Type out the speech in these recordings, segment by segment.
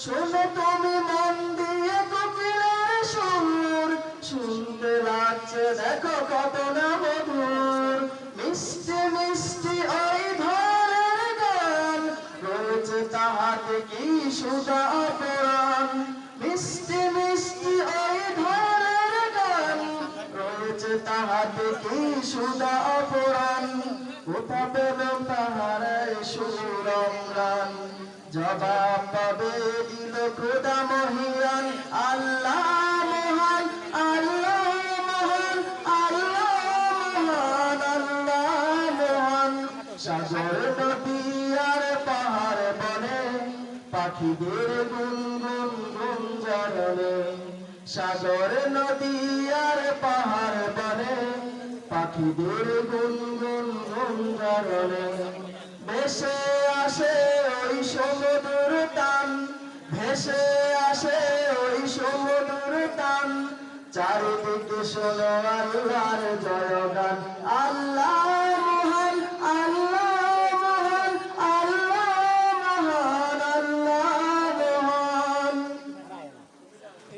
শোনো তুমি মন দিয়ে কোকিলের সুর, শুনতে লাগছে দেখো কত না মধুর। মিষ্টি মিষ্টি ওই ধরনের গান, রয়েছে তাহাতে কি সুধা অপরাণ। মিষ্টি মিষ্টি ওই ধরনের গান, রয়েছে তাহাতে কি সুধা অপরাণ। কোথা পেল তাহারা সুর অম্লান, জবাব পাবে দিল খোদা মহিয়ান। আল্লাহ মহান, আল্লাহ মহান, আল্লাহ মহান, আল্লাহ মহান। সাগর নদী আর পাহাড় বনে, পাখিদের গুনগুন গুঞ্জরণে। সাগর নদী আর পাহাড় বনে, পাখিদের গুনগুন গুঞ্জরণে। ভেসে আসে ওই সমুদ্র টান, ভেসে আসে ওই সমুদ্র টান। চারিদিকে শোনো আল্লাহর জয়গান। আল্লাহ মহান, আল্লাহ মহান, আল্লাহ মহান, আল্লাহ মহান।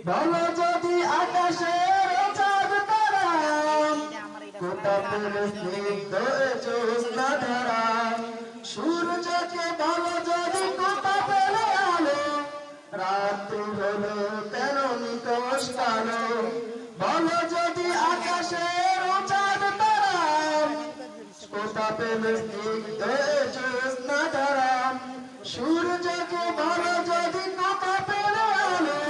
বলো যদি আকাশের চাঁদ তারা, কোথা পেলে স্নিগ্ধ জ্যোৎস্না ধারা। সূর্যকে বলো যদি কোথা পেলে আলো, রাত্রি হলো কেন নিকষ কালো। বলো যদি আকাশের চাঁদ তারা, কোথা পেলে স্নিগ্ধ জ্যোৎস্না ধারা। সূর্যকে বলো যদি কোথা পেলে আলো,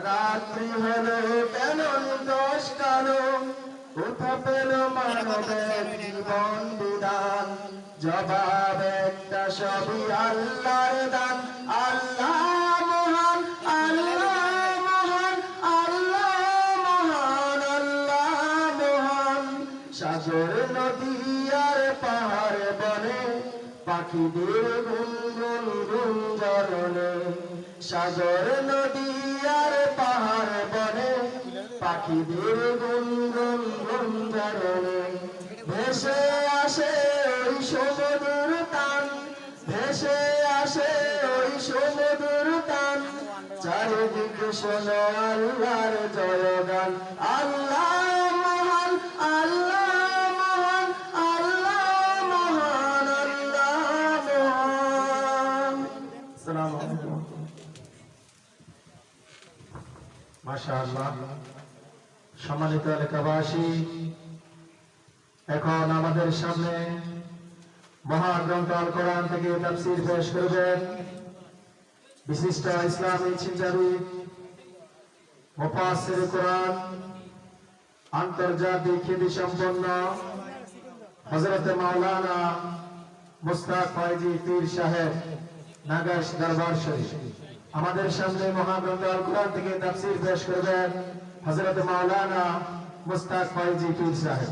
রাত্রি হলো কেন নিকষ কালো। কোথা পেল মানবের জীবন বিধান, জবাব একটা সবই আল্লাহর দান। আল্লাহ মহান, আল্লাহ মহান, আল্লাহ মহান, আল্লাহ মহান। সাগর নদী আর পাহাড় বনে, পাখিদের গুনগুন গুঞ্জরণে। সাগর নদী আর পাহাড় বনে, পাখিদের গুনগুন গুঞ্জরণে। ভেসে আসে ওই সমুদ্র টান, ভেসে আসে ওই সমুদ্র টান। চারিদিকে শোনো আল্লাহর জয়গান। আল্লাহ মহান, আল্লাহ মহান, আল্লাহ মহান, আল্লাহ মহান। আসসালামু আলাইকুম। মাশাআল্লাহ। সম্মানিত এলাকাবাসী, এখন আমাদের সামনে মহাগ্রন্থ আল কোরআন থেকে তাফসীর পেশ করবেন বিশিষ্ট ইসলামী চিন্তাবিদ, মুফাসসির কোরআন, আন্তর্জাতিক খ্যাতিসম্পন্ন হযরত মাওলানা মুস্তাক ফয়জি পীর সাহেব, নাগাশ দরবার শরীফ। আমাদের সামনে মহাগ্রন্থ আল কোরআন থেকে তাফসীর পেশ করবেন হযরত মাওলানা মুস্তাক ফয়জি পীর সাহেব।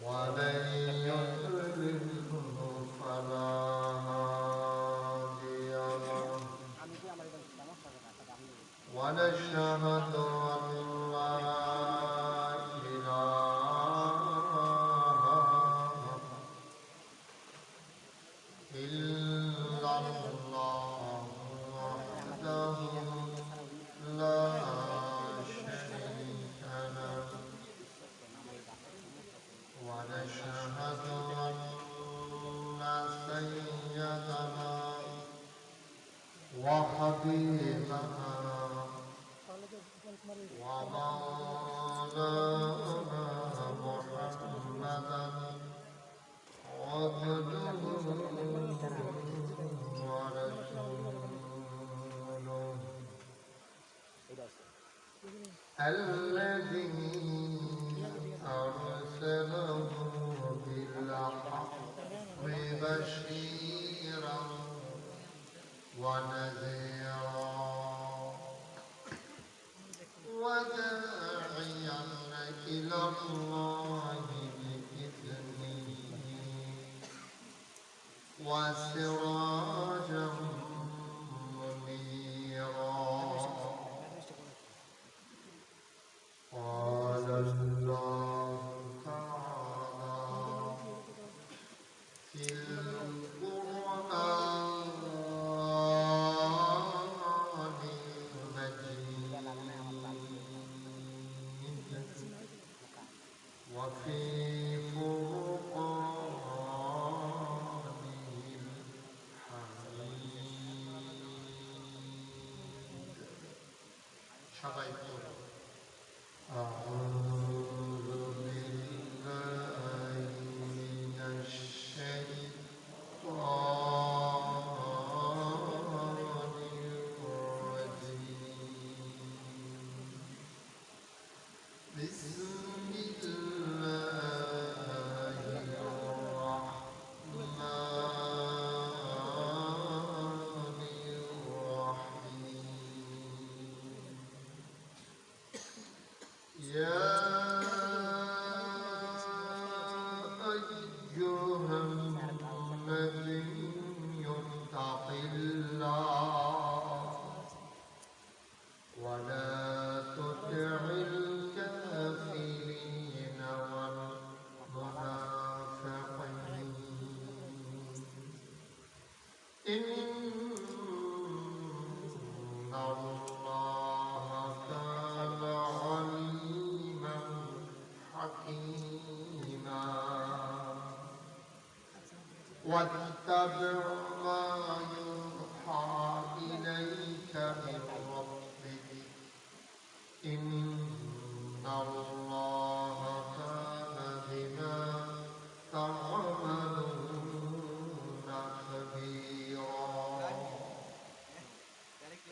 ومن يضلله فلا ونشهد أن لا إله إلا الله وحده لا شريك له ونشهد أن سيدنا وحبيبنا ومولانا محمدا عبده ورسوله الذي أرسله بالحق بشيرا ونذيرا وداعيا إلى الله بإذنه وسراجا منيرا قال الله تعالى في القرآن المجيد وفي فرقانه الحميد সবাই পড়ো أعوذ بالله من الشيطان الرجيم بسم الله الرحمن الرحيم يا أيها النبي اتق الله ولا تطع الكافرين والمنافقين إن الله كان عليما حكيما واتبع ما يوحى إليك من ربك إن الله كان بما تعملون خبيرا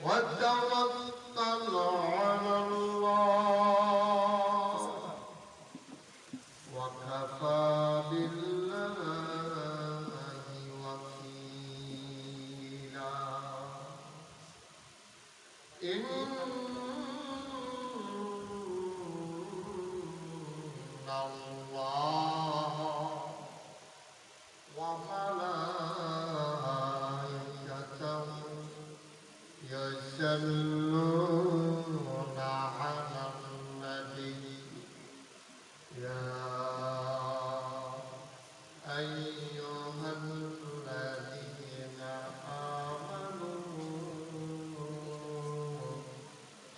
وتوكل على الله وكفى بالله وكيلا إن الله وملائكته يصلون على النبي يا أيها الذين آمنوا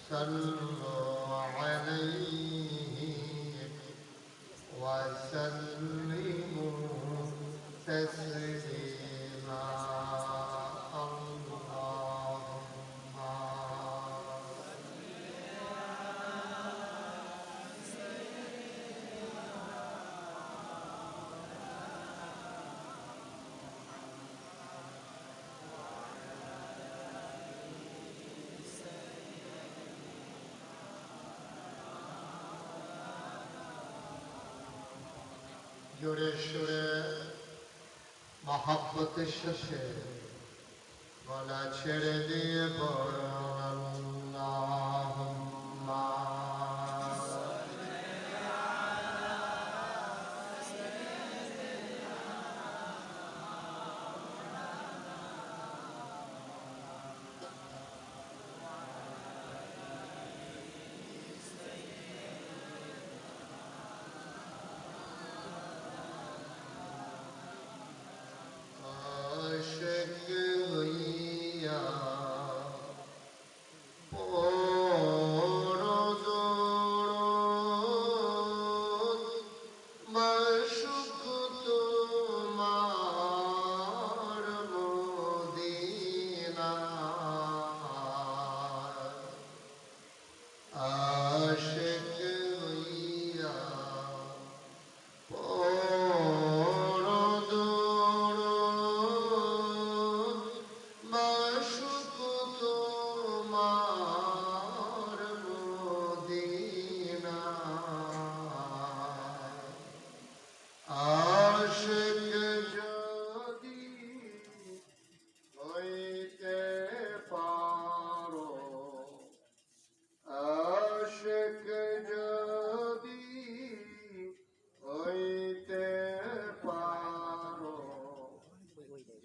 صلوا عليه وسلموا تسليما اللهم জোরে সুরে মহাব্বতের সাথে গলা ছেড়ে দিয়ে বড় আল্লাহুম্মা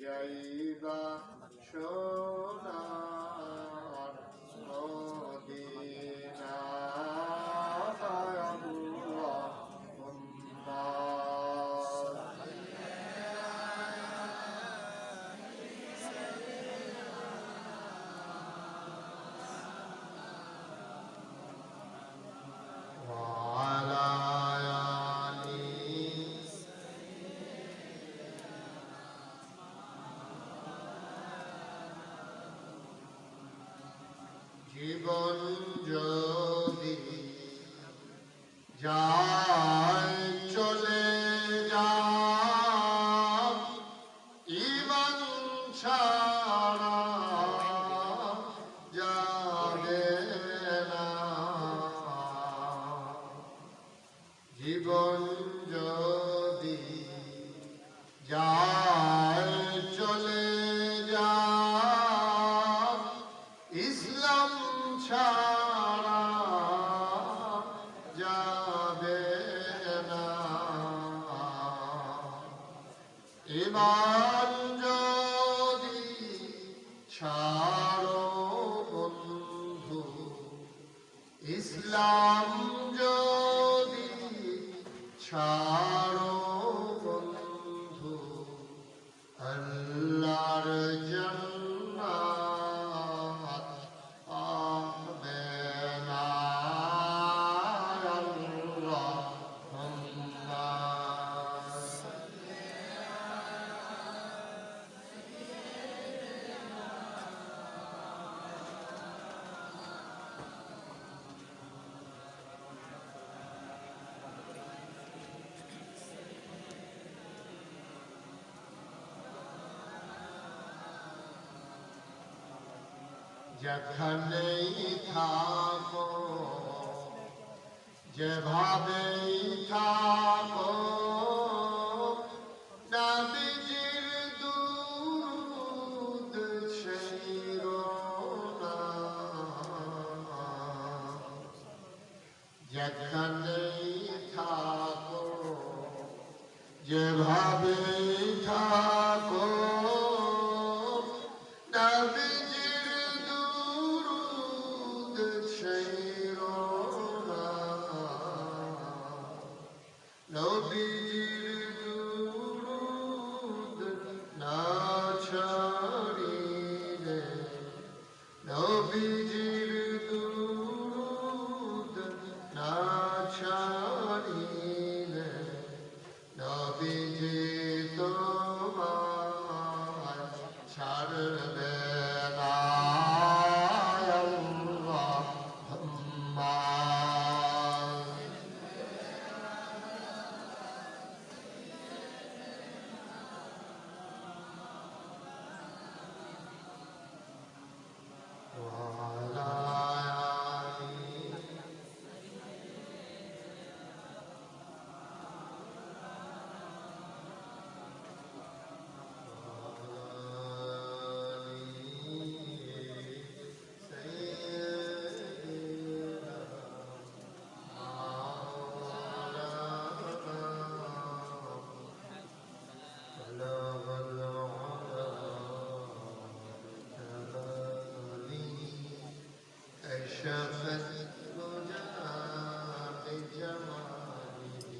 যাইবা সোনার মদিনা আল্লাহুম্মা وعلى آله জীবন যদি যায় চলে যায় ঈমান ছাড়া যাবে না জীবন যদি যায় চলে যায় ইসলাম ছাড়া যাবে না ঈমান যদি ছাড়ো বন্ধু ইসলাম যদি ছাড়ো বন্ধু আল্লাহর জান্নাত পাবে না আল্লাহুম্মা যেখানেই থাকো যেভাবেই থাকো নবীজির দুরূদ ছেড়ো না যেখানেই থাকো যেভাবেই থাকো নবীজির দুরূদ ছেড়ো না নবীজির দুরূদ না ছাড়িলে নবীজির দুরূদ না ছাড়িলে নবীজি তোমার ছাড়বে না আল্লাহুম্মা وعلى آله كشفت الهدى بجماله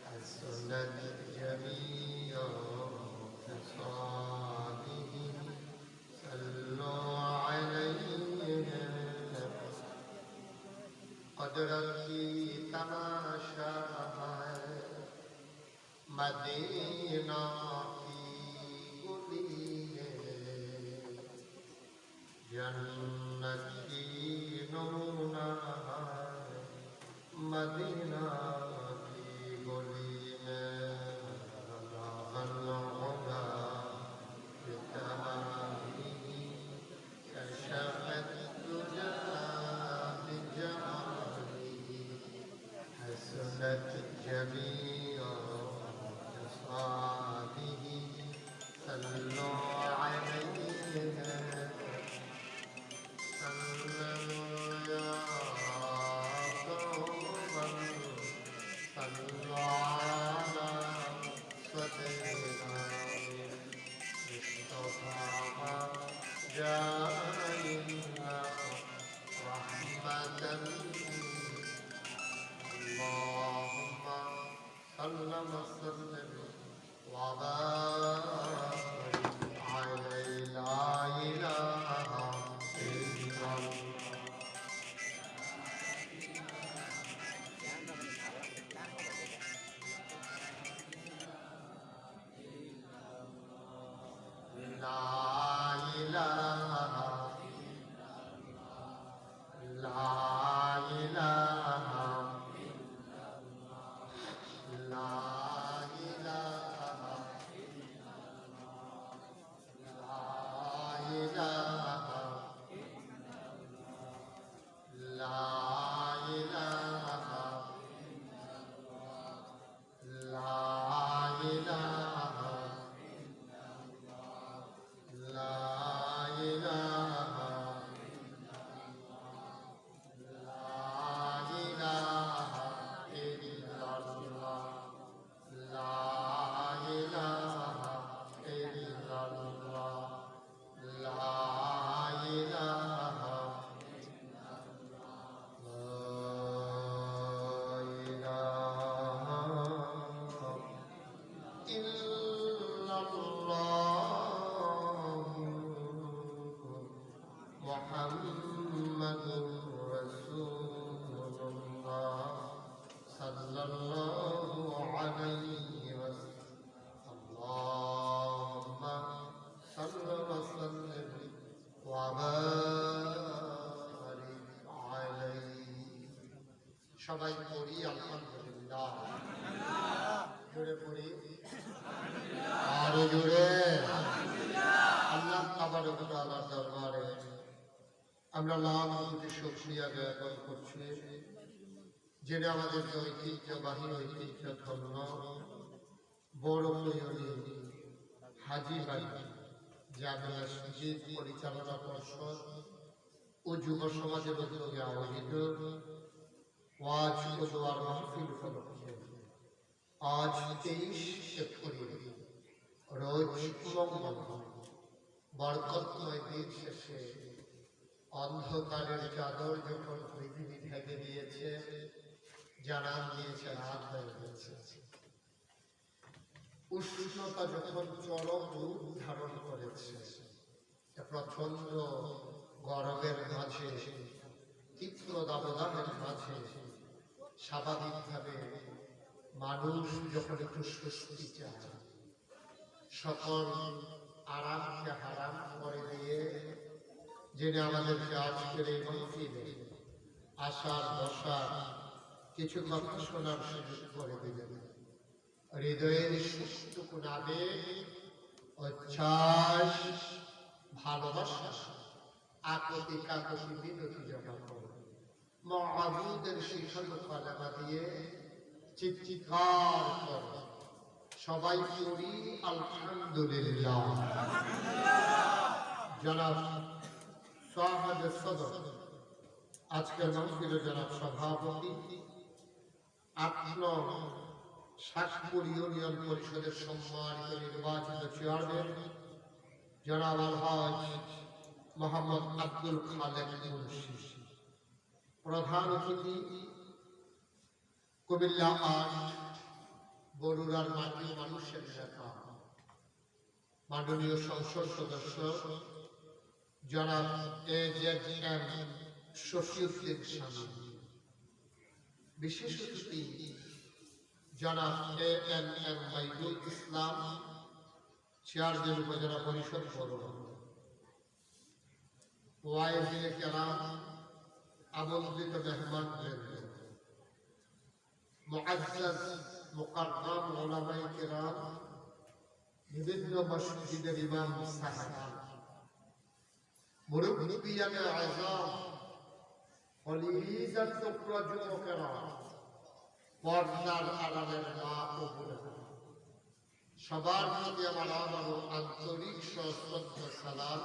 حسنت جميع خصاله صلوا عليه قدرت کی تماشا ہے مدینہ کی گلی ہے جنت کی نمونہ ہے مدینہ کی گلی میں الہدى بتمامه كشفت الدجى بجماله حسنت جميع خصاله صلوا عليه صلوا يا قوم جائنا رحمة اللهم صل وسلم وبارك عليه لا إله إلا الله لا إله لا إله لا إله لا إله لا إله لا إله لا إله لا إله إلا الله لا إله إلا الله لا إله إلا الله محمد رسول الله صلى الله عليه وسلم اللهم صل وسلم وبارك عليه সবাই পড়ি আলহামদুলিল্লাহ জোরে পড়ি আরো জোরে আল্লাহ তাবারক ওয়া তাআলার দরবারে আমরা লাখ কোটি শুকরিয়া জ্ঞাপন করছি যিনি আমাদেরকে ঐতিহ্যবাহী ঐতিহ্য ধন্য বড় প্রয়োজনী হাজী বাড়ি জামিয়া মসজিদ পরিচালনা পর্ষদ ও যুব সমাজের উদ্যোগে আয়োজিত ওয়াজ ও দোয়ার মাহফিল উপলক্ষে আজ 23 এপ্রিল রোজ মঙ্গলবার বরকতময় দিন শেষে অন্ধকারের চাদর যখন পৃথিবী ঢেকে দিয়েছে জানান দিয়েছে রাত হয়ে গেছে উষ্ণতা যখন চরম রূপ ধারণ করেছে প্রচন্ড গরমের মাঝে তীব্র দাবদাহের মাঝে স্বাভাবিকভাবে মানুষ যখন একটু স্বস্তি চায় সকল আরামকে হারাম করে দিয়ে যিনি আমাদেরকে আজকের এই মহফিলে আশার বসার কিছু কথা শোনার সুযোগ করে দিলেন হৃদয়ের সুস্থটুকু আবেগ উচ্ছ্বাস ভালোবাসা আকুতি কাকুতি বিনতি জমা করো মাবুদের শিখল কালামা দিয়ে চিৎকার করো সবাই পড়ি আলহামদুলিল্লাহ জনাব সাহেব সদর আজকের মহফিলে জনাব সভাপতি আপনার শাকপুর ইউনিয়ন পরিষদের সম্মানিত নির্বাচিত চেয়ারম্যান জনাব আলহাজ মোহাম্মদ আব্দুল খালেক মুন্সি প্রধান অতিথি কুমিল্লা ৮ বরুড়ার মাটি মানুষের নেতা মাননীয় সংসদ সদস্য জনাব AZM শফিউদ্দিন স্বামী বিশেষ অতিথি জনাব ANM বাইদুল ইসলাম চেয়ারম্যান উপজেলা পরিষদ বরুড়া ওয়াইজে কেরাম আমন্ত্রিত মেহমানবৃন্দ মুআজ্জাজ মুকাররম উলামায়ে কেরাম বিভিন্ন মসজিদের ইমাম সাহেব মুরব্বিয়ানে আযম ওলিজাত টুকরা যুবকেরা পর্দার আড়ালের মা ও বোনেরা সবার প্রতি আমার আন্তরিক সশ্রদ্ধ সালাম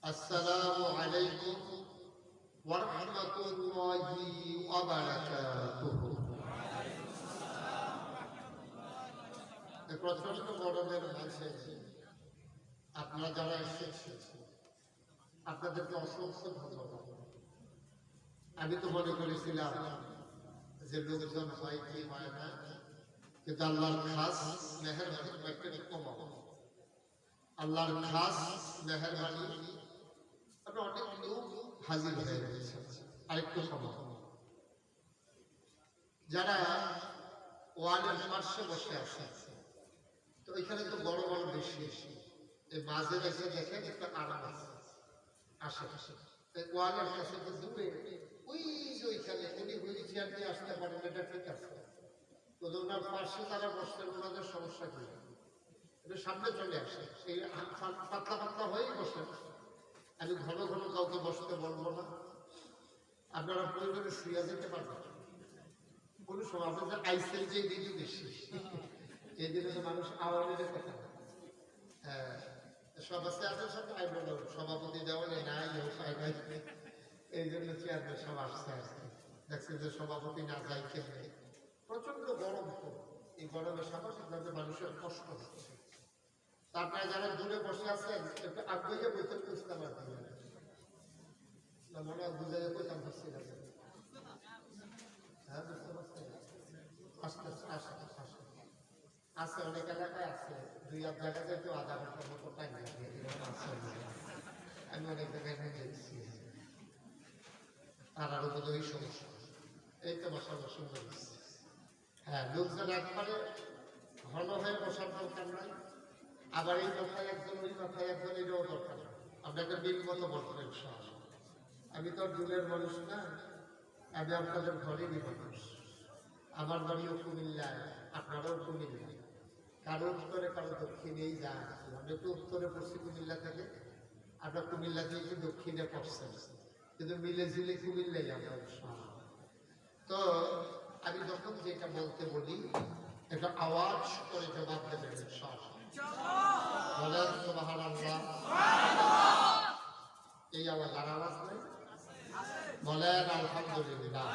আসসালামু আলাইকুম ওয়া রাহমাতুল্লাহি ওয়া বারাকাতুহু প্রচন্ড গরমের মাঝে আপনারা যারা এসেছেন আপনাদেরকে অসংখ্য ধন্যবাদ। আমি তো মনে করেছিলাম যে লোকজন হয় কি হয় না, কিন্তু আল্লাহর খাস মেহেরবানি একটা কমাও, আল্লাহর খাস মেহেরবানি আপনি অনেক লোক হাজির হয়ে গেছে। আরেকটু কমাও, যারা ওয়ালের পার্শ্বে বসে আছে, তো এখানে তো বড় বড় বেশি বেশি এই মাঝে এসে দেখেন একটা আরাম আছে আশেপাশে। ওয়ালের কাছে তো দূরে ওই যে ওইখানে উনি হুইল চেয়ার দিয়ে আসতে পারেন, এটা ঠিক আছে। তো ওনার পাশে তারা বসলেন, ওনাদের সমস্যা কি? এটা সামনে চলে আসে, সেই পাতলা পাতলা হয়েই বসেন। আমি ঘন ঘন কাউকে বসতে বলবো না, আপনারা প্রয়োজনে শুয়ে যেতে পারবেন। কোনো সময় আপনাদের আইসেল যে দিনই বেশি, এই দিনে তো মানুষ আওয়ামের কথা সব আছে, আপনার সাথে সভাপতি দেওয়ালে নাই এই জন্য চেয়ারম্যান সব আসছে আর কি। দেখছেন যে সভাপতি না যাই কেমনে, প্রচন্ড গরম। তো এই গরমের স্বাভাবিকভাবে মানুষের কষ্ট হচ্ছে। তারপরে যারা দূরে বসে আছেন একটু আগ্রহে বইতে বুঝতে পারবেন না, মনে হয় বুঝে কোথাও বুঝতে পারছেন। হ্যাঁ, বুঝতে পারছেন, আস্তে আস্তে আস্তে আস্তে আছে, অনেক এলাকায় আছে, দুই এক জায়গাতে একটু আধা ঘন্টার মতো টাইম লাগে। আমি অনেক জায়গায় দেখছি আর আরো বোধ ওই সমস্যা। এই তো বসার সুন্দর। হ্যাঁ, লোকজন একবারে ঘন হয়ে বসার দরকার নাই, আবার এই মাথায় একজন ওই মাথায় একজন, এটাও দরকার নাই। আপনাকে বিল মতো বসবেন সব। আমি তো দূরের মানুষ না, আমি আপনাদের ঘরেরই মানুষ। আমার বাড়িও কুমিল্লায়, আপনারাও কুমিল্লায়। কারো উত্তরে কারো দক্ষিণেই যায়। আমরা তো উত্তরে পড়ছি কুমিল্লা থেকে, আপনার কুমিল্লা থেকে দক্ষিণে পড়ছেন, কিন্তু মিলে ঝিলে কুমিল্লাই আমরা সব। তো আমি যখন যেটা বলতে বলি একটা আওয়াজ করে জবাব দেবেন সব। বলেন সুবহানাল্লাহ। এই আওয়াজ আর আওয়াজ নাই? বলেন আলহামদুলিল্লাহ,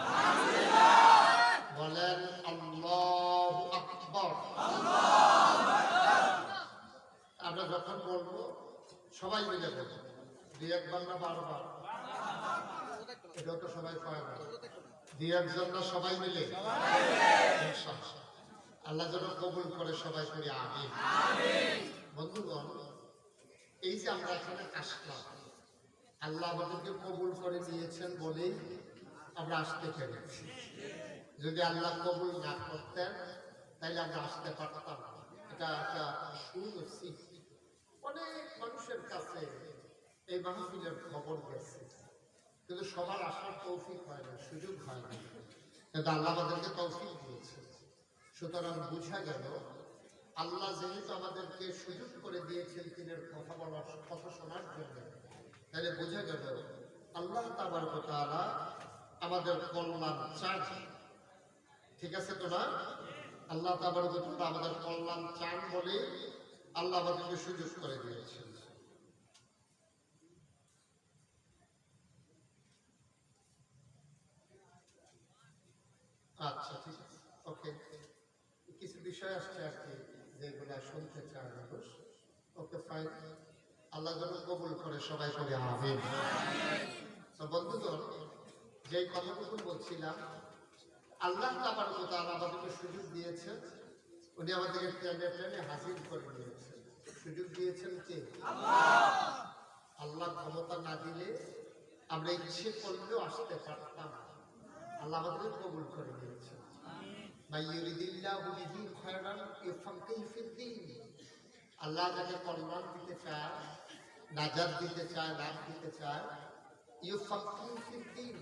বলেন আল্লাহু আকবার। আমরা যখন বলবো সবাই মিলে বলবো, দুই একবার না বারবার, এটাও তো সবাই পায় না। দুই একজন না সবাই মিলে, আল্লাহ যেন কবুল করে সবাই করি আমিন। বন্ধুগণ, এই যে আমরা এখানে আসলাম, আল্লাহ আমাদেরকে কবুল করে নিয়েছেন বলেই আমরা আসতে পেরেছি। যদি আল্লাহ কবুল না করতেন তাহলে আমরা আসতে পারতাম না। এটা একটা শুনছি, অনেক মানুষের কাছে এই মাহফিলের খবর গেছে, কিন্তু সবার আসার তৌফিক হয় না, সুযোগ হয় না। কিন্তু আল্লাহ আমাদেরকে তৌফিক দিয়েছে। সুতরাং বোঝা গেল আল্লাহ যেহেতু আমাদেরকে সুযোগ করে দিয়েছেন দিনের কথা বলার, কথা শোনার জন্য, তাহলে বোঝা গেল আল্লাহ তাবারক ওয়া তাআলা আমাদের কল্যাণ চান। ঠিক আছে তো না? আল্লাহ তাবারক ওয়া তাআলা আমাদের কল্যাণ চান বলে আল্লাহ আমাদেরকে সুযোগ করে দিয়েছেন। আচ্ছা, ঠিক আছে, ওকে। কিছু বিষয় আসছে আর কি যেগুলো শুনতে চায় মানুষ। ওকে, ফাইন। আল্লাহ যেন কবুল করে সবাই করে আমিন। তো বন্ধুগণ, যেই কথাটুকু বলছিলাম, আল্লাহ তাবারক ওয়া তাআলা আমাদেরকে সুযোগ দিয়েছেন, উনি আমাদেরকে ট্রেনে ট্রেনে হাজির করে দিয়েছেন। সুযোগ দিয়েছেন কে? আল্লাহ। আল্লাহ ক্ষমতা না দিলে আমরা ইচ্ছে করলেও আসতে পারতাম। আল্লাহ আমাদের কবুল করে দিয়েছেন। আল্লাহ যাকে কল্যাণ দিতে চায়, নাজাত দিতে চায়, লাভ দিতে চায়, ইউফাক্কিহু ফিদ্দীন,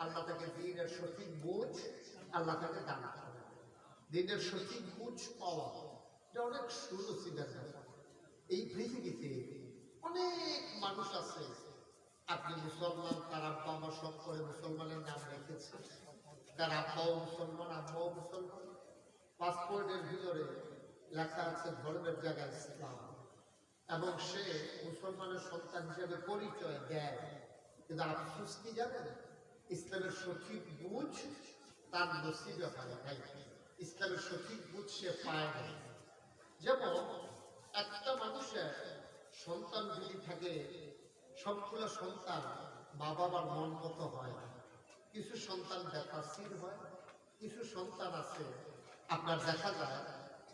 আল্লাহ তাকে দ্বীনের সঠিক বুঝ আল্লাহ তাকে দান করে। দ্বীনের সঠিক বুঝ পাওয়া এটা অনেক সুনসিবের ব্যাপার। এই পৃথিবীতে অনেক মানুষ আছে, আপনি মুসলমান, তার আব্বা আম্মা সব করে মুসলমানের নাম রেখেছে, তার আব্বাও মুসলমান, আম্মাও মুসলমান, পাসপোর্টের ভিতরে লেখা আছে ধর্মের জায়গায় ইসলাম, এবং সে মুসলমানের সন্তান হিসেবে পরিচয় দেয়। কিন্তু আফসোস কি জানেন? ইসলামের সঠিক বুঝ তার নসিবে হয় নাই, ইসলামের সঠিক বুঝ সে পায় না। যেমন একটা মানুষের সন্তান যদি থাকে, সবগুলো সন্তান মা বাবার মন মতো হয় না। কিছু সন্তান ব্যাপারশীল হয়, কিছু সন্তান আছে আপনার দেখা যায়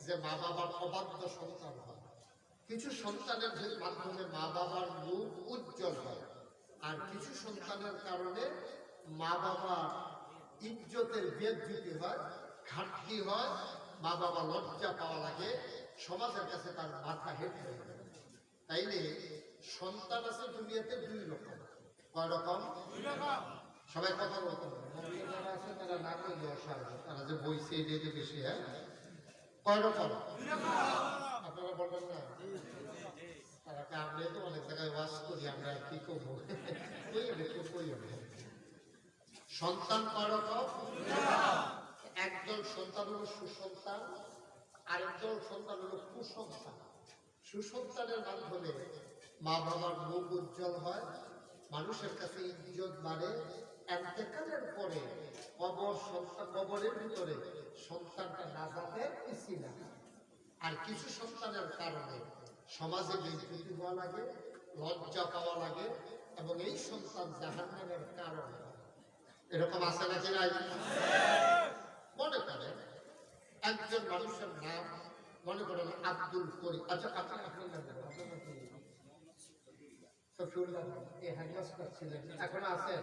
যে মা বাবার অবাধ্য সন্তান হয়। কিছু সন্তানের মাধ্যমে মা বাবার মুখ উজ্জ্বল হয়, আর কিছু সন্তানের কারণে মা বাবার ইজ্জতের বেজ্জতি হয়, ঘাটতি হয়, মা বাবা লজ্জা পাওয়া লাগে, সমাজের কাছে তার মাথা হেঁট হয়ে যায়। তাইলে সন্তান আছে দুনিয়াতে দুই রকম। কয় রকম? সবাই কথা বলতে হবে, যারা আছে তারা না করলে অসাধ্য, তারা যে বইছে এটাই তো বেশি। হ্যাঁ, কয় রকম? আপনারা বলবেন না? তারা আমরা তো অনেক জায়গায় বাস করি, আমরা কি করবো? সন্তান কয় রকম? একজন সন্তান হলো সুসন্তান, আরেকজন সন্তান হলো কুসন্তান। সুসন্তানের মাধ্যমে মা বাবার মুখ উজ্জ্বল হয়, মানুষের কাছে ইজ্জত বাড়ে, এতেকালের পরে কবরের ভিতরে সন্তানটা নাজাতের ইসিলা। আর কিছু সন্তানের কারণে সমাজে বেজ্জতি হওয়া লাগে, লজ্জা পাওয়া লাগে, এবং এই সন্তান জাহান্নামের কারণ। এরকম আছে নাকি নাই? মনে করেন একজন মানুষের নাম, মনে করেন আব্দুল করিম। আচ্ছা, আপনার নাম বলুন, আপনার নাম কি? সফিউল্লাহ। এই হেডমাস্টার ছিলেন, এখন আছেন?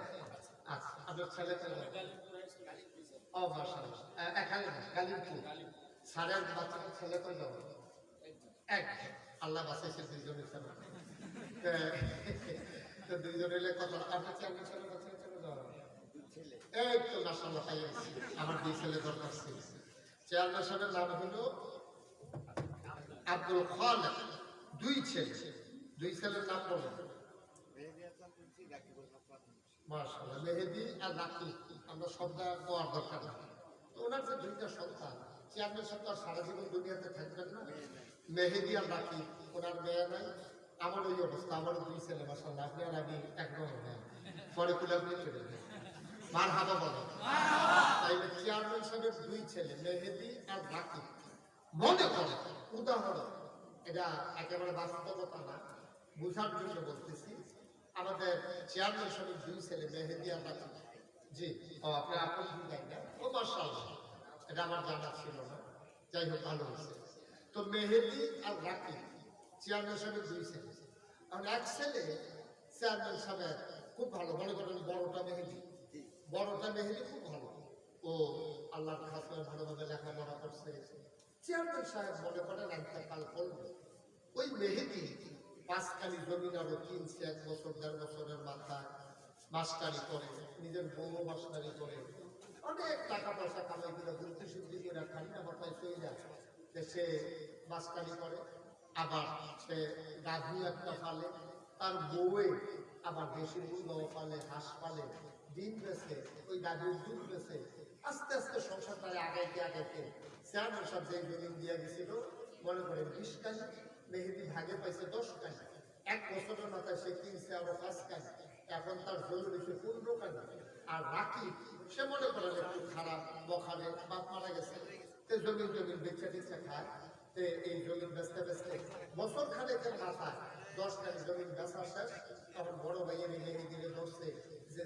আচ্ছা, আপনার ছেলে ছেলে ও মাশাআল্লাহ, এখানে গালিবপুর সারের বাচ্চাদের ছেলে কই যাবে? এক। আল্লাহ বাঁচাইছে দুইজনের ছেলে, তো দুইজন এলে কত? আপনার ছেলে ছেলে বাচ্চা ছেলে যাওয়া এই তো মাশাআল্লাহ পাইছি। আমার দুই ছেলে দরকার ছিল। চেয়ারম্যান সাহেবের নাম হলো আব্দুল খালেক। দুই ছেলে, দুই ছেলের নাম বলেন। মাশাআল্লাহ, মেহেদি আর রাকিব। আমরা সবটা কোয়ার দরকার না। তো ওনার যে দুইটা সন্তান, চেয়ারম্যান সাহেব তো আর সারা জীবন দুনিয়াতে থাকবেন না। মেহেদি আর রাকিব, ওনার মেয়ে নাই। আমার ওই অবস্থা, আমারও দুই ছেলে মাশাআল্লাহ। আপনি আর আমি একদম পরে কুলাম নিয়ে চলে যাই। মার হাবা বলে। তাইলে চেয়ারম্যান সাহেবের দুই ছেলে মেহেদি আর রাকিব। মনে করে উদাহরণ, এটা একেবারে বাস্তবতা না, বুঝার জন্য বলতেছি। আমাদের চেয়ারম্যান সাহেবের দুই ছেলে মেহেদি আর রাকিব। জি, ও আপনার আপন দুই না? ও মাশাআল্লাহ, এটা আমার জানা ছিল না। যাই হোক, ভালো হয়েছে। তো মেহেদি আর রাকিব চেয়ারম্যান সাহেবের দুই ছেলে। আর এক ছেলে চেয়ারম্যান সাহেবের খুব ভালো, মনে করেন বড়টা মেহেদি। বড়টা মেহেদি খুব ভালো, ও আল্লাহর কাছে ভালোভাবে লেখাপড়া করছে। চেয়ারম্যান সাহেব মনে করেন ইন্তেকাল করলো। ওই মেহেদি পাঁচখানি জমিন আরো কিনছে, 1 বছর 1.5 বছরের মাথায় মাস্টারি করে, নিজের বউ মাস্টারি করে, অনেক টাকা পয়সা কামাই করে বুদ্ধি শুদ্ধি করে ঠান্ডা মাথায় চলে যায়। সে মাস্টারি করে, আবার সে গাভী একটা পালে, তার বউয়ে আবার দেশি মুরগাও পালে, হাঁস পালে, ডিম বেছে, ওই গাভীর দুধ বেছে। আস্তে আস্তে সংসার তারা আগাইতে চেয়ারম্যান সাহেব যে জমিন দিয়ে গেছিল, মনে করে 20 কানি, মেহেদি ভাগে পাইছে 10 কানি। 1 বছরের মাথায় সে কিনছে আরো 5 কানি, এখন তার জমি হয়েছে 15 কানি। আর রাকিব সে মনে করেন একটু খারাপ, বখালে, বাপ মারা গেছে, জমিন বেচা টেচা খায়। এই জমিন বেচতে বেচতে বছর খানেকের মাথায় 10 কানি জমিন বেচা শেষ। তখন বড় ভাইয়ের মেহেদিরে বসছে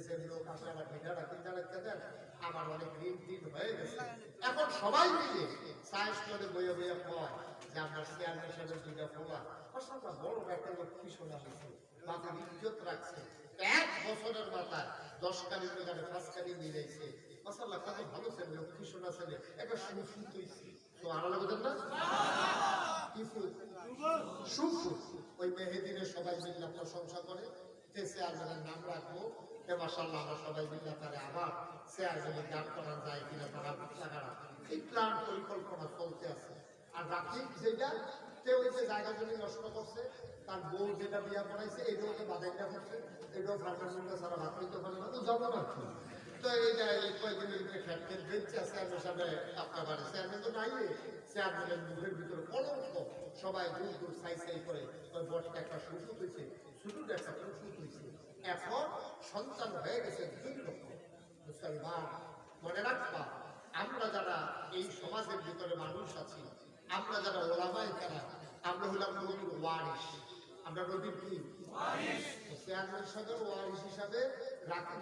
যে লোক আপনারা ভিড়াটা কিনতে রাখতে দেন, আমার অনেক ঋণ টিন হয়ে গেছে। এখন সবাই মিলে সাইজ করে বইয়ে বইয়ে কয় যে আপনার চেয়ারম্যান সাহেবের দুইটা ফোলা মাশাআল্লাহ বড় একটা লোক কি শোনা হয়েছে, বাপের ইজ্জত রাখছে। 1 বছরের মাথায় 10 কানি দোকানে 5 কানি মিলাইছে। মাশাআল্লাহ কত ভালো ছেলে, লক্ষ্মী সোনা ছেলে, একটা সুফুত হইছে। তো আড়ালে বোঝেন না কি ফুল? সুফুত। ওই মেহেদিনে সবাই মিলে প্রশংসা করে, চেয়ারম্যানের নাম রাখবো। মাশাআল্লাহ আমরা সবাই মিলে তারে আবার চেয়ারম্যানের গান করা যায় কিনা তারা টাকারা, এই প্ল্যান পরিকল্পনা চলতে আছে। আর রাকিব যেটা ওই যে জায়গা জমি নষ্ট করছে, তার বউ যেটা বিয়া করাইছে এটাও যে বাধাইটা করছে, এটাও ফার্মার সারা ভাত নিতে পারে না, তো জমা রাখছে। তো এইটা এই কয়েকদিনের ভিতরে ফ্যাক্টরি বেঁচে চেয়ারম্যান সাহেব আপনার বাড়ি চেয়ারম্যান তো নাই, চেয়ারম্যানের মুখের ভিতরে কলঙ্ক, সবাই দূর দূর সাই করে ওই বটটা একটা সুসুত হয়েছে, সুসুত একটা প্রসুত হয়েছে। এখন সন্তান হয়ে গেছে 2 লক্ষ। মুসলমান মনে রাখবা, আমরা যারা এই সমাজের ভিতরে মানুষ আছি, আমরা যারা ওলামায়ে কেরাম, আমরা হলাম নবীর ওয়ারিস। আমরা আমরা নবীর কি চেয়ারম্যান সাহেব ওয়ারিস হিসাবে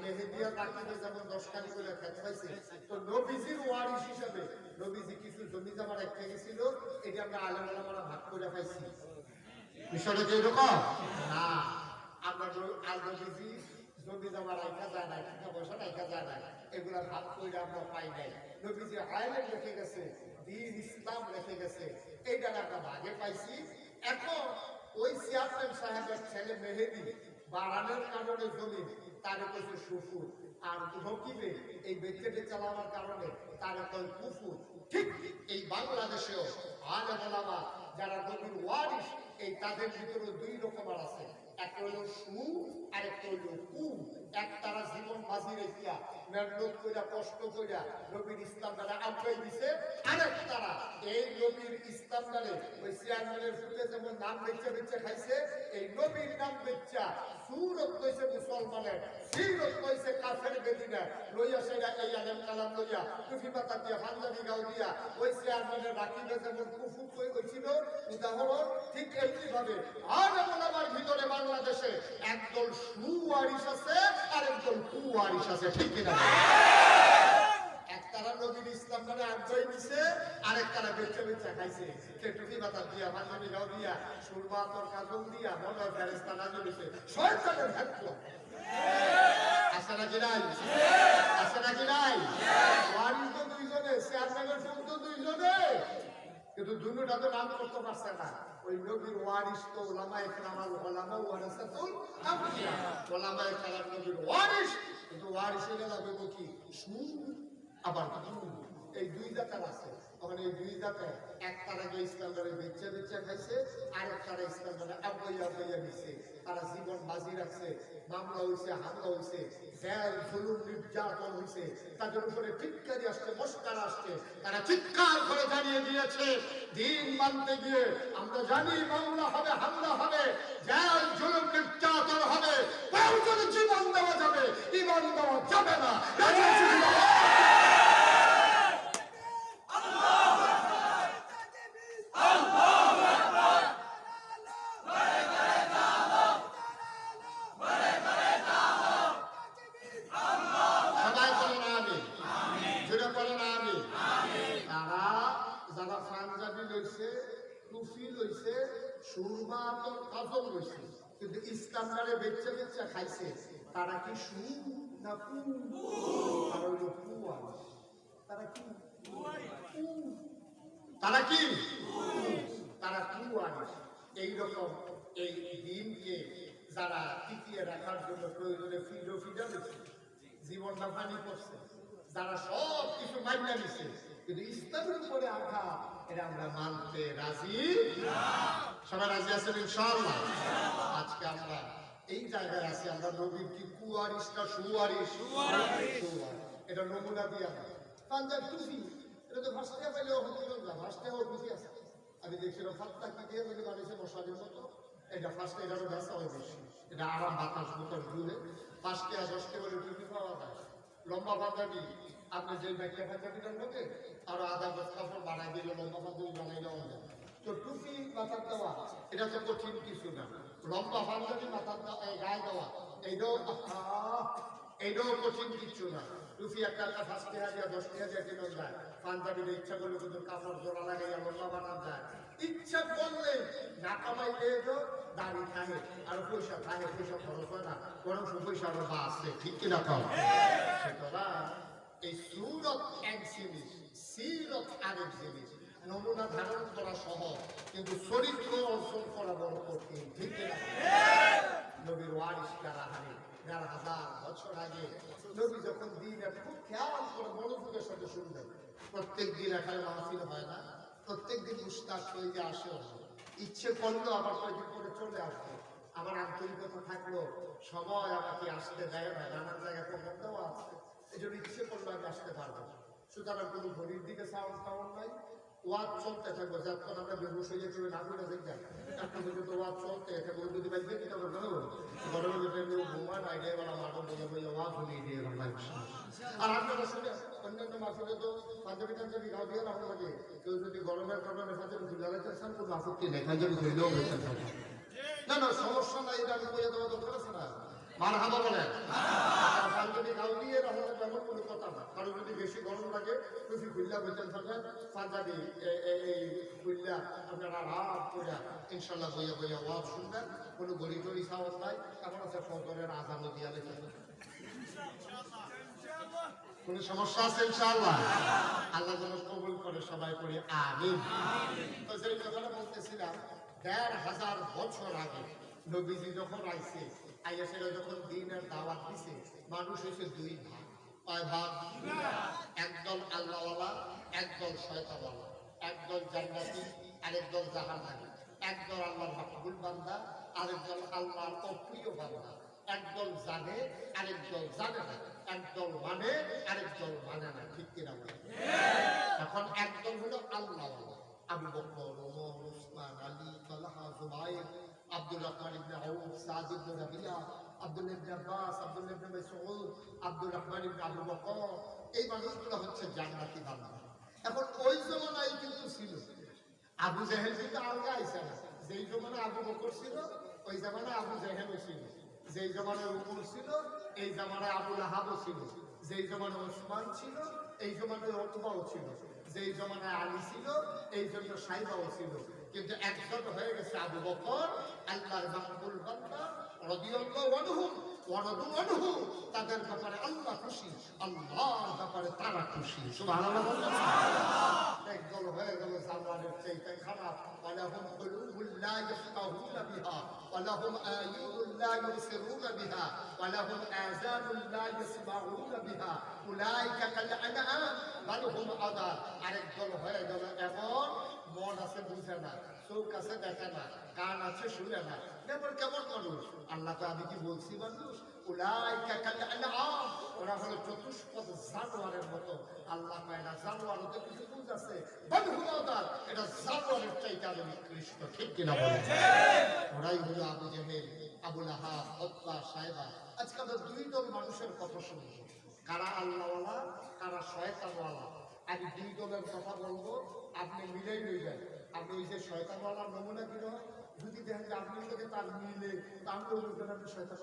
মেহেদিয়া রাকিবে যেমন 10 কানি করে খেত পাইছে, তো নবীজির ওয়ারিস হিসাবে নবীজি কিছু জমি জমা রেখে গেছিল, এটা আমরা আলেম ওলামারা ভাগ করে পাইছি। বিষয়টা কি এরকম না? আমরা নবীজি জমি জমা রাখা যায় না, টাকা পয়সা রাখা যায় না, এগুলা ভাগ করে আমরা পাই নাই। নবীজি আলেম রেখে গেছে, দ্বীন ইসলাম রেখে গেছে, এইটা আমরা ভাগে পাইছি। এখন ওই চেয়ারম্যান সাহেবের ছেলে মেহেদি বাড়ানোর কারণে জমি তার কাছে সুফুর, আর রকিবে এই বেচে চালানোর কারণে তার কয় কুফুর। ঠিক এই বাংলাদেশেও আলেম ওলামা যারা নবীর ওয়ারিস, এই তাদের ভিতরে দুই রকমের আছে, একটা হলো সু আর একটা হলো কু। এক তারা জীবন বাজি রেখিয়া মেহনত কইরা কষ্ট কইরা নবীর ইসলাম দ্বারা আব্বাই দিছে, আরেক তারা এই নবীর ইসলাম দ্বারে ওই চেয়ারম্যানের ফুটে যেমন নাম বেচে বেচে খাইছে, এই নবীর নাম বেচা সুরত কইছে মুসলমানের, সিরত কইছে কাফের বেদিনা লইয়া সেটা এই আলেম কালাম লইয়া টুপি পাতা দিয়া পাঞ্জাবি গাও দিয়া ওই চেয়ারম্যানের রাকিবে যেমন কুফু কই হইছিল উদাহরণ, ঠিক এইভাবে আলেম ওলামার ভিতরে বাংলাদেশে একদল সুওয়ারিস আছে আর একদল কুওয়ারিস আছে, ঠিক কিনা? একতারা নবীর ইসলাম মানে আগ্রহী দিছে, আরেক তারা বেচে বেচে খাইছে, টুপি পাতা দিয়া পাঞ্জাবি গাও দিয়া সুরমা তোর কাজল দিয়া মনে হয় ফেরেশতা নাজিল হইছে, শয়তানের হাত আছে নাকি নাই? আছে নাকি নাই? ওয়ারিস তো দুইজনে, চেয়ারম্যানের ফুল তো দুইজনে, কিন্তু দুটোটা তো নাম করতে পারছে না। ওই নবীর ওয়ারিস তো ওলামায়ে কেরাম, ওলামা ওয়ারাসাতুল আমবিয়া, ওলামায়ে কেরাম নবীর ওয়ারিস, কিন্তু ওয়ারিসে গেলা দেব কি সু আবার এই দুই জাতের আছে। তখন এই দুই জাতে এক তারা ইসলাম ধরে বেচে বেচে খাইছে, আরেক তারা ইসলাম ধরে আব্বাইয়া আব্বাইয়া দিছে, তারা জীবন বাজি রাখছে, মামলা হইছে, হামলা হইছে, জেল জুলুম নির্যাতন হইছে, তাদের উপরে টিটকারি আসছে, মস্কার আসছে, তারা চিৎকার করে জানিয়ে দিয়েছে দিন মানতে গিয়ে আমরা জানি মামলা হবে, হামলা হবে, জেল জুলুম নির্যাতন হবে, প্রয়োজনে জীবন দেওয়া যাবে, ঈমান দেওয়া যাবে না। সুরমা তো কাজল রয়েছে, কিন্তু ইসলামে বেচে বেচে খাইছে, তারা কি সু না কু? তারা হইল কুওয়ারিস। তারা কি? তারা কি? তারা কুওয়ারিস। এইরকম এই দিনকে যারা টিকিয়ে রাখার জন্য প্রয়োজনে ফিডা দিচ্ছে, জীবনটা পানি করছে, যারা সব কিছু মাইনা নিছে, কিন্তু ইসলামের উপরে আঘাত এটা আমরা মানতে রাজি। সবাই রাজি আছেন ইনশাআল্লাহ? আজকে আমরা এই জায়গায় আছি, আমরা নবীর কি কুওয়ারিস না সুওয়ারিস? এটা নমুনা দিয়া পাঞ্জাব টুপি, এটা তো ভাসতে পাইলেও হতে না, ভাসতেও টুপি আছে। আমি দেখছিলাম ফাত্তা কি দিয়ে যদি বানিয়েছে মশারির মতো, এটা ফার্স্টে এটারও ব্যবসা হয় বেশি, এটা আরাম বাতাস বোতাস ঘুরে 5 টাকা 10 টাকা করে টুপি পাওয়া যায়। লম্বা পাঞ্জাবি আপনি যে ব্যাগটা পাঞ্জাবিটার মধ্যে আরো আধা গজ কাপড় বানাই দিলে লম্বা পাঞ্জাবি বানাই দেওয়া যায়। তো টুপি মাথার দেওয়া এটা তো কঠিন কিছু না, লম্বা পাঞ্জাবি মাথার গায়ে দেওয়া এইটাও কঠিন কিছু না। টুপি একটা 5 টাকা দিয়া 10 টাকা দিয়ে কেনা যায়, পাঞ্জাবির ইচ্ছা করলে কিন্তু কাপড় জোড়া লাগাইয়া লম্বা বানানো যায়। ইচ্ছা করলে না কামাইলে দাড়ি থাকে আর পয়সা থাকে, পয়সা খরচ হয় না, বরং পয়সা আরো বাঁচছে, ঠিক কিনা কম? এই সুরত এক জিনিস, সিরত আরেক জিনিস। নমুনা ধারণ করা সহজ, কিন্তু চরিত্র অর্জন করা বড় কঠিন, ঠিক কিনা? নবীর ওয়ারিস যারা হারে, যারা 1000 বছর আগে নবী যখন দিন খুব খেয়াল করে মনোযোগের সাথে শুনবেন, প্রত্যেক দিন এখানে মাহফিল হয় না, প্রত্যেক দিন মুস্তাক হয়ে আসে, ইচ্ছে করলেও আবার কয়েকদিন করে চলে আসবে। আমার আন্তরিকতা থাকলো, সময় আমাকে আসতে দেয় না, নানান জায়গায় প্রোগ্রাম দেওয়া আছে, এই জন্য ইচ্ছে করলে আমি আসতে পারবো। সুতরাং কোনো ঘড়ির দিকে সাউন্ড নাই, ওয়াজ চলতে থাকবে, যখন আমরা বেহুশ হয়ে যাচ্ছি না করে দেখবেন একটা পর্যন্ত ওয়াজ চলতে থাকবে। যদি বাইরে কি করবে গরমে যেটা ঘুমান আইডিয়া বলা মাঠে বলে বলে ওয়াজ হলিয়ে দিয়ে আর আপনারা শুনে অন্যান্য মাসে তো পাঞ্জাবি টাঞ্জাবি গাও দিয়ে ভালো লাগে। কেউ যদি গরমের কারণে পাঞ্জাবি ঝুলে চান কোনো আপত্তি নেই, পাঞ্জাবি ধরলেও হয়েছে না, না সময় মারহাবা বলেন। পাঞ্জাবি গাও দিয়ে রহমত তেমন কোনো কথা না। কারণ যদি বেশি গরম লাগে টুপি খুললা বইতেন থাকবেন, পাঞ্জাবি এই খুললা আপনারা আরাম করে ইনশাল্লাহ বইয়া বইয়া ওয়াজ শুনবেন। কোনো গড়ি টড়ি সাওয়াজ নাই। এখন আছে ফজরের আজানও দিয়া লেখেন। কোনো সমস্যা আছে ইনশাআল্লাহ? আল্লাহ যেন কবুল করে সবাই করি আমিন। তো যেই কথাটা বলতেছিলাম, ১৫০০ বছর আগে নবীজি যখন আইছে, আইয়া সেটা যখন দ্বীনের দাওয়াত দিছে, মানুষ হয়েছে দুই ভাগ। কয় ভাগ? একদল আল্লাহওয়ালা, একদল শয়তানওয়ালা। একদল জান্নাতি, আরেকদল জাহান্নামী। একদল আল্লাহর মাহবুব বান্দা, আরেকদল আল্লাহর অপ্রিয় বান্দা। একদল জানে, আরেকদল জানে না। একদল মানে, আরেকদল মানে না। ঠিক কিনা বলে? এখন একদল হলো আল্লাহওয়ালা। আবু বকর, ওমর, উসমান, আলী, তালহা, জুবাইর, আব্দুর রহমান ইবনে আউফ, সাদ ইবনে রাবিয়া, আব্দুল্লাহ ইবনে আব্বাস, আব্দুল্লাহ ইবনে মাসউদ, আব্দুর রহমান ইবনে আবু বকর, এই মানুষগুলো হচ্ছে জান্নাতি বান্দা। এখন ওই জমানায় কিন্তু ছিল আবু জেহেল, কিন্তু আলগা আইছে না। যেই জমানায় আবু বকর ছিল, ওই জমানায় আবু জেহেলও ছিল। যেই জমানায় উমর ছিল, এই জমানায় আবু লাহাবও ছিল। যেই জমানায় ওসমান ছিল, এই জমানায় উতবাও ছিল। যেই জমানায় আলী ছিল, এই জন্য সাইবাও ছিল। কিন্তু একজন হয়ে গেছে আবু বকর, আল্লাহর মাহবুব বান্দা, রাদিয়াল্লাহু আনহু ওয়া রাদু আনহু। তাদের ব্যাপারে আল্লাহ খুশি, আল্লাহর ব্যাপারে তারা খুশি। সুবহানাল্লাহ বলুন। একদল হয়ে গেল জামানের চাইতে খারাপ। ওয়ালাহুম কুলুবুল লা ইয়াফকাহুনা বিহা, ওয়ালাহুম আয়ুনুল লা ইউবসিরুনা বিহা, ওয়ালাহুম আযানুল লা ইয়াসমাউনা বিহা, উলাইকা কাল আনআম বাল হুম আযাব। আরেকদল হয়ে গেল এমন, মন আছে বুঝে না, চোখ আছে দেখে না, কান আছে শুনে না। কেমন কেমন মানুষ? আল্লাহ তো আমি কি বলছি মানুষ? উলাইকা কাল আনআম, ওরা হলো চতুষ্পদ জানোয়ারের মতো। আল্লাহ কয় না জানোয়ারও তো কিছু বুঝ আছে, বাল হুম আযাব, এটা জানোয়ারের চাইতে আরো নিকৃষ্ট। ঠিক কিনা বলেন? ওরাই হলো আবু জেহেল, আবু লাহাব, উতবা, সাইবা। আজকে আমরা দুই দল মানুষের কথা শুনবো, কারা আল্লাহওয়ালা, কারা শয়তানওয়ালা। আমি দুই দলের কথা বলবো, আপনি মিলেই লইবেন। আপনি ওই যে শয়তানওয়ালার নমুনা কি হয়, যদি দেখেন যে আপনি লোকে তার মিলে, তাহলে বলবেন আপনি শয়তান।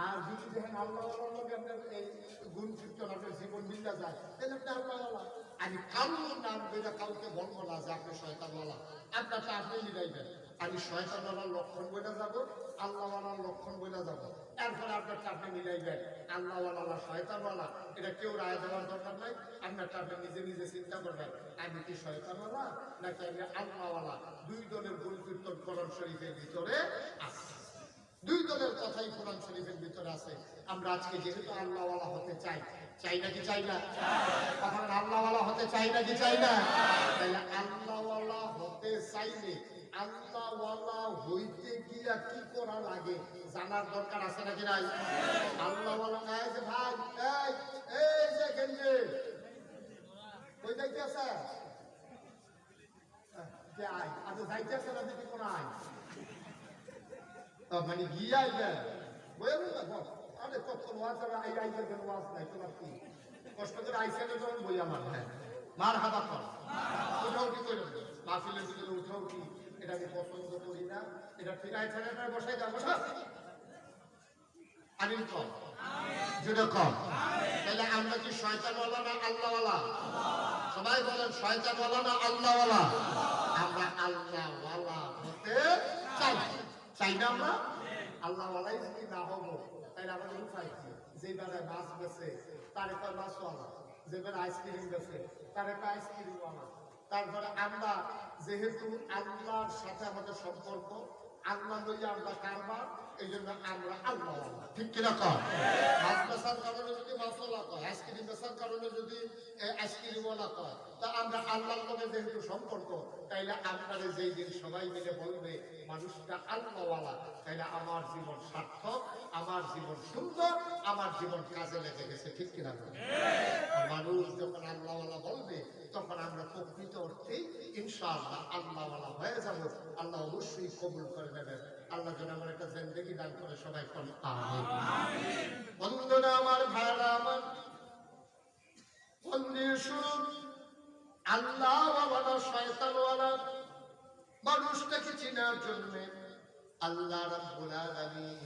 আর যদি দেখেন আল্লাহওয়ালার লোকে আপনার এই গুণ কীর্তন আপনার জীবন মিলা যায়, তাহলে আপনি আল্লাহওয়ালা। আমি কারোর নাম বেরা কাউকে বলবো না যে আপনি শয়তানওয়ালা। আপনারটা আপনি মিলাইবেন। আমি শয়তানওয়ালার লক্ষণ বইলা যাবো, আল্লাহওয়ালার লক্ষণ বইলা যাবো। এরপরে আপনারটা আপনি মিলাইবেন। আল্লাহওয়ালা, শয়তানওয়ালা, এটা কেউ রায় দেওয়ার দরকার নাই। আপনারটা আপনি নিজে নিজে চিন্তা করবেন, আমি কি শয়তানওয়ালা নাকি আমি আল্লাহওয়ালা। দুই দলের গুণ কীর্তন কোরআন শরীফের ভিতরে আছে। দুই দলের কথাই কোরআন শরীফের ভিতরে আছে। আমরা আজকে যেহেতু আল্লাহওয়ালা হতে চাই, চাই নাকি চাই না? এখন আল্লাহওয়ালা হতে চাই নাকি চাই না? তাহলে আল্লাহওয়ালা হতে চাইলে আল্লাহওয়ালা হইতে গিয়া কি করা লাগে জানার দরকার আছে নাকি নাই? আল্লাহওয়ালা এই যে ভাই, এই যে কেন্দ্রে কই যাইতে আছে? যে আয় আচ্ছা যাইতে আছে না দিদি কোন আয় মানে গিয়ে আইবেন বলবেন না বল। আরে কত ওয়াজ আর আই আইবেন কেন? ওয়াজ নাই তোমার কি কষ্ট করে আইসেনে যখন বই আমার। হ্যাঁ, মার হাবা কর, উঠাও কি করে মাহফিলের ভিতরে উঠাও কি, এটা আমি পছন্দ করি না। এটা ফিরাই ছেলেটা বসাই দাও, বসা আমিন কম, যেটা কম। তাহলে আমরা কি শয়তানওয়ালা না আল্লাহওয়ালা? সবাই বলেন শয়তানওয়ালা না আল্লাহওয়ালা? আমরা আল্লাহওয়ালা হতে চাই। চাই না আমরা? আল্লাহওয়ালাই যদি না হবো তাহলে আমাদের উপায় কি? যে বেলায় মাছ বেছে তার একটা মাছওয়ালা, যে বেলায় আইসক্রিম বেছে তার একটা আইসক্রিমওয়ালা। তারপরে আমরা যেহেতু আল্লাহর সাথে আমাদের সম্পর্ক, আল্লাহ লইয়া আমরা কারবার, এই জন্য আমরা আল্লাহওয়ালা। ঠিক কিনা কর? মাছ বেচার কারণে যদি মাছওয়ালা কয়, আইসক্রিম বেচার কারণে যদি আইসক্রিমওয়ালা কয়, তা আমরা আল্লাহর লগে যেহেতু সম্পর্ক, তাইলে আপনারা যেই দিন সবাই মিলে বলবে মানুষটা আল্লাহওয়ালা, তাইলে আমার জীবন সার্থক, আমার জীবন সুন্দর, আমার জীবন কাজে লেগে গেছে। ঠিক কিনা? মানুষ যখন আল্লাহওয়ালা বলবে তখন আমরা প্রকৃত অর্থেই ইনশাআল্লাহ আল্লাহওয়ালা হয়ে যাব। আল্লাহ অবশ্যই কবুল করে নেবেন। আল্লাহ যেন আমার একটা জিন্দেগি দান করে, সবাই বলি আমিন। বন্ধুরা আমার, ভাইরা আমার, আল্লাহওয়ালা শয়তানওয়ালা মানুষটাকে চেনার জন্য আল্লাহ রাব্বুল আলামিন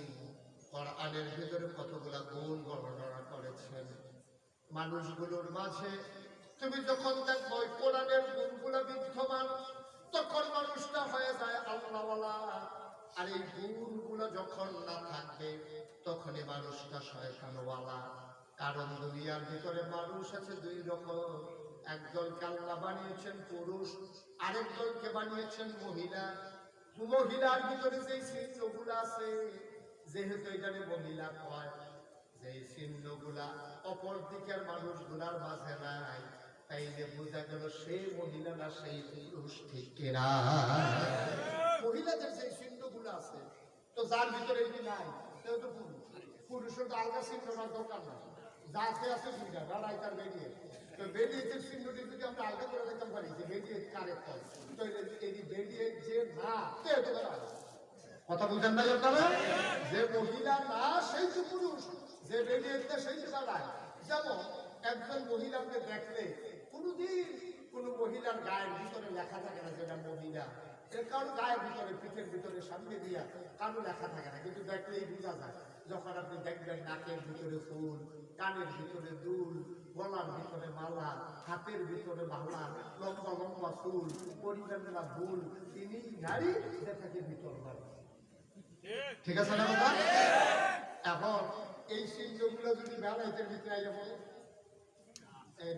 কোরআনের ভিতরে কতগুলা গুণ বর্ণনা করেছেন। মানুষগুলোর মাঝে তুমি যখন দেখবো ওই কোরআনের গুণগুলা বিদ্যমান, তখন মানুষটা হয়ে যায় আল্লাহওয়ালা। আর এই গুণগুলো যখন না থাকবে, তখনই মানুষটা শয়তানওয়ালা। কারণ দুনিয়ার ভিতরে মানুষ আছে দুই রকম। একদলকে আল্লাহ বানিয়েছেন পুরুষ, আরেক দলকে বানিয়েছেন মহিলা। মহিলার ভিতরে যে চিহ্নগুলো আছে, যেহেতু এখানে মহিলা কয়, যে চিহ্নগুলা অপর দিকের মানুষগুলার মাঝে নাই, তাইলে বোঝা গেল সেই মহিলা না সেই পুরুষ, ঠিক কিনা? মহিলাদের যে চিহ্নগুলো আছে, তো যার ভিতরে এটি নাই সেও তো পুরুষ। পুরুষের তো আলাদা চিহ্ন দরকার নাই, যাতে আছে দুইটা লড়াই তার বেরিয়ে। তো বেরিয়েছে চিহ্নটি যদি আমরা আলাদা করে দেখতে পারি যে বেরিয়ে কারেক্ট হয়, তো এই বেরিয়ে যে না কথা বুঝেন না আপনারা? যে মহিলা না সেই তো পুরুষ, যে বেরিয়ে সেই তো দাঁড়ায়। যেমন একজন মহিলাকে দেখলে কোনোদিন কোনো মহিলার গায়ের ভিতরে লেখা থাকে না যেটা মহিলা। কারো গায়ের ভিতরে, পিঠের ভিতরে, সামনে দিয়া কারো লেখা থাকে না, কিন্তু দেখলেই বোঝা যায়। যখন আপনি দেখবেন নাকের ভিতরে ফুল, কানের ভিতরে দুল, গলার ভিতরে মালা, হাতের ভিতরে মালা, লম্বা লম্বা ফুল, পরিবেশনা ভুল, তিনি নারী যেটাকে ভিতর হয়। ঠিক আছে না বাবা? এখন এই চিহ্নগুলো যদি বেড়াইতের ভিতরে আইলে বলো,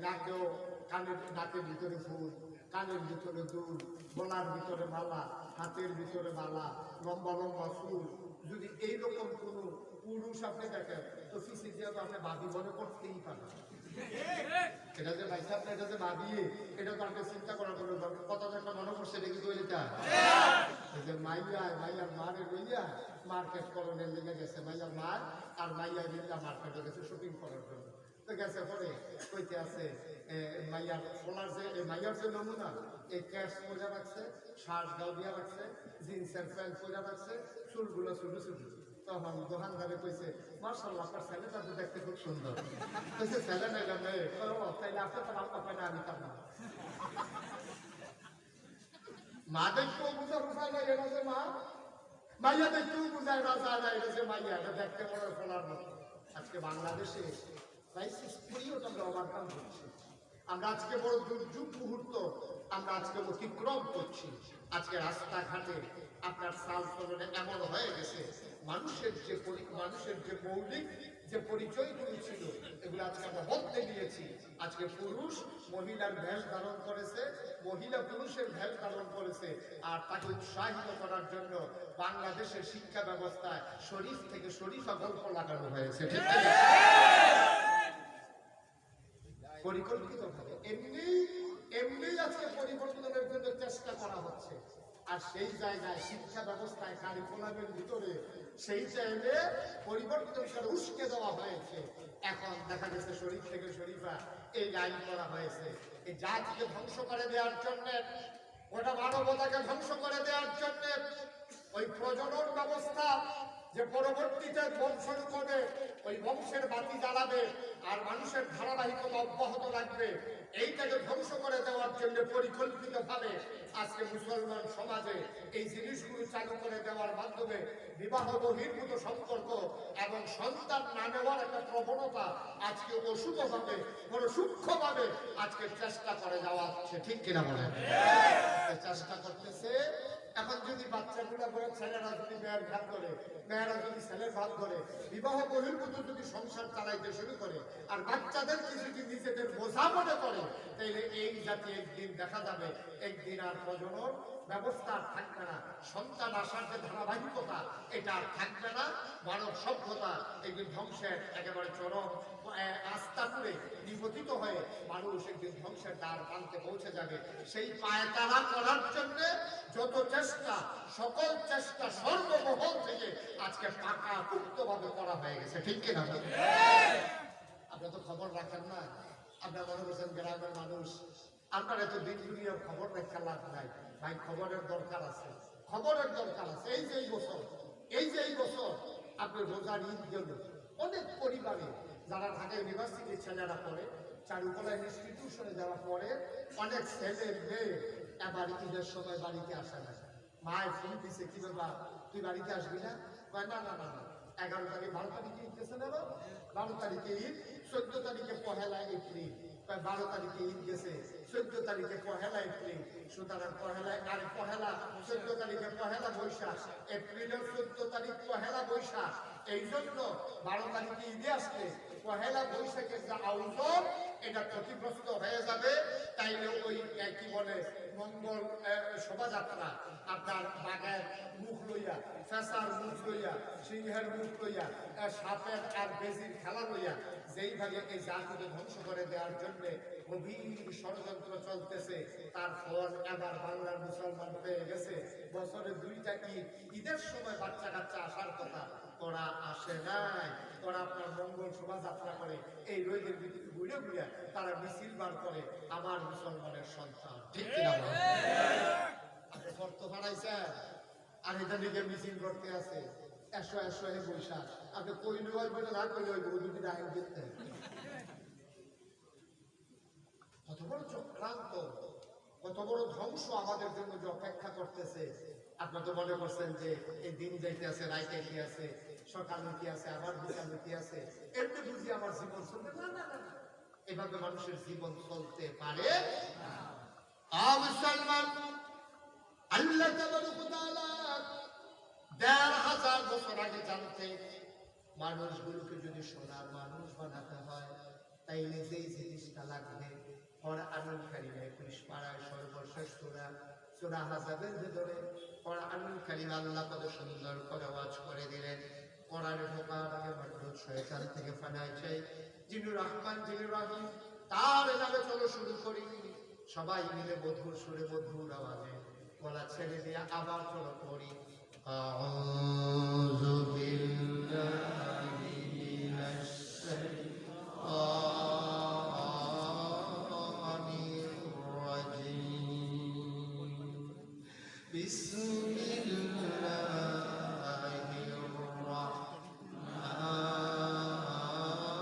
নাকেও নাকের ভিতরে ফুল, কানের ভিতরে দুল, গলার ভিতরে মালা, হাতের ভিতরে মালা, লম্বা লম্বা ফুল, যদি এইরকম কোনো পুরুষ আপনি দেখেন, তো ফিসি দিয়ে তো আপনি বাদি মনে করতেই পারেন। এটা যে ভাই সাহেব, এটা যে ভাবিয়ে, এটা তো আপনি চিন্তা করার কোনো দরকার। কত একটা মনে করছে দেখি তো এটা যে মাইয়ার মারে লইয়া মার্কেট করণের লেগে গেছে। মাইয়ার মার আর মাইয়া মিল্লা মার্কেটে গেছে শপিং করার জন্য। তো গেছে পরে কইতে আছে মাইয়ার ফলার যে মাইয়ার যে নমুনা, এই ক্যাশ পরে রাখছে, শ্বাস গাও দিয়া রাখছে, জিন্সের প্যান্ট পরে রাখছে, চুলগুলো ছোটো ছোটো। তখন দোকানদারে কইছে, মার্শাল্লাহ আপনার ছেলেটা তো দেখতে খুব সুন্দর। কইছে ছেলে নাইলে মেয়ে, তাইলে আপনার তো বাপ পায় না, আমি তার না। মা দেখতেও বুঝা বুঝায় না এটা যে মা, মাইয়া দেখতেও বুঝায় না যায় না এটা যে মাইয়া, এটা দেখতে বড় ফলার মতো। আজকে বাংলাদেশে ক্রাইসিস পিরিয়ড আমরা ওভারকাম করছি। আমরা আজকে বড় দুর্যোগ মুহূর্ত আমরা আজকে অতিক্রম করছি। আজকে রাস্তাঘাটে আপনার সাল চলনে এমন হয়ে গেছে, মানুষের যে মৌলিক যে পরিচয়গুলো ছিল, এগুলো আজকে আমরা বদলে দিয়েছি। আজকে পুরুষ মহিলার ভেষ ধারণ করেছে, মহিলা পুরুষের ভেষ ধারণ করেছে। আর তাকে উৎসাহিত করার জন্য বাংলাদেশের শিক্ষা ব্যবস্থায় শরীফ থেকে শরীফা গল্প লাগানো হয়েছে। ঠিক আছে? পরিকল্পিতভাবে এমনি আজকে পরিবর্তনের জন্য চেষ্টা করা হচ্ছে। আর সেই জায়গায় শিক্ষা ব্যবস্থায় কারিকুলামের ভিতরে সেই জায়গায় পরিবর্তন করে উস্কে দেওয়া হয়েছে। এখন দেখা গেছে শরীফ থেকে শরীফা এই আইন করা হয়েছে এই জাতিকে ধ্বংস করে দেওয়ার জন্য, ওটা মানবতাকে ধ্বংস করে দেওয়ার জন্য। ওই প্রজনন ব্যবস্থা যে পরবর্তীতে বংশ করবে, ওই বংশের বাতি জ্বালাবে আর মানুষের ধারাবাহিকতা অব্যাহত রাখবে, এইটাকে ধ্বংস করে দেওয়ার জন্য পরিকল্পিতভাবে আজকে মুসলমান সমাজে এই জিনিসগুলো চালু করে দেওয়ার মাধ্যমে বিবাহ বহির্ভূত সম্পর্ক এবং সন্তান না নেওয়ার একটা প্রবণতা আজকে অশুভভাবে, বড় সূক্ষ্মভাবে আজকে চেষ্টা করে যাওয়া হচ্ছে। ঠিক কিনা বলেন? চেষ্টা করতেছে। এখন যদি বাচ্চাগুলা করে ছেলেরা যদি মেয়ের ভাগ ধরে, মেয়েরা যদি ছেলের ভাগ ধরে, বিবাহ বহির্ভূত যদি সংসার চালাইতে শুরু করে আর বাচ্চাদেরকে যদি নিজেদের বোঝা মনে করে, তাইলে এই জাতি একদিন দেখা যাবে, একদিন আর প্রজনন ব্যবস্থা আর থাকবে না, সন্তান আসার যে ধারাবাহিকতা এটা আর থাকবে না। মানব সভ্যতা একদিন ধ্বংসের একেবারে চরম আস্থা করে নিপতিত হয়ে মানুষ একদিন ধ্বংসের দ্বার প্রান্তে পৌঁছে যাবে। সেই পায়তারা করার জন্য যত চেষ্টা, সকল চেষ্টা সর্বমহল থেকে আজকে পাকা পুক্তভাবে করা হয়ে গেছে। ঠিক কিনা? আপনারা তো খবর রাখেন না, আপনারা মনে করছেন গ্রামের মানুষ, আপনারা তো দিন দুনিয়ার খবর রেখা লাভ নাই। ভাই খবরের দরকার আছে, খবরের দরকার আছে। এই যে এই বছর আপনার রোজার ঈদ গেল, অনেক পরিবারে যারা ঢাকা ইউনিভার্সিটির ছেলেরা পড়ে, চারুকলা ইনস্টিটিউশনে যারা পড়ে, অনেক ছেলে মেয়ে এবার ঈদের সময় বাড়িতে আসে না। মায়ের ফোন দিছে, কি বাবা তুই বাড়িতে আসবি না? না না না না, 11 তারিখ 12 তারিখে ঈদ গেছে না? 12 তারিখে ঈদ, 14 তারিখে পহেলা এপ্রিল। 12 তারিখে ঈদ গেছে, 14 তারিখে পহেলা এপ্রিল। সুতরাং পহেলা 14 তারিখে পহেলা বৈশাখ, এপ্রিলের 14 তারিখ পহেলা বৈশাখ। এই জন্য 12 তারিখে ঈদে আসলে পহেলা বৈশাখের যে আয়োজন এটা ক্ষতিগ্রস্ত হয়ে যাবে। তাইলে ওই কি বলে মঙ্গল শোভাযাত্রা আপনার বাঘের মুখ লইয়া, ফেসার মুখ লইয়া, সিংহের মুখ লইয়া, সাপের আর বেজির খেলা লইয়া যেইভাবে এই জাতিকে ধ্বংস করে দেওয়ার জন্য গভীর ষড়যন্ত্র চলতেছে, তার ফল এবার বাংলার মুসলমান পেয়ে গেছে। বছরে 2টা ঈদ, ঈদের সময় বাচ্চা কাচ্চা আসার কথা, ওরা আসে নাই। ওরা আপনার মঙ্গল শোভাযাত্রা করে এই রোগের ভিতরে ঘুরে ঘুরে তারা মিছিল বার করে আমার মুসলমানের সন্তান। ঠিক কিনা বলেন? আপনি শর্ত বাড়াইছেন আর এটা দিকে মিছিল করতে আছে। এসো হে বৈশাখ, আপনি কইলে হইবে না কইলে হইবে, ওই দুটি আইন দেখতে কত বড় চক্রান্ত, কত বড় ধ্বংস আমাদের জন্য যে অপেক্ষা করতেছে। আপনার তো মনে করছেন যে এই দিন যাইতে আছে, রাইতে কি আছে, সকালে কি আছে, আবার বিকালে কি আছে, এমনি বুঝি আমার জীবন চলতে। না না না, এভাবে মানুষের জীবন চলতে পারে না। মুসলমান, আল্লাহ তাআলা ১৫০০ বছর আগে জানতে মানুষগুলোকে যদি সোনার মানুষ বানাতে হয় তাইলে যেই জিনিসটা লাগবে, কোরআনুল কারীম 21 পারায় সর্বশেষ সূরা সূরা আহজাবের ভিতরে কোরআনুল কারীম আল্লাহ কত সুন্দর করে ওয়াজ করে দিলেন। কোরআনে ঢোকার আগে মানুষ শয়তান থেকে ফানায় চাই, যিনি রহমান যিনি রহিম, তার নামে চলো শুরু করি। সবাই মিলে মধুর সুরে মধুর আওয়াজে গলা ছেড়ে দিয়ে আবার চলো পড়ি। আউযু বিল্লাহি মিনাশ শাইতানির রাজীম। বিসমিল্লাহির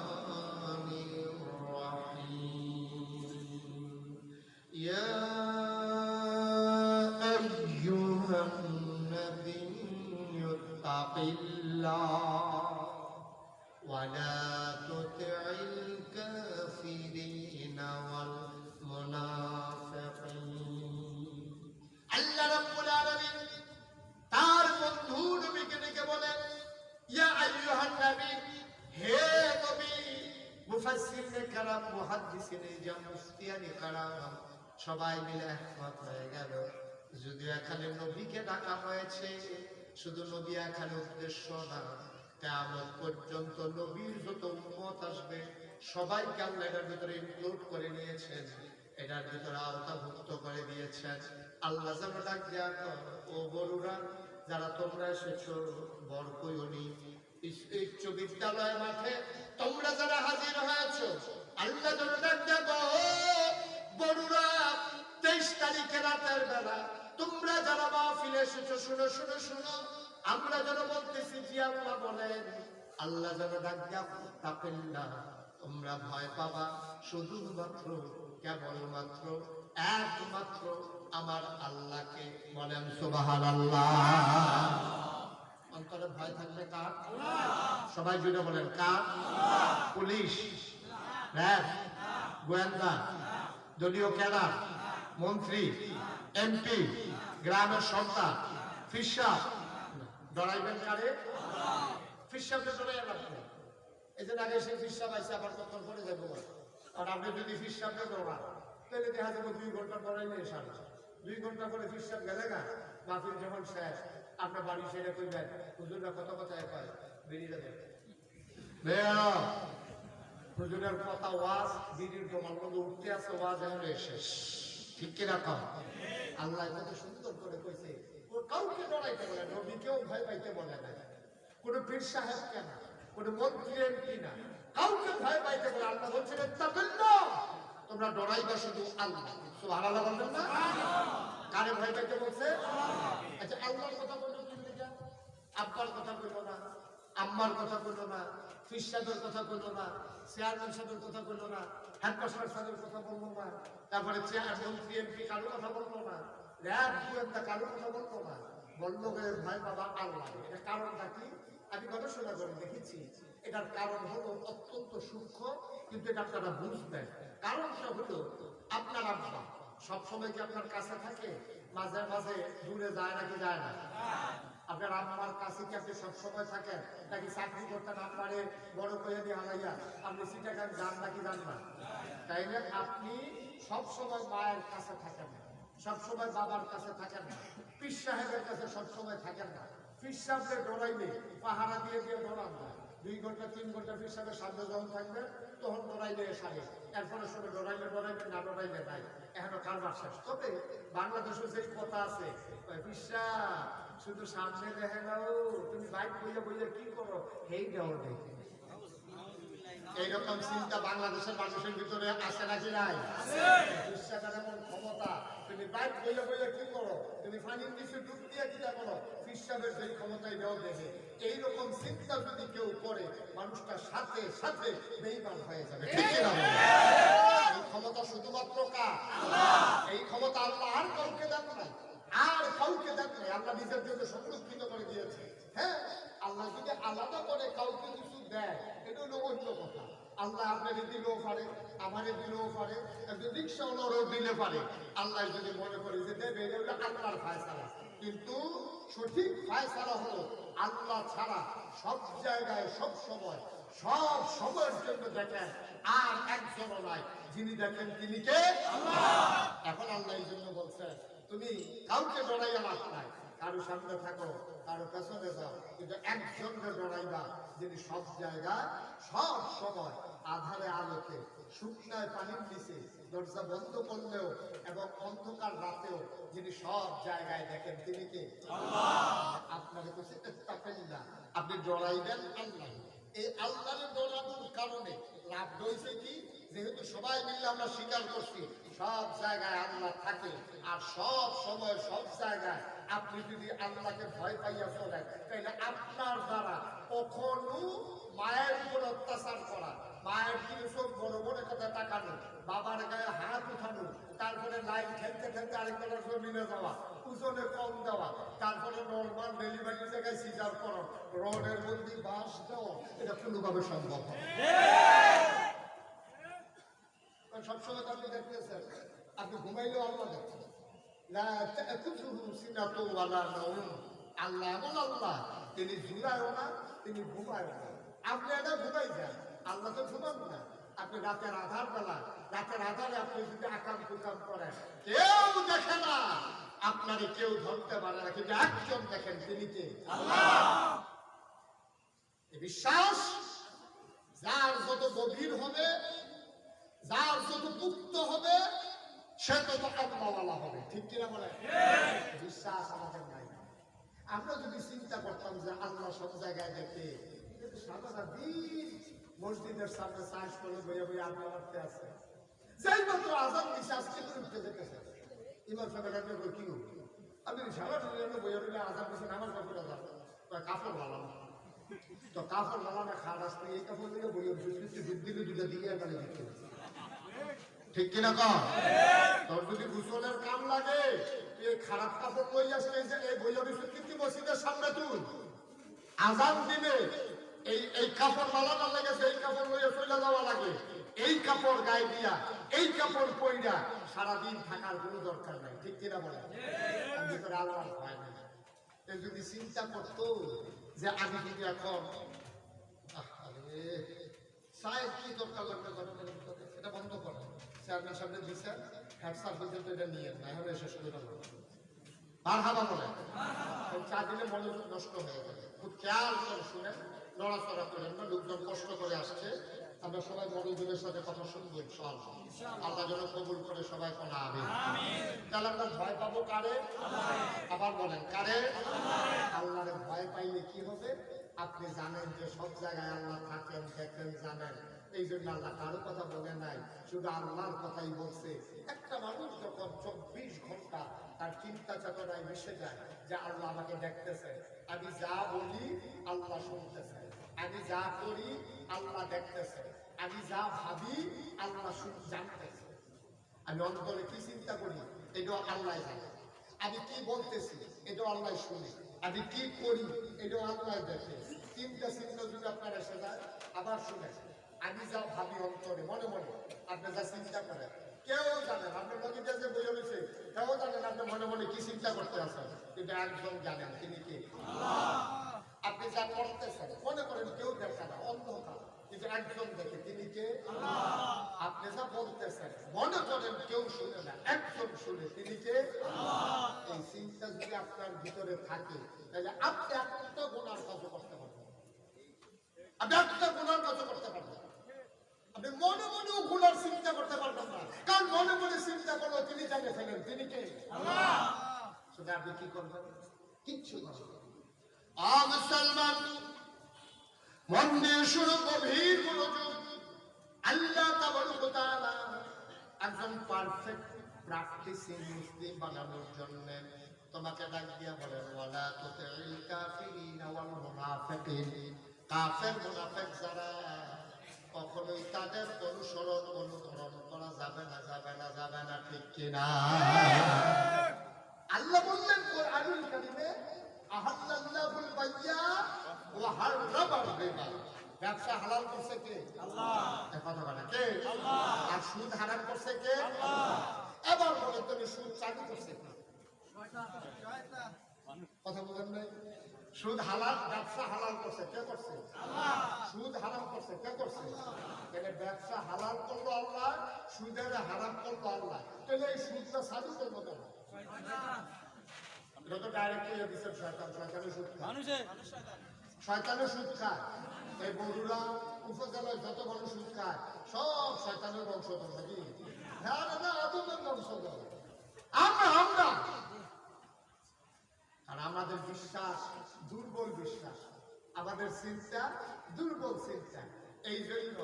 রাহমানির রাহিম। ইয়া আইয়ুহান নাবিয়্যু তাকিল্লাহ ওয়া লা তুতি'ল কাফিরিনা ওয়াল মুনাফিকিন। আল্লাহ রাব্বুল আলামিন তার বন্ধু নবীকে ডেকে বলেন, ইয়া আইয়ুহান নবী, হে নবী। মুফাসসিরিনে কারাম, মুহাদ্দিসিনে জাম, মুফতিয়ানে কারাম সবাই মিলে একমত হয়ে গেল, যদিও এখানে নবীকে ডাকা হয়েছে, শুধু নবী এখানে উদ্দেশ্য না, কিয়ামত পর্যন্ত নবীর যত উম্মত আসবে সবাইকে আল্লাহ এটার ভিতরে ইনক্লুড করে নিয়েছেন, এটার ভিতরে আওতাভুক্ত করে দিয়েছেন। আল্লাহ যেন ডাক দেয়া, ও বড়ুরা যারা তোমরা এসেছো, বড় কইনি উচ্চ বিদ্যালয় মাঠে তোমরা যারা হাজির হয়েছো, আল্লাহ যেন ডাক দেয়া, বড়ুরা 23 তারিখে রাতের বেলা তোমরা যারা মাহফিলে এসেছো, শুনো শুনো শুনো, আমরা যেন বলতেছি জি আল্লাহ বলেন। আল্লাহ যেন ডাক দেয়া, তাকিল্লাহ, তোমরা ভয় পাবা শুধুমাত্র কেবলমাত্র একমাত্র আমার আল্লাহকে। বলেন সুবহানাল্লাহ। অন্তরে ভয় থাকবে কার? সবাই জুড়ে বলেন কার? পুলিশ, র্যাব, গোয়েন্দা, দলীয় ক্যাডার, মন্ত্রী, এমপি, গ্রামের সন্তান, ফিসাব ডরাইবেন কারে? ফিসাবকে ডরাই রাখবেন। এই যে আগে সে ফিসাব আইসে আবার কত করে যাবো, আর আপনি যদি ফিসাবকে ডরান তাহলে দেখা যাবে 2 ঘন্টা পরে নিয়ে এসান। 2 ঘন্টা পরে ফিসাব গেলে না, মাহফিল যখন শেষ আপনার বাড়ি সেরে কইবেন, হুজুররা কত কথায় কয় বেরিয়ে যাবে, হুজুরের কথা ওয়াজ বিড়ির জমার মধ্যে উঠতে আছে, ওয়াজ এখন শেষ। ঠিক কিনা কম? আল্লাহ কত সুন্দর করে কইছে, ও কাউকে ডরাইতে বলে, নবীকেও ভয় পাইতে বলে না, কোন পীর সাহেব কেনা, কোন মন্ত্রী এমপি না, কাউকে ভয় পাইতে বলে। আল্লাহ বলছেন তাকিল্লাহ, তোমরা ডরাইবা শুধু আল্লাহ। সুবহানাল্লাহ বলবেন না? কারে ভয় পাইতে বলছে? আচ্ছা, আল্লাহর কথা বললো কি লিখা? আব্বার কথা বললো না, আম্মার কথা বললো না, ফির সাহেবের কথা বললো না, চেয়ারম্যান সাহেবের কথা বললো না, হেডমাস্টার সাহেবের কথা বললো না, তারপরে মন্ত্রী এমপি কারো কথা বললো না, র্যাব গোয়েন্দা কারো কথা বললো না, বললো ভয় বাবা আল্লাহ। এটা কারণটা কি? আমি গবেষণা করে দেখেছি এটার কারণ হলো অত্যন্ত সূক্ষ্ম, কিন্তু এটা আপনারা বুঝবেন। কারণটা হলো আপনার আব্বা সবসময় কি আপনার কাছে থাকে? মাঝে মাঝে দূরে যায় নাকি যায় না? আপনার আম্মার কাছে কি আপনি সবসময় থাকেন? নাকি চাকরি করতেন আপনারে বড় করে দিয়ে হারাইয়া আপনি সিটাগান যান নাকি যান না? তাইলে আপনি সবসময় মায়ের কাছে থাকেন না, সবসময় বাবার কাছে থাকেন না, পীর সাহেবের কাছে সবসময় থাকেন না। পীর সাহেবকে ডরাইলে পাহারা দিয়ে দিয়ে ডরান না। 2 ঘন্টা 3 ঘন্টা পীর সাহেবের সামনে যখন থাকবে তখন ডরাইলে সারে, এরপরে শুনে ডরাইলে না ডরাইলে নাই, এখনো কারবার শেষ। তবে বাংলাদেশের যে কথা আছে, পীর সাহেব শুধু সামনে দেখে নাও, তুমি বাইক বইয়া বইয়া কি করো এই দেওয়া দেখে। এইরকম চিন্তা বাংলাদেশের মানুষের ভিতরে আছে নাকি নাই? বিশ্বাসের এমন ক্ষমতা, তুমি বাইক বইয়া বইয়া কি করো, তুমি পানির নিচে ডুব দিয়ে কিনা করো, বিশ্বাসের সেই ক্ষমতাই দেওয়া দেখে। এইরকম চিন্তা যদি কেউ করে মানুষটা সাথে সাথে বেঈমান হয়ে যাবে। ঠিক না? এই ক্ষমতা শুধুমাত্র কার? এই ক্ষমতা আল্লাহ আর কাউকে দেন নাই, আর কাউকে দেন নাই, আল্লাহ নিজের জন্য সংরক্ষিত করে দিয়েছে। হ্যাঁ, আল্লাহ যদি আলাদা করে কাউকে কিছু দেয় এটা হলো অন্য কথা। আল্লাহ আপনাকে দিলেও পারে, আমারে দিলেও পারে, একজন রিক্সাওয়ালারও দিলে পারে। আল্লাহ যদি মনে করে যে দেবে, এটা হলো আল্লাহর ফায়সালা। কিন্তু সঠিক ফায়সালা হলো আল্লাহ ছাড়া সব জায়গায় সব সময় সব সময়ের জন্য দেখেন আর একজনও নাই, যিনি দেখেন তিনি কে? আল্লাহ। এখন আল্লাহ এই জন্য বলছেন তুমি কাউকে ডরাইয়া লাভ নাই, কারো সামনে থাকো কারো পেছনে যাও, কিন্তু একজনকে ডরাইবা যিনি সব জায়গায় সব সময় আধারে আলোকে শুকনায় পানির নিচে দরজা বন্ধ করলেও এবং অন্ধকার রাতেও যিনি সব জায়গায় দেখেন তিনি কে? আল্লাহ। আপনাকে তো সেটা তাপেন না, আপনি ডরাইবেন আল্লাহ। এই আল্লাহর ডরানোর কারণে লাভ হয়েছে কি? যেহেতু সবাই মিলে আমরা স্বীকার করছি সব জায়গায় আল্লাহ থাকে, আর সব সময় সব জায়গায় আপনি যদি আল্লাহকে ভয় পাইয়া চলেন তাহলে আপনার দ্বারা কখনো মায়ের উপর অত্যাচার করা, মায়ের দিকে চোখ বড় বড় কথা তাকানো, বাবার গায়ে হাত উঠানো, তারপরে লাইন খেলতে খেলতে আরেকজনের জমিনে যাওয়া, ওজনে কম দেওয়া, তারপরে নর্মাল ডেলিভারি জায়গায় সিজার করা, রডের মধ্যে বাঁশ দেওয়া, এটা কোনোভাবে সম্ভব হয়। সবসময় তো আপনি দেখতেছেন, আপনি ঘুমাইলেও আল্লাহ দেখছেন। আল্লাহ এমন আল্লাহ, তিনি জুড়ায়ও না, তিনি ঘুমায়ও না। আপনি এটা ঘুমাই যান, আল্লাহ তো ঘুমান না। আপনি রাতের আধার বেলা, রাতের আধারে আপনি যদি আকাম কুকাম করেন কেউ দেখে না, আপনারে কেউ ধরতে পারে না, কিন্তু একজন দেখেন তিনি কে? আল্লাহ। এই বিশ্বাস যার যত গভীর হবে, যার যত পুক্ত হবে, সে তত আত্মাওয়ালা হবে। ঠিক কিনা বলে? বিশ্বাস আমাদের নাই। আমরা যদি চিন্তা করতাম যে আল্লাহ সব জায়গায় দেখে, সারা দিন মসজিদের সামনে সাইজ করে বইয়ে বইয়ে আল্লাহ করতে আছে, যেই মাত্র আজান দিছে আজকে উঠতে যেতেছে, ইমাম সাহেব ডাকলে কি হবে? আপনি সারা দিন বইয়ে বইয়ে আজান দিচ্ছে, নামাজ কাপড় আজান, কাপড় ভালো তো কাপড় ভালো না, খাট আসতে এই কাপড় দিয়ে বইয়ে দিলে দুটা দিকে এখানে দিতে। ঠিক কিনা কম? তোর যদি গোসলের কাম লাগে এই খারাপ কাপড় লই আসলে এই বইয়া বিশুদ্ধ কিন্তু মসজিদের সামনে তুই আজান দিবে, এই কাপড় মালানা লেগেছে, এই কাপড় লইয়া চলে যাওয়া লাগে, এই কাপড় গায়ে দিয়া এই কাপড় পইরা সারাদিন থাকার কোনো দরকার নাই। ঠিক কিনা বলে? ভিতরে আল্লাহর ভয় নাই। যদি চিন্তা করতো যে আমি যদি এখন সাহেব কি দরকার লাগবে এটা বন্ধ করে চেয়ারম্যান সামনে দিচ্ছে, হ্যাটসার পর্যন্ত এটা নিয়ে না, এখন শেষ করে দেবো আর হাবা বলে চা দিলে মনোযোগ নষ্ট হয়ে যাবে। খুব খেয়াল করে শুনে নড়াচড়া করেন না, লোকজন কষ্ট করে আসছে, আমরা সবাই মনোযোগের সাথে কথা শুনবো ইনশাআল্লাহ। আল্লাহ যেন কবুল করে সবাই কোনা আমিন। তাহলে আমরা ভয় পাবো কারে? আবার বলেন কারে? আল্লাহরে ভয় পাইলে কি হবে? আপনি জানেন যে সব জায়গায় আল্লাহ থাকেন, দেখেন, জানেন। এই জন্য আল্লাহ কারো কথা বলে নাই, শুধু আল্লাহর কথাই বলছে। একটা মানুষ যখন 24 ঘন্টা তার চিন্তা চেতনায় মিশে যায় যে আল্লাহ আমাকে দেখতেছে, আমি যা বলি আল্লাহ শুনতেছে, আমি যা করি আল্লাহ দেখতেছে, আমি যা ভাবি আল্লাহ জানতেছে, আমি অন্তরে কি চিন্তা করি এটাও আল্লাহ জানে, আমি কি বলতেছি এটাও আল্লাহ শুনে, আমি কি করি এটাও আল্লাহ দেখে। তিনটা চিন্তা যদি আপনার এসে যায়, আবার শুনে আমি যা ভাবি অন্তরে মনে মনে, আপনি যা চিন্তা করেন কেউ জানেন, আপনার নদীটা যে বই রয়েছে কেউ জানেন আপনি মনে মনে কি চিন্তা করতে আসেন, কিন্তু একজন জানেন, তিনি কে? আপনি যা করতেছেন মনে করেন কেউ দেখে না, অন্ধকার, কিন্তু একজন দেখে, তিনি কে? আপনি যা বলতেছেন মনে করেন কেউ শুনে না, একজন শুনে, তিনি কে? এই চিন্তা যদি আপনার ভিতরে থাকে তাহলে আপনি একটা গুনার কাজ করতে পারবেন, আপনি একটা গুনার কাজ করতে পারবেন, আপনি মনে মনেও গুনার চিন্তা করতে পারবেন না, কারণ মনে মনে চিন্তা করলো তিনি জানে ফেলেন, তিনি কে? সেটা আপনি কি করবেন? কিচ্ছু করবেন। মুসলমান মন দিয়ে শুরু, গভীর মনোযোগ। আল্লাহ তাবারক ওয়া তাআলা একজন পারফেক্ট প্র্যাকটিসিং মুসলিম বানানোর জন্য তোমাকে ডাক দিয়া বলেন, ওয়ালা তুতিল কাফিরিনা ওয়াল মুনাফিকিন। কাফের মুনাফিক যারা, কখনোই তাদের অনুসরণ অনুকরণ করা যাবে না, যাবে না, যাবে না, ঠিক কিনা? আল্লাহ বললেন কোরআনুল কারীমে, আহাল্লাল্লাহুল বাইয়া ওয়া হাররামার রিবা। ব্যবসা হালাল করছে কে? আল্লাহ। কথা বলে কে? আল্লাহ। আর সুদ হারাম করছে কে? আল্লাহ। এবার বলে তুমি সুদ চালু করছে কে? শয়তান। কথা বলেন নাই? সুদ হালাল, ব্যবসা হালাল করছে কে? করছে আল্লাহ। সুদ হারাম করছে কে? করছে আল্লাহ। তাহলে ব্যবসা হালাল করলো আল্লাহ, সুদের হারাম করলো আল্লাহ, তাহলে এই সুদটা চালু করলো কেন? শয়তান। এটা তো ডাইরেক্ট দিচ্ছে শয়তান, শয়তানের সুদ খায়, শয়তানের সুদ খায়। এই বগুড়া উপজেলায় যত মানুষ সুদ খায় সব শয়তানের বংশধর, নাকি? হ্যাঁ না, আদমের বংশধর আমরা। আর আমাদের বিশ্বাস দুর্বল বিশ্বাস, আমাদের চিন্তা দুর্বল চিন্তা, এই জন্য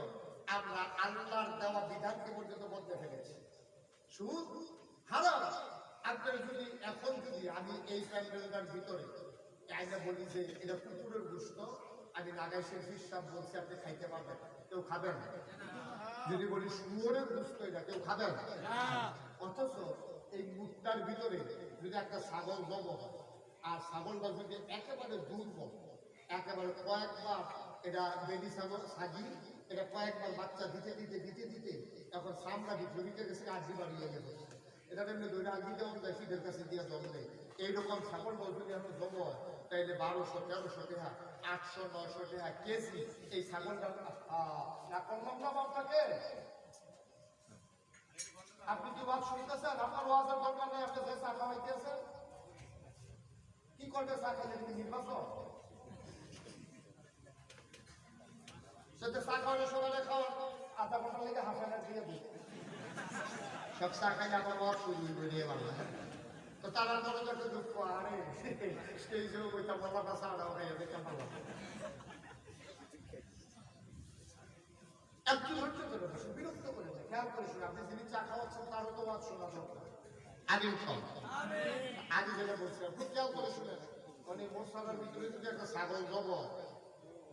আমরা আল্লাহর দেওয়া বিধানকে পর্যন্ত বলতে ফেলেছি সুদ হারাম। আপনার যদি এখন যদি আমি এই প্যান্ডেলটার ভিতরে আইনা বলি যে এটা কুকুরের গোশত, আমি নাগাইশের হিসাব বলছি আপনি খাইতে পারবেন, কেউ খাবেন? যদি বলি শুয়োরের গোশত, এটা কেউ খাবেন? অথচ এই মুখটার ভিতরে যদি একটা ছাগল জব হয়, আর ছাগলটা যদি একেবারে দুর্বল, একেবারে কয়েকবার এটা বেবি ছাগল সাজি, এটা কয়েকবার বাচ্চা দিতে দিতে দিতে দিতে এখন সামনা ভিতরে গেছে, আজি বাড়িয়ে গেছে, এটা এমনি ধরে আগে যেমন যায় ফিদের কাছে দিয়ে জন্মে। এইরকম ছাগল যদি এখন জন্ম হয় তাইলে 1200, 1300 টাকা, 800, 900 টাকা কেজি এই ছাগলটা। করলাম না আপনাকে, আপনি কি ওয়াজ শুনতেছেন? আপনার ওয়াজের দরকার নেই, আপনি যে চা খাওয়াইতেছেন কি করবে? চা খাইলে তুমি নির্বাচন সেটা চা খাওয়ালে সবাই খাওয়া, আধা ঘন্টা লেগে হাফ দিয়ে দিই সব চা খাইলে আমার ওয়াজ শুরু করে বাংলা। তো তারা মনে করতে দুঃখ, আরে সেই যে ওইটা বলাটা চাটা হয়ে দেখতে পারলাম। একটু ধৈর্য করে বসে, বিরক্ত করে না, খেয়াল করে শুনে। আপনি যিনি চা খাওয়াচ্ছেন তারও তো ওয়াজ শোনা দরকার। আগে যেটা বলছিলাম খুব খেয়াল করে শুনে, মানে মশলার ভিতরে যদি একটা ছাগল জব,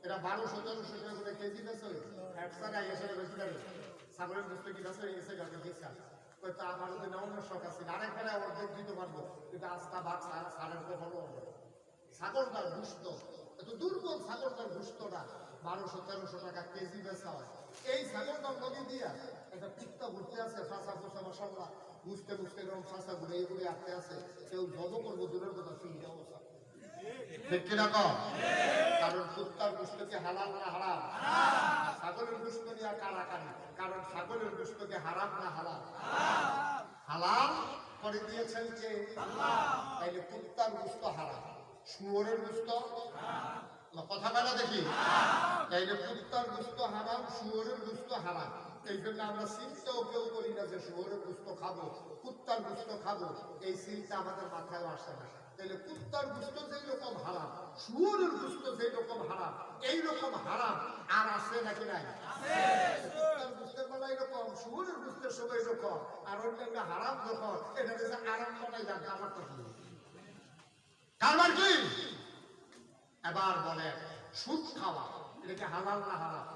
এটা 1200, 1300 টাকা করে কেজি বেছে, একশো টাকা এসে বেশি যাবে। ছাগলের গোস্ত কি বেছে এসে গেছে দিচ্ছা, তা আমার যদি নেওয়ানোর শখ আছে, আরেকটা অর্ধেক দিতে পারবো, কিন্তু আস্তা ভাগ সারের কখনো হবে। ছাগলটার গুস্ত এত দুর্বল, ছাগলটার গুস্তটা 1200, 1300 টাকা কেজি বেচা হয়। এই ছাগলটার নদী দিয়া একটা কুত্তা ঘুরতে আছে, ফাঁসা ফোসা মশাল্লা বুঝতে বুঝতে এরকম ফাঁসা ঘুরে এগুলি আটতে আছে, কেউ জব করবো দূরের কথা ফিরে অবস্থা, ঠিক কিনা কম? কারণ কুত্তার গোস্তকে হালাল না হারাম? ছাগলের গোস্ত নিয়ে কারাকারি, কারণ ছাগলের গোস্তকে হারাম না হালাল? হালাল করে দিয়েছেন কে? তাইলে কুত্তার গোস্ত হারাম, শুয়োরের গোস্ত কথা বলা দেখি, তাইলে কুত্তার গোস্ত হারাম, শুয়োরের গোস্ত হারাম। এই জন্য আমরা চিন্তাও কেউ করি না যে শুয়োরের গোস্ত খাবো, কুত্তার গোস্ত খাবো, এই চিন্তা আমাদের মাথায় আসে না। তাহলে কুত্তার গোস্ত যেই রকম হারাম, শুয়োরের গোস্ত যেই রকম হারাম, এইরকম হারাম আর আছে নাকি নাই? কুত্তার গোস্তের বেলা এরকম, শুয়োরের গোস্তের সময় এরকম, আর অন্যান্য হারাম যখন এটা যে আরাম বানাই যাবে আমার তো কি কারবার কি? এবার বলে সুদ খাওয়া এটাকে হালাল না হারাম?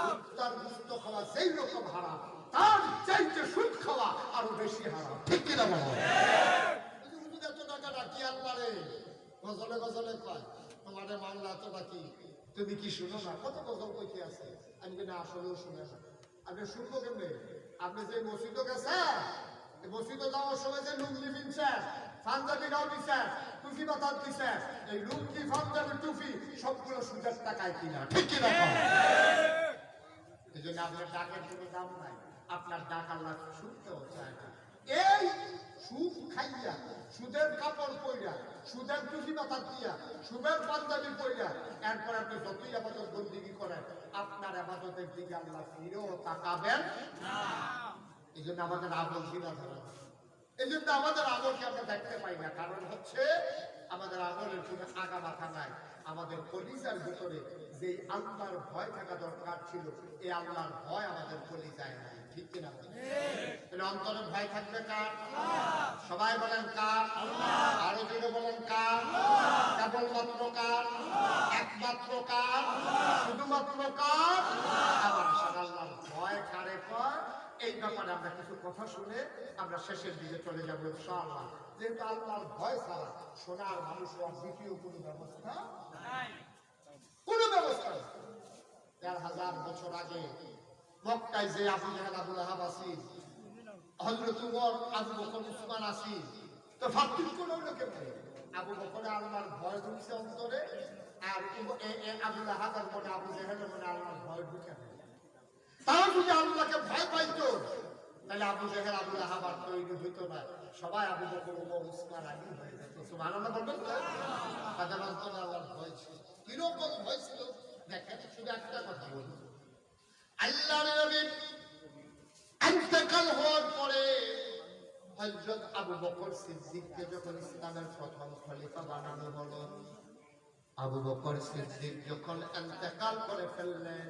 কুত্তার গোস্ত খাওয়া যেই রকম হারাম, তার চাইতে সুদ খাওয়া আরো বেশি হারাম, ঠিক কিনা বলো? এত টাকা ডাকি আল্লাহ রে, গজলে গজলে কয় তোমাদের মামলা এত ডাকি, তুমি কি শুনো না? কত গজল কইতে আছে, আমি কি না আসলেও শুনে না। আপনি শুনবো কেমনে? আপনি যে মসজিদে গেছেন, এই মসজিদে যাওয়ার সময় যে লুঙ্গি পিনছেন, পাঞ্জাবি গাও দিচ্ছেন, টুপি মাথার দিচ্ছেন, এই লুঙ্গি পাঞ্জাবি টুপি সবগুলো সুদের টাকায় কিনা, ঠিক কিনা? এই জন্য আপনার ডাকের কোনো দাম নাই, আপনার ডাক আল্লাহ শুনতেও চায় না। এই সুদ খাইয়া, সুদের কাপড় পইরা, সুদের টুপি মাথা দিয়া, সুদের পাঞ্জাবি পইরা, এরপর আপনি যতই আবাদত বন্দিগি করেন, আপনার আবাদতের দিকে আল্লাহ ফিরেও তাকাবেন না। এই জন্য আমাদের আমল ফিরা ধরা, এই জন্য আমাদের আমলকে আমরা দেখতে পাই না। কারণ হচ্ছে আমাদের আমলের কোনো আগা মাথা নাই। আমাদের কলিজার ভিতরে যে আল্লাহর ভয় থাকা দরকার ছিল, এই আল্লাহর ভয় আমাদের কলিজায় নাই, ঠিক কিনা? তাহলে অন্তরে ভয় থাকবে কার? সবাই বলেন কার? আরো জোরে বলেন কার? কেবলমাত্র কার? একমাত্র কার? শুধুমাত্র কার? আবার আল্লাহর ভয় কারে কয়? এই ব্যাপারে আমরা কিছু কথা শুনে আমরা শেষের দিকে চলে যাবো ইনশাআল্লাহ। যেহেতু আল্লাহর ভয় ছাড়া সোনার মানুষের দ্বিতীয় কোনো ব্যবস্থা নাই, কোনো ব্যবস্থা নেই। ১,৫০০ বছর আগে মক্কায় যে আবু জাহেল আবু লাহাব আসিল, হযরত উমর আবু বকর উসমান আসিল, তো পার্থক্য হলো কেমন? আবু বকরে আল্লাহর ভয় ঢুকছে অন্তরে, আর আবু লাহাবের মনে, আবু জাহেলের মনে আল্লাহর ভয় ঢুকে না। তারা যদি আল্লাহকে ভয় পাইতো, তাহলে আবু জাহেল আবু লাহাব আর তৈরি হইতো না, সবাই আবু বকর উমর উসমান আলী হয়ে যেত। সুবহানাল্লাহ বলবেন না? তাদের অন্তরে আল্লাহর ভয় ছিল। কিরকম ভয় ছিল দেখেন, শুধু একটা কথা বলি। আল্লাহর নবী ইন্তেকাল হওয়ার পরে হযরত আবু বকর সিদ্দিককে যখন ইসলামের প্রথম খলিফা বানানো হলো, আবু বকর সিদ্দিক যখন ইন্তেকাল করে ফেললেন,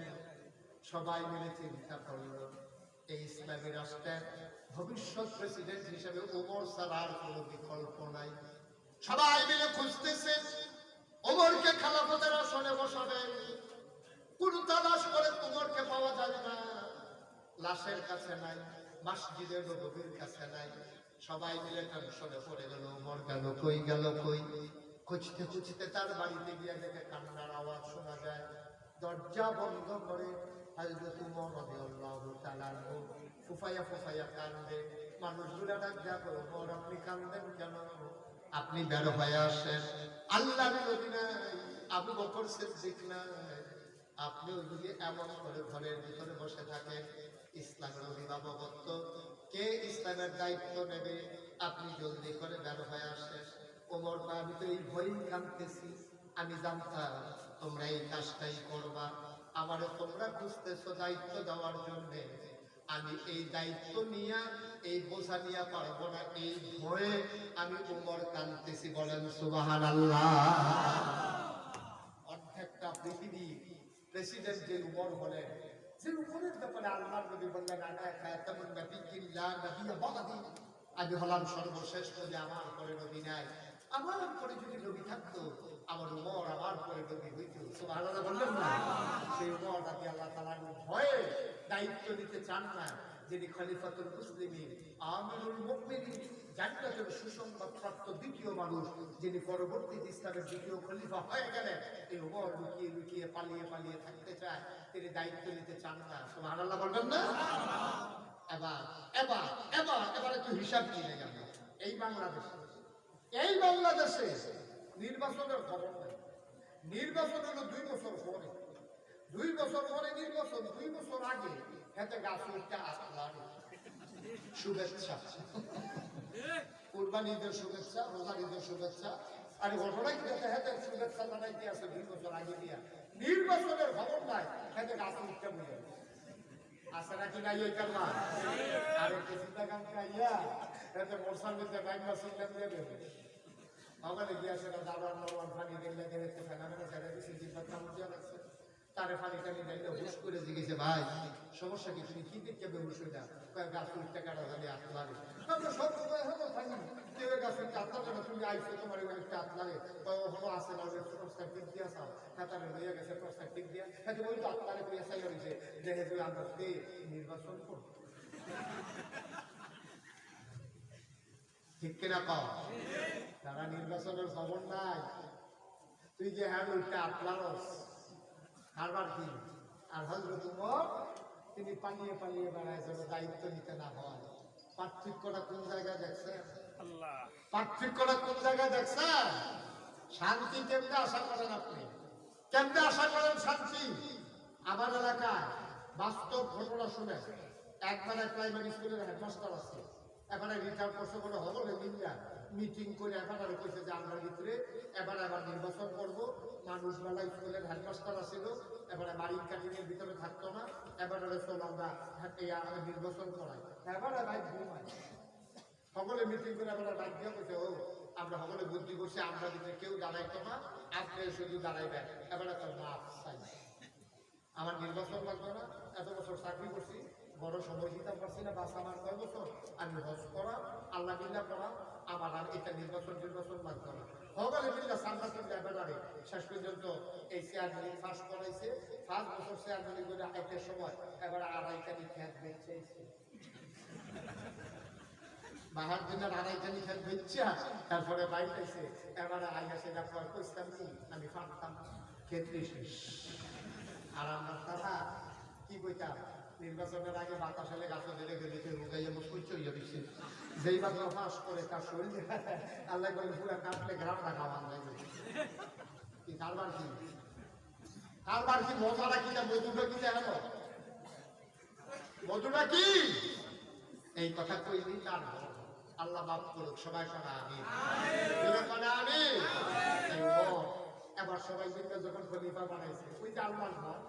সবাই মিলে চিন্তা করলো এই ইসলামী রাষ্ট্রের ভবিষ্যৎ প্রেসিডেন্ট হিসেবে ওমর ছাড়া আর কোনো বিকল্প নাই। সবাই মিলে খুঁজতেছে ওমরকে খেলাফতের আসনে বসাবে, কোন তালাশ করে ওমরকে পাওয়া যায় না। লাশের কাছে নাই, মসজিদের নববীর কাছে নাই। সবাই মিলে টেনশনে পড়ে গেল, ওমর গেল কই, গেল কই। খুঁজতে খুঁজতে তার বাড়িতে গিয়ে দেখে কান্নার আওয়াজ শোনা যায়। দরজা বন্ধ করে হযরত উমর রাদিয়াল্লাহু তাআলা ফুফায়া ফুফায়া কান্দে। মানুষগুলা ডাক দেয়া করে, ওমর আপনি কান্দেন কেন? আপনি বের হয়ে আসেন। আল্লাহর নবী নাই, আবু বকর সিদ্দিক নাই, আপনিও যদি এমন করে ঘরের ভিতরে বসে থাকেন, ইসলামের অভিভাবকত্ব কে ইসলামের দায়িত্ব নেবে? আপনি জলদি করে বের হয়ে আসেন। ওমর বা আমি তো এই ভয়েই কাঁদতেছি, আমি জানতাম তোমরা এই কাজটাই করবা, আমারও তোমরা খুঁজতেছো দায়িত্ব দেওয়ার জন্য। আমি এই দায়িত্ব নিয়ে, এই বোঝা নিয়ে পারবো না, এই ভয়ে আমি ওমর কাঁদতেছি। বলেন সুবহানাল্লাহ। অর্ধেকটা পৃথিবী প্রেসিডেন্ট যে উমর হলেন, যে উমরের ব্যাপারে আল্লাহর নবী বললেন, আমি হলাম সর্বশ্রেষ্ঠ, যে আমার পরে নবী নাই। আমার পরে যদি নবী থাকতো, আমার উমর আমার পরে নবী হইত। সুবহানাল্লাহ বললেন না? সেই উমর রাদিয়াল্লাহু তাআলা ভয়ে দায়িত্ব নিতে চান না, যিনি খলিফাতুল মুসলিমিন, আমিরুল মুমিনিন, জান্নাতের সুসংবাদপ্রাপ্ত দ্বিতীয় মানুষ, যিনি পরবর্তীতে ইসলামের দ্বিতীয় খলিফা হয়ে গেলেন। এই ওমর লুকিয়ে লুকিয়ে পালিয়ে পালিয়ে থাকতে চায়, তিনি দায়িত্ব নিতে চান না। সুবহানাল্লাহ বলবেন না? এবার একটু হিসাব নিয়ে গেল। এই বাংলাদেশে নির্বাচনের খবর নেই। নির্বাচন হলো 2 বছর পরে, 2 বছর পরে নির্বাচন, 2 বছর আগে হাতে গাছ উঠতে আসলাম শুভেচ্ছা, কুরবানি ঈদের শুভেচ্ছা, রোজার ঈদের শুভেচ্ছা। আর ঘটনা কি হাতে শুভেচ্ছা জানাইতে আছে 2 বছর আগে দিয়া। নির্বাচনের খবর নাই, হাতে গাছ উঠতে বলে আছে নাকি নাই? ওই কারণা আর একটু চিন্তা কাম খাইয়া এতে বর্ষার মধ্যে বাইক শুনলাম দেবে আমাদের গিয়েছে না, দাবার নরমান পানি দেখলে দেখতে ফেনামেনা ছেড়ে দিচ্ছে, জিব্বা কামড় দেওয়া লাগছে। তারে পানি টানি দেখলে হুশ করে জিজ্ঞেসে, ভাই সমস্যা কি, তুমি কি দেখতে বেহুশ হয়ে যাও? গাছ উঠতে কাটা জানি আপনারে আমরা সব সময় হলো থাকি, কেউ গাছ উঠতে আপনাদের না, তুমি আইসো তোমার উঠতে আপনারে হলো আসে না, প্রস্তাব ঠিক দিয়া চাও, কাতারে হয়ে গেছে প্রস্তাব ঠিক দিয়া, হয়তো ওই তো আপনারে কইয়া চাই হয়েছে দেখে তুই আমরা নির্বাচন করব, ঠিক কিনা পাও? তারা নির্বাচনের খবর নাই, তুই যে হ্যাঁ উঠতে আপনারস কারবার কি? আর হযরত উমর তিনি পালিয়ে পালিয়ে বেড়ায় যেন দায়িত্ব নিতে না হয়। পার্থক্যটা কোন জায়গায় দেখছেন? পার্থক্যটা কোন জায়গায় দেখছেন? শান্তি কেমনে আশা করেন আপনি? কেমনে আশা করেন শান্তি? আমার এলাকায় বাস্তব ঘটনা শুনে একবারে প্রাইমারি স্কুলের হেডমাস্টার আছে, এবারে রিটার্ন করছে বলে হবলে মিলিয়া মিটিং করে এবারে কইছে যে আমরা ভিতরে এবারে আবার নির্বাচন করব। মানুষ বেলা স্কুলের হেডমাস্টার আসিল, এবারে বাড়ির কাটিং এর ভিতরে থাকতো না, এবারে চল আমরা নির্বাচন করাই। এবারে ভাই ঘুমাই সকলে মিটিং করে এবারে ডাক দিয়ে কইছে ও আমরা সকলে বুদ্ধি করছি, আমরা ভিতরে কেউ দাঁড়াইতো না, আপনি শুধু দাঁড়াইবেন। এবারে তার মাপ চাই, আমার নির্বাচন লাগবে না, এত বছর চাকরি করছি, বড় সময় দিতে পারছি না, বাস আমার 6 বছর, আমি হজ করা আল্লাহ বিল্লাহ করা, আমার আর এটা নির্বাচন লাগবে না। হগলে বিল্লাহ সামনাসাম ব্যাপারে শেষ পর্যন্ত এই চেয়ারম্যান ফার্স্ট করাইছে। 5 বছর চেয়ারম্যান করে আইতে সময় এবার আড়াইখানি খ্যাত বেচছে, বাহার দিনের আড়াইখানি খ্যাত বেচছে, তারপরে বাইক আইছে। এবারে আইয়া সেটা কইতাম কি আমি ফাঁকতাম ক্ষেত্রে শেষ। আর আমার তারা কি কইতাম, নির্বাচনের আগে বাতাস এলে গাছ ধরে গেলে রুগাইয়া মুসকুচ হইয়া দিচ্ছে, যেই বাতাস ফাঁস করে তার শরীরে আল্লাহ করে পুরা কাটলে গ্রামটা খাওয়ান লাগে। কি কারবার কি? কারবার কি? মজাটা কি? মধুটা কি? জানো মধুটা কি? এই কথা কইলি তার আল্লাহ মাফ করুক, সবাই করা আমিন, আমিন। এবার সবাই মিলে যখন খলিফা বানাইছে, ওই যে আল্লাহর ভয়,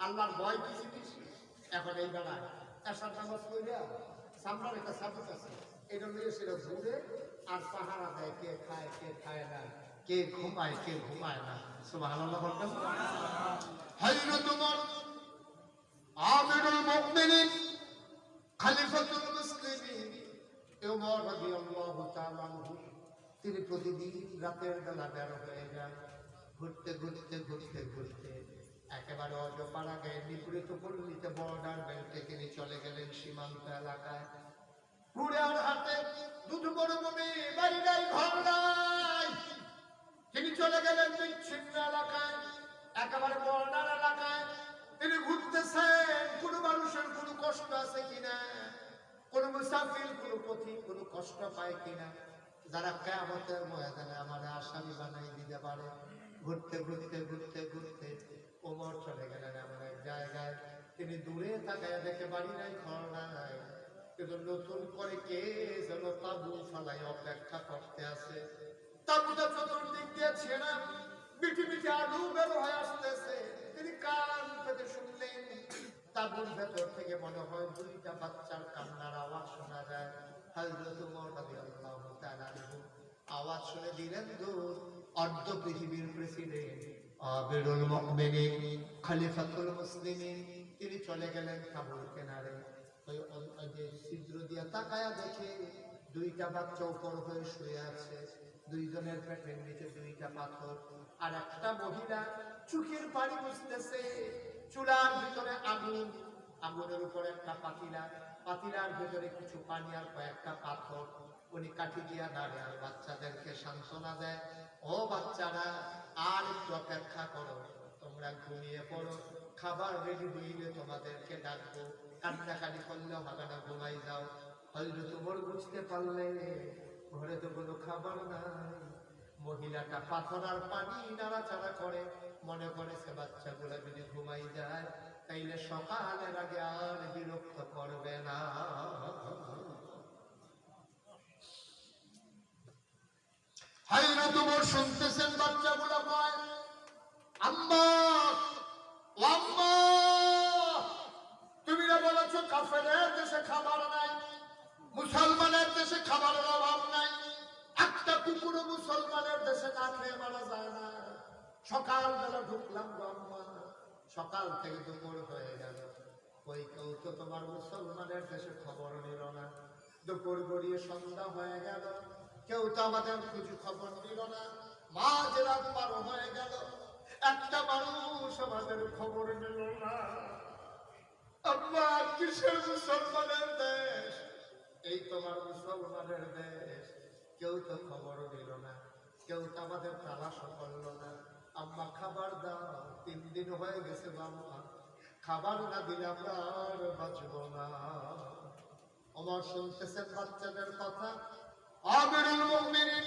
আল্লাহর ভয় কি জিনিস? এখন এই বেলায় এসার নামাজ কইরা সামনের একটা সাবুক আছে, এটা নিয়ে সেটা ঘুরে আর পাহারা দেয়, কে খায় কে খায় না, কে ঘুমায় কে ঘুমায় না। সুবহানাল্লাহ বলবেন। হযরত ওমর আমিরুল মুমিনিন খলিফাতুল মুসলিমিন ওমর রাদিয়াল্লাহু তাআলা আনহু, তিনি প্রতিদিন রাতের বেলা বের হয়ে যান, ঘুরতে ঘুরতে ঘুরতে ঘুরতে একেবারে অজপাড়া গায়ে নিপীড়িত পল্লীতে বর্ডার বেল্টে তিনি চলে গেলেন সীমান্ত এলাকায়। ঘুরে আর হাতে দুধ মরুভূমি, বাড়ি নাই ঘর নাই, তিনি চলে গেলেন বিচ্ছিন্ন এলাকায়, একেবারে বর্ডার এলাকায়। তিনি ঘুরতেছেন কোন মানুষের কোনো কষ্ট আছে কিনা, কোন মুসাফির কোন পথিক কোনো কষ্ট পায় কিনা, যারা কিয়ামতের ময়দানে আমার আসামি বানাই দিতে পারে। ঘুরতে ঘুরতে ঘুরতে ঘুরতে ওমর চলে গেলেন এমন এক জায়গায়, তিনি দূরে তাকায় দেখে বাড়ি নাই ঘর নাই, কিন্তু নতুন করে কে যেন তাবু ফেলাই অপেক্ষা করতে আছে। তাবুটা চতুর্দিক দিয়ে ছেড়া, মিটি মিটি আলু বের হয়ে আসতেছে। তিনি কান পেতে শুনলেন, তাবুর ভেতর থেকে মনে হয় 2টা বাচ্চার কান্নার আওয়াজ শোনা যায়। হযরত ওমর রাদিয়াল্লাহু তাআলা আওয়াজ শুনে দিলেন দূর অর্ধ পৃথিবীর প্রেসিডেন্ট আমিরুল মুমিনিন খলিফাতুল মুসলিমিন, তিনি চলে গেলেন তাবুর কিনারে। ওই যে ছিদ্র দিয়া তাকায়া দেখে 2টা বাচ্চা উপর হয়ে শুয়ে আছে, 2জনের পেটের নিচে 2টা পাথর, আর একটা মহিলা চোখের পানি মুছতেছে। চুলার ভিতরে আগুন, আগুনের উপরে একটা পাতিলা, পাতিলার ভিতরে কিছু পানি আর কয়েকটা পাথর। উনি কাঠি দিয়া দাঁড়িয়ে আর বাচ্চাদেরকে সান্ত্বনা দেয়, ও বাচ্চারা আর একটু অপেক্ষা করো, তোমরা ঘুমিয়ে পড়ো, খাবার রেডি হইলে তোমাদেরকে ডাকবো, কান্নাকাটি করলে হবে না, ঘুমাই যাও। হযরত ওমর বুঝতে পারলেন ঘরে তো কোনো খাবার নাই। মহিলাটা পাথর আর পানি নাড়াচাড়া করে, মনে করেছে বাচ্চাগুলা যদি ঘুমাই যায় তাইলে সকালের আগে আর বিরক্ত করবে না। হযরত ওমর শুনতেছেন বাচ্চাগুলা কয়, আম্মা ও আম্মা, তুমি না বলেছো কাফেরের দেশে খাবার নাই, মুসলমানের দেশে খাবারের অভাব নাই, একটা কুকুরও মুসলমানের দেশে না খেয়ে মারা যায় না। সকালবেলা ঢুকলাম গো আম্মা, সকাল থেকে দুপুর হয়ে গেল, ওই কেউ তো তোমার মুসলমানের দেশে খবর নিল না। দুপুর গড়িয়ে সন্ধ্যা হয়ে গেল, কেউ তো আমাদের কিছু খবর নিল না। মাঝ রাত পার হয়ে গেল, একটা মানুষ আমাদের খবর নিল না। আম্মা কিসের মুসলমানের দেশ? এই তোমার মুসলমানের দেশ, কেউ তো খবর দিল না, কেউ তো আমাদের তালাশ করলো না। আম্মা খাবার দাও, 3 দিন হয়ে গেছে বাবা, খাবার না দিলে আমরা আর বাঁচব না। ওমর শুনতেছেন বাচ্চাদের কথা, আমিরুল মুমিনিন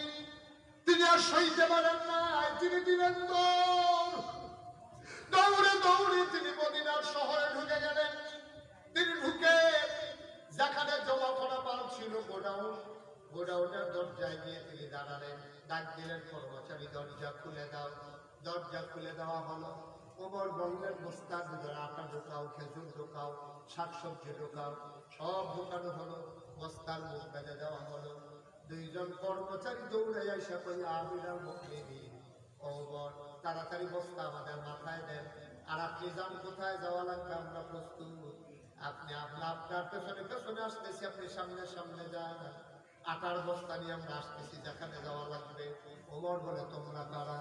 তিনি আর সইতে পারেন না, তিনি দিলেন দৌড়ে দৌড়ে তিনি মদিনার শহরে ঢুকে গেলেন। তিনি ঢুকে যেখানে জমা করা মাল ছিল গোডাউন, গোডাউনের দরজায় গিয়ে তিনি দাঁড়ালেন, ডাক দিলেন কর্মচারী দরজা খুলে দাও। দরজা খুলে দেওয়া হলো। ওমর বললেন বস্তার ভিতরে আটা ঢোকাও, খেজুর ঢোকাও, শাকসবজি ঢোকাও, সব ঢোকানো হলো। বস্তার মুখ বেঁধে দেওয়া হলো। 2 জন কর্মচারী দৌড়ে এসে কই আমিরুল মুমিনিন ওমর তাড়াতাড়ি বস্তা আমাদের মাথায় দেন, আর আপনি যান কোথায় যাওয়া লাগবে আমরা প্রস্তুত। আপনি আপনার পেছনে পেছনে আসতেছি, আপনি সামনে সামনে যান, আটার বস্তা নিয়ে আমরা আসতেছি যেখানে যাওয়া লাগবে। ওমর বলে তোমরা কারা?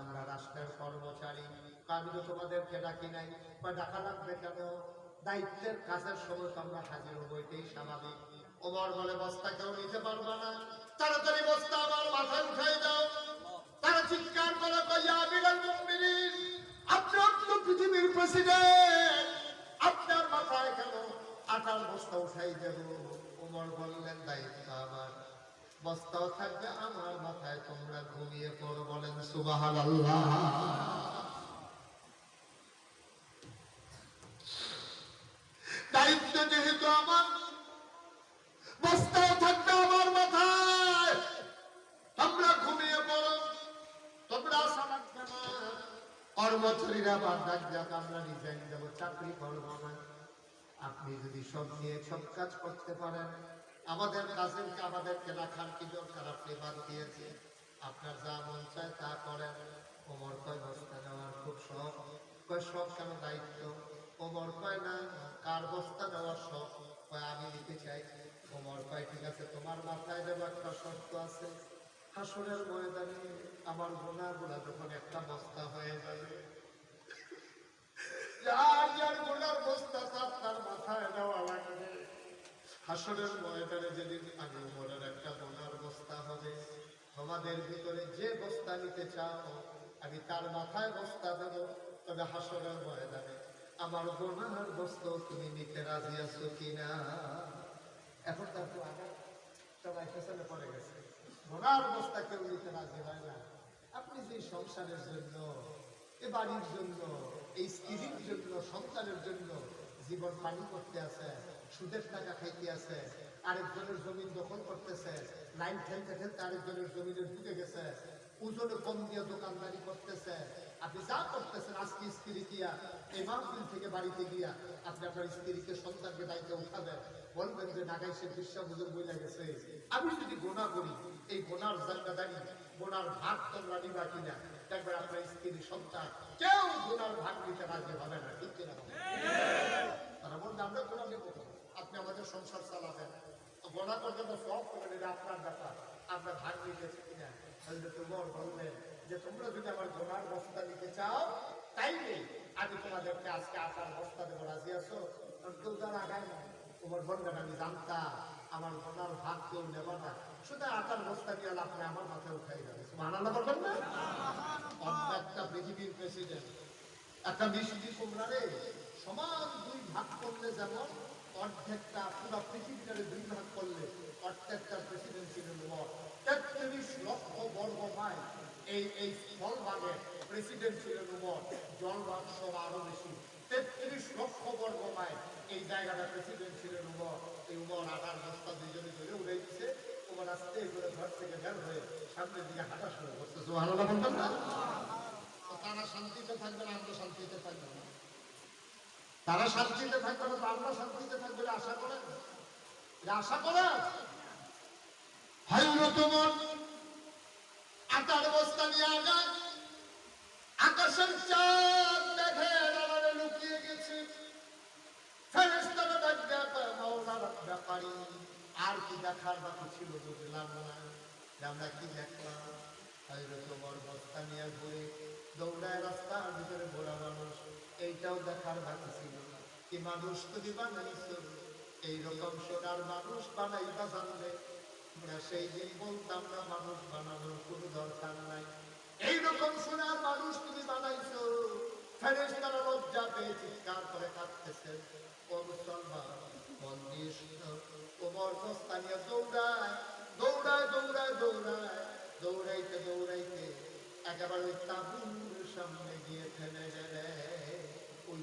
আমরা রাষ্ট্রের কর্মচারী। আমি তো তোমাদেরকে ডাকি নাই। ডাকা লাগবে কেন? দায়িত্বের কাজের সময় তো আমরা হাজির হবো, এটাই স্বাভাবিক। ওমর বলে বস্তা কেউ নিতে পারবে না, তাড়াতাড়ি বস্তা আমার মাথায় উঠাই দাও। তারা চিৎকার করে কই আমিরুল মুমিনিন আপনার তো পৃথিবীর প্রেসিডেন্ট, আপনার মাথায় কেন আটার বস্তা উঠাই দেব? ওমর বললেন দায়িত্ব আমার, বস্তাও থাকবে আমার মাথায়, তোমরা ঘুমিয়ে পড়ো। বলেন সুবহানাল্লাহ। দায়িত্ব যেহেতু আমার, বস্তাও থাকবে আমার মাথায়, তোমরা ঘুমিয়ে পড়ো, তোমরা আশা রাখবে না। কর্মচারীরা আবার ডাক যাক আমরা রিজাইন দেবো, চাকরি করবো না। আপনি যদি সব নিয়ে সব কাজ করতে পারেন, আমাদের কাজেরকে আমাদেরকে রাখার কি দরকার? আপনি বাদ দিয়েছে, আপনার যা মন চায় তা করেন। ওমর কয় বস্তা নেওয়ার খুব শখ। কয় শখ কেন? দায়িত্ব। ওমর কয় না, কার বস্তা নেওয়ার শখ? কয় আমি নিতে চাই। ওমর কয় ঠিক আছে, তোমার মাথায় দেবো একটা শর্ত আছে, হাসরের ময়দানে আমার গুনাহগুলো যখন একটা বস্তা হয়ে যাবে, যার যার গুনার বস্তা তার মাথায় দেওয়া লাগবে। হাসরের ময়দানে যেদিন আমি ওমরের একটা গুনার বস্তা হবে, তোমাদের ভিতরে যে বস্তা নিতে চাও আমি তার মাথায় বস্তা দেব। তবে হাসরের ময়দানে আমার গুনার বস্তা তুমি নিতে রাজি আছো কিনা? এখন তার তো আগে সবাই পেছনে পড়ে গেছে, গুনার বস্তা কেউ নিতে রাজি হয় না। আপনি যে সংসারের জন্য, এ বাড়ির জন্য, এই স্ত্রীর জন্য, সন্তানের জন্য জীবন পানি করতে আছে, সুদের টাকা খাইতে আছে, আরেকজনের জমি দখল করতেছে, লাইন ঠেলতে ঠেলতে আরেকজনের জমিনে ঢুকে গেছে, ওজনে কম দিয়ে দোকানদারি করতেছে, আপনি যা করতেছেন আজকে স্ত্রী দিয়া এই মাহফিল থেকে বাড়িতে গিয়া আপনি আপনার স্ত্রীকে সন্তানকে দায়িত্ব উঠাবেন, বলবেন যে নাগাই সে বিশ্বাস বুঝে বইলা গেছে, আমি যদি গোনা করি এই গোনার জান্নাদারি গোনার ভাগ তোমরা নিবা কিনা? একবার আপনার স্ত্রী সন্তান কেউ গোনার ভাগ নিতে রাজি হবে না, ঠিক কিনা? তারা বলবে আমরা গোনা নেব, আপনি আমাদের সংসার চালাবেন, গোনা করতে তো সব করবেন, এটা আপনার ব্যাপার, আমরা ভাগ নিতেছি কিনা? তোমার বললেন যে তোমরা যদি আমার গোনার বস্তা নিতে চাও তাইলে আমি তোমাদেরকে আজকে আটার বস্তা দেবো, রাজি আছো? কেউ তার আগায় না। তোমার বলবেন আমি জানতাম আমার গোনার ভাগ কেউ নেব না, শুধু আটার বস্তা নিয়ে আপনি আমার মাথায় উঠাই যাবে। সুবহানাল্লাহ বলবেন না? একটা পৃথিবীর প্রেসিডেন্ট একটা মিষ্টি কুমড়ারে সমান 2 ভাগ করলে যেমন অর্ধেকটা পুরো পৃথিবীটারে 2 ভাগ করলে অর্ধেকটা প্রেসিডেন্ট ছিলেন ওমর। 33 লক্ষ বর্গ মাইল এই স্থলভাগে প্রেসিডেন্ট ছিলেন ওমর। জলভাগ সব আরো বেশি, 33 লক্ষ বর্গ মাইল এই জায়গাটা প্রেসিডেন্ট ছিলেন ওমর। এই ওমর আটার বস্তা 2 জনে ধরে উড়ে দিচ্ছে। ওমর আস্তে করে ঘর থেকে বের হয়ে সামনের দিকে হাঁটা শুরু করছে। সুবহানাল্লাহ বলবেন না? তারা শান্তিতে থাকবে না, আমরা শান্তিতে থাকবো না। তারা শান্তিতে থাকবে না, আমরা শান্তিতে থাকবে আশা করেন? আশা করেন? হয়তো তোমার আটার বস্তা নিয়ে আগায় আকাশের চাঁদ দেখে আড়ালে লুকিয়ে গেছে। ফেরেশতারা ডাক দেয় মাওলার ব্যাপারী আর কি দেখার বাকি ছিল বুঝলাম না, আমরা কি দেখলাম? হয়তো তোমার বস্তা নিয়ে ঘুরে দৌড়ায় রাস্তার ভিতরে ঘোরা মানুষ, এইটাও দেখার বাকি ছিল। কি মানুষ তুমি বানাইছো, এইরকম সোনার মানুষ বানাইবা জানলে আমরা সেই দিন বলতাম না মানুষ বানানোর কোনো দরকার নাই। এইরকম সোনার মানুষ তুমি বানাইছো। ফেরেশতারা লজ্জা পেয়ে চিৎকার করে কাঁদতেছেন। ও মুসলমান, মন দিয়ে শোনো। ওমর দস্তানিয়া দৌড়ায় দৌড়ায় দৌড়ায় দৌড়ায় দৌড়াইতে দৌড়াইতে একেবারে ওই তাঁবুর সামনে গিয়ে থেমে গেলে। ওই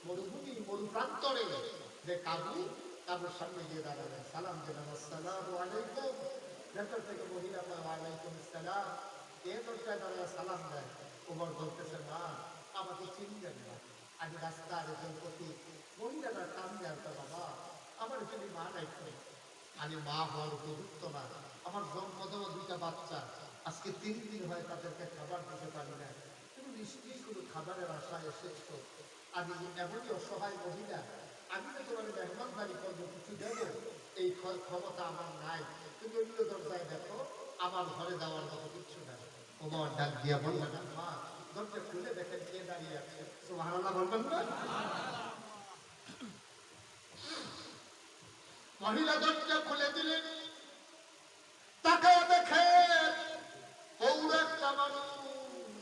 মরুভূমি মরু প্রান্তরে যে কাবুর সামনে গিয়ে দাঁড়ালেন, সালাম দিলেন, আসসালামু আলাইকুম। ভেতর থেকে মহিলা ওয়ালাইকুম আসসালাম। এ দরকার দাঁড়ায় সালাম দেয়। ওমর বলতেছে, মা আমাকে চিনবেন না, আমি রাস্তার একজন পথিক। মহিলারা কান্দে আসবে, বাবা আমার যদি মা নাই, আমি মা হওয়ার উপযুক্ত না। আমার জন্ম দেওয়া দুইটা বাচ্চা, আজকে 3 দিন হয় তাদেরকে খাবার দিতে পারি না। তুমি নিশ্চয়ই কোনো খাবারের আশায় এসেছো। আমি এমনই অসহায় মহিলা, আমি তো তোমার মেহমানদারি করবো, কিছু দেবো, এই ক্ষমতা আমার নাই। তুমি অন্য দরজায় দেখো, আমার ঘরে দেওয়ার মতো কিছু নাই। ওমর ডাক দিয়া বললেন, মা দরজা খুলে দেখেন কে দাঁড়িয়ে আছে। সুবহানাল্লাহ বলবেন না? মহিলা দরজা খুলে দিলেন, তাকায় দেখে পৌর একটা মানুষ,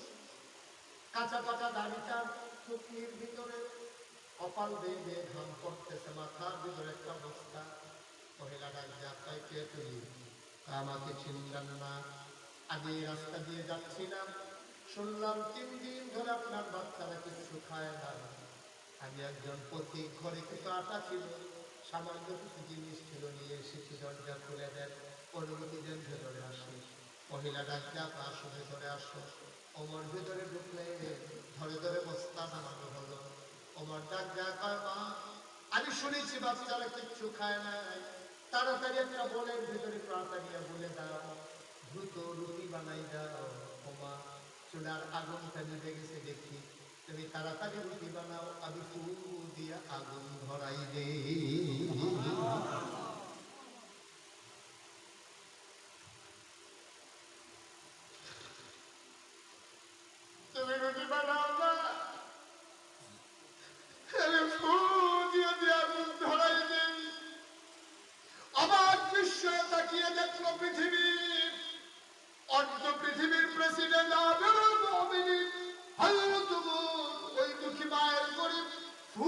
কাঁচা পাকা দাড়িটা টুকনির ভিতরে, কপাল বেয়ে ঘাম পড়তেছে, মাথার ভিতরে একটা বস্তা। মহিলা ডাক যাত্রায়, কে তুই? আমাকে চিনলেন না? আমি এই রাস্তা দিয়ে যাচ্ছিলাম, শুনলাম 3 দিন ধরে আপনার বাচ্চারা কিছু খায় না। আমি একজন পথিক, ঘরে কিছু আটা ছিল, সামান্য কিছু জিনিস ছিল, নিয়ে এসেছি। দরজা খুলে দেন, অনুমতি দেন, ভেতরে আসি। মহিলা ডাকটা, আসো ভেতরে আসো। ওমর ভেতরে ঢুকলে ধরে ধরে বস্তা নামানো হলো। ওমর ডাক দেয়া কয়, মা আমি শুনেছি বাচ্চারা কিচ্ছু খায় নাই, তাড়াতাড়ি একটা বলের ভেতরে তাড়াতাড়ি বলে দাও, দ্রুত রুটি বানাই দাও। ওমা চুলার আগুনটা নিভে গেছে দেখি, তুমি তাড়াতাড়ি রুটি বানাও, আমি ফু দিয়া আগুন ধরাই দে। তুমি রুটি বানাও না, আমি ফু দিয়ে দিয়ে আগুন ধরাই দেই। আবার বিশ্ব তাকিয়ে দেখলো পৃথিবী, অর্ধ পৃথিবীর প্রেসিডেন্ট আমিরুল মুমিনিন হযরত ওই দুঃখী মায়ের গরিব ফু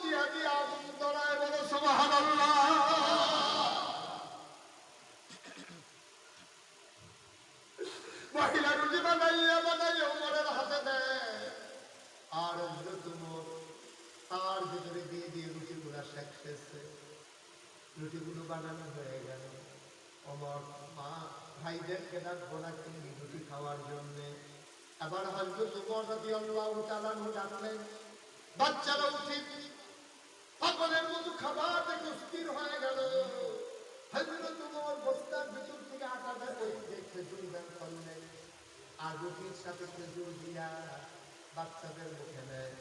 দিয়া দিয়া আগুন ধরায়, বলো সুবহানাল্লাহ। মহিলা রুটি বানাইয়া বানাইয়া ওমরের হাতে দেয়, আর হযরত ওমর তার ভিতরে দিয়ে দিয়ে রুটিগুলা শেখতেছে। রুটিগুলো বানানো হয়ে গেল। ওমর মা ভাইদেরকে ডাকবো না তিনি রুটি খাওয়ার জন্যে। আবার হযরত ওমর রাদিয়াল্লাহু তাআলা আনহু ডাকলেন, বাচ্চারা উঠে পাগলের মতো খাবার দেখে স্থির হয়ে গেল। হযরত ওমর বস্তার ভিতর থেকে আটা বের করে খেজুর বের করলেন, আর রুটির সাথে খেজুর দিয়া বাচ্চাদের মুখে দেয়।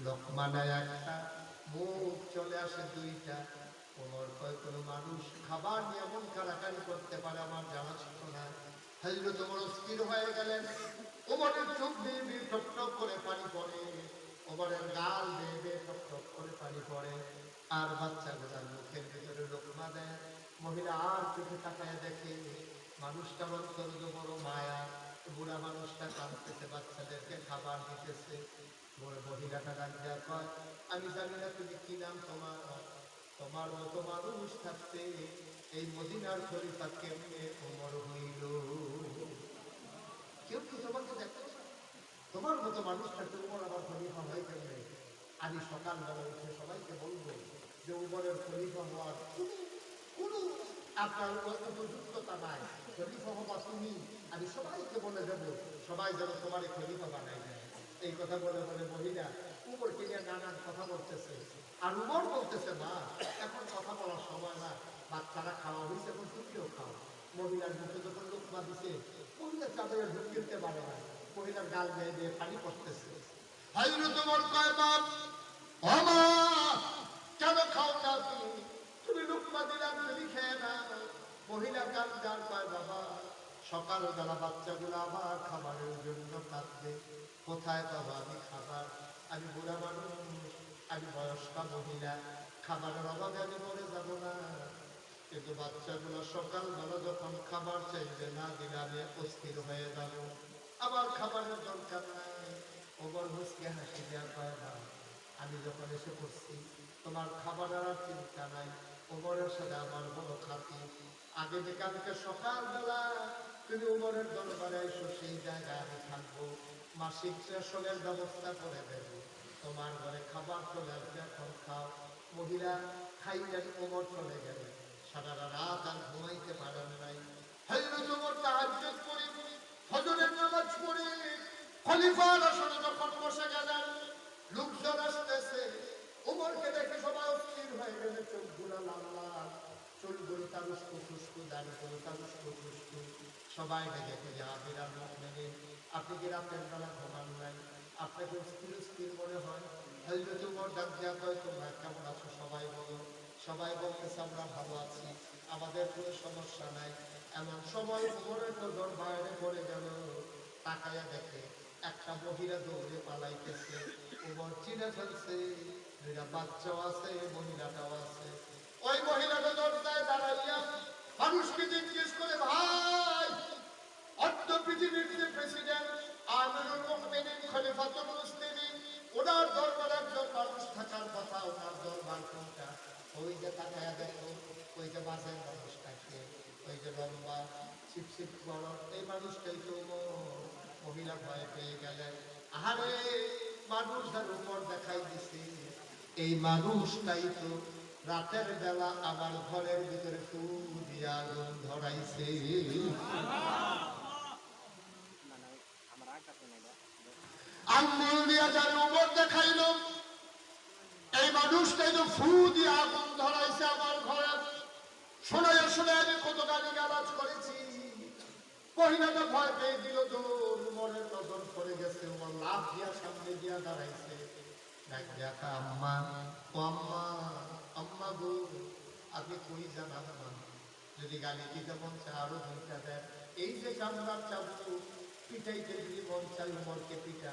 লোকমা নেয় একটা, মুখ চলে আসে 2টা। ওমর কয়, কোনো মানুষ খাবার নিয়ে এমন কারাকারি করতে পারে আমার জানা ছিল না। হযরত ওমর স্থির হয়ে গেলেন। ওমরের চোখ দিয়ে দিয়ে টপ টপ করে পানি পড়ে, ওমরের গাল বেয়ে বেয়ে টপ টপ করে পানি পড়ে, আর বাচ্চাগুলার মুখের ভিতরে লোকমা দেয়। মহিলা আর চোখে তাকায় দেখে মানুষটার অন্তর বড় মায়া, বুড়া মানুষটা কাঁদতেছে, বাচ্চাদেরকে খাবার দিতেছে। মহিলাটা ডাকিয়া কয়, আমি জানি না তুমি কি নাম তোমার, তোমার মতো মানুষ থাকতে এই মদিনার খলিফা কেমনে ওমর হইল? কেউ কি তোমাকে দেখো? তোমার মতো মানুষ থাকতে ওমর আবার খলিফা হয় কেমনে? আমি সকালবেলা উঠে সবাইকে বলবো যে ওমরের খলিফা হওয়ার কোনো আপনার উপযুক্ততা নাই, খলিফা হবা তুমি। আমি সবাইকে বলে দেবো, সবাই যেন তোমার খলিফা বানাই দেয়। এই কথা বলে বলে মহিলা উমরকে নিয়ে নানান কথা বলতেছে। আর উমর বলতেছে, মা এখন কথা বলার সময় না, বাচ্চারা খাওয়া হয়েছে, এখন তুমিও খাও। মহিলার মুখে যখন লোকমা দিছে, মহিলা চাদরে ঢুক কিনতে পারে না, মহিলার গাল বেয়ে দিয়ে পানি পড়তেছে। হযরত ওমর কয়, বাপ ও মা কেন খাও না তুমি? তুমি লোকমা দিলাম, তুমি খেয়ে না। মহিলা গাল গাল কয়, বাবা সকালবেলা বাচ্চাগুলো আবার খাবারের জন্য কাঁদবে, কোথায় পাবো আমি খাবার? আমি বুড়া মানুষ, আমি বয়স্কা মহিলা, খাবারের অভাবে আমি মরে যাব না। কিন্তু বাচ্চাগুলো সকালবেলা যখন খাবার চাইবে, না দিলে আমি অস্থির হয়ে যাব। আমার খাবারের দরকার নাই। ওমর মুসকে হাসি দেওয়া কয় না, আমি যখন এসে পড়ছি তোমার খাবারের আর চিন্তা নাই। ওমরের সাথে আমার বড় খাতি, আগে থেকে সকালবেলা তুমি ওমরের দরবারে এসো, সেই জায়গায় আমি থাকবো, মাসিক রেশনের ব্যবস্থা করে দেব, তোমার ঘরে খাবার চলে আসবে, এখন খাও। মহিলা খাইলেন, ওমর চলে গেলেন। সারা রাত আর ঘুমাইতে পারেন নাই। হযরত ওমর তাহাজ্জুদ করে ফজরের নামাজ পড়ে খলিফার আসনে যখন বসে গেলেন, লোকজন আসতেছে, ওমরকে দেখে সবাই অস্থির হয়ে গেলে, চোখগুলো লাল লাল, চুলগুলো তালুস্কু ফুস্কু, দাড়িগুলো তালুস্কু ফুস্কু। সবাই দেখে যে আমিরাল মুমিনিন, আপনি কি রাতের বেলা ঘুমান নাই? আপনাকে স্থির স্থির মনে হয়? হযরত ওমর ডাক দিয়া কয়, তোমরা কেমন আছো সবাই বলো। সবাই বলতেছে আমরা ভালো আছি, আমাদের কোনো সমস্যা নাই। এমন সময় ওমরের নজর বাইরে পড়ে গেল, তাকায়া দেখে একটা মহিলা দৌড়ে পালাইতেছে। ওমর চিনে ফেলছে, দুইটা বাচ্চাও আছে, মহিলাটাও আছে। ওই মহিলাটা দরজায় দাঁড়াইয়া মানুষকে জিজ্ঞেস করে, ভাই, অর্ধ পৃথিবীর যে প্রেসিডেন্ট আমিরুল মুমিনিন খলিফাতুল মুসলিমিন, ওনার দরবারে একজন মানুষ থাকার কথা, ওনার দরবার কোনটা? ওই যে তাকায়া দেখো, ওই যে বাসের মানুষটাকে, ওই যে লম্বা ছিপছিপ বড়, এই মানুষটাই তো মহিলা ভয় পেয়ে গেলেন। আরে মানুষ যার উপর দেখাই দিছে, এই মানুষটাই তো রাতের বেলা আমার ঘরের ভিতরে ফু দিয়া আগুন ধরাইছে। আঙ্গুল দিয়া যার উপর দেখাইল, এই মানুষটাই তো ফু দিয়ে আগুন ধরাইছে আমার ঘরে। শোনা শুনে আমি কত গালি গালাজ করেছি। মহিলাটা ভয় পেয়ে দিল, দৌড়, উমরের নজর পড়ে গেছে। উমর লাফ দিয়া সামনে দিয়া দাঁড়াইছে, ডাক দিয়া কয়, আম্মা, ও আম্মা, আম্মা গো, আপনি কই যান আম্মা? যদি গালি দিতে মন চায় আরো দুইটা দেন। এই যে কামড়ার চাবুক, পিটাইতে যদি মন চাই উমরকে পিটা,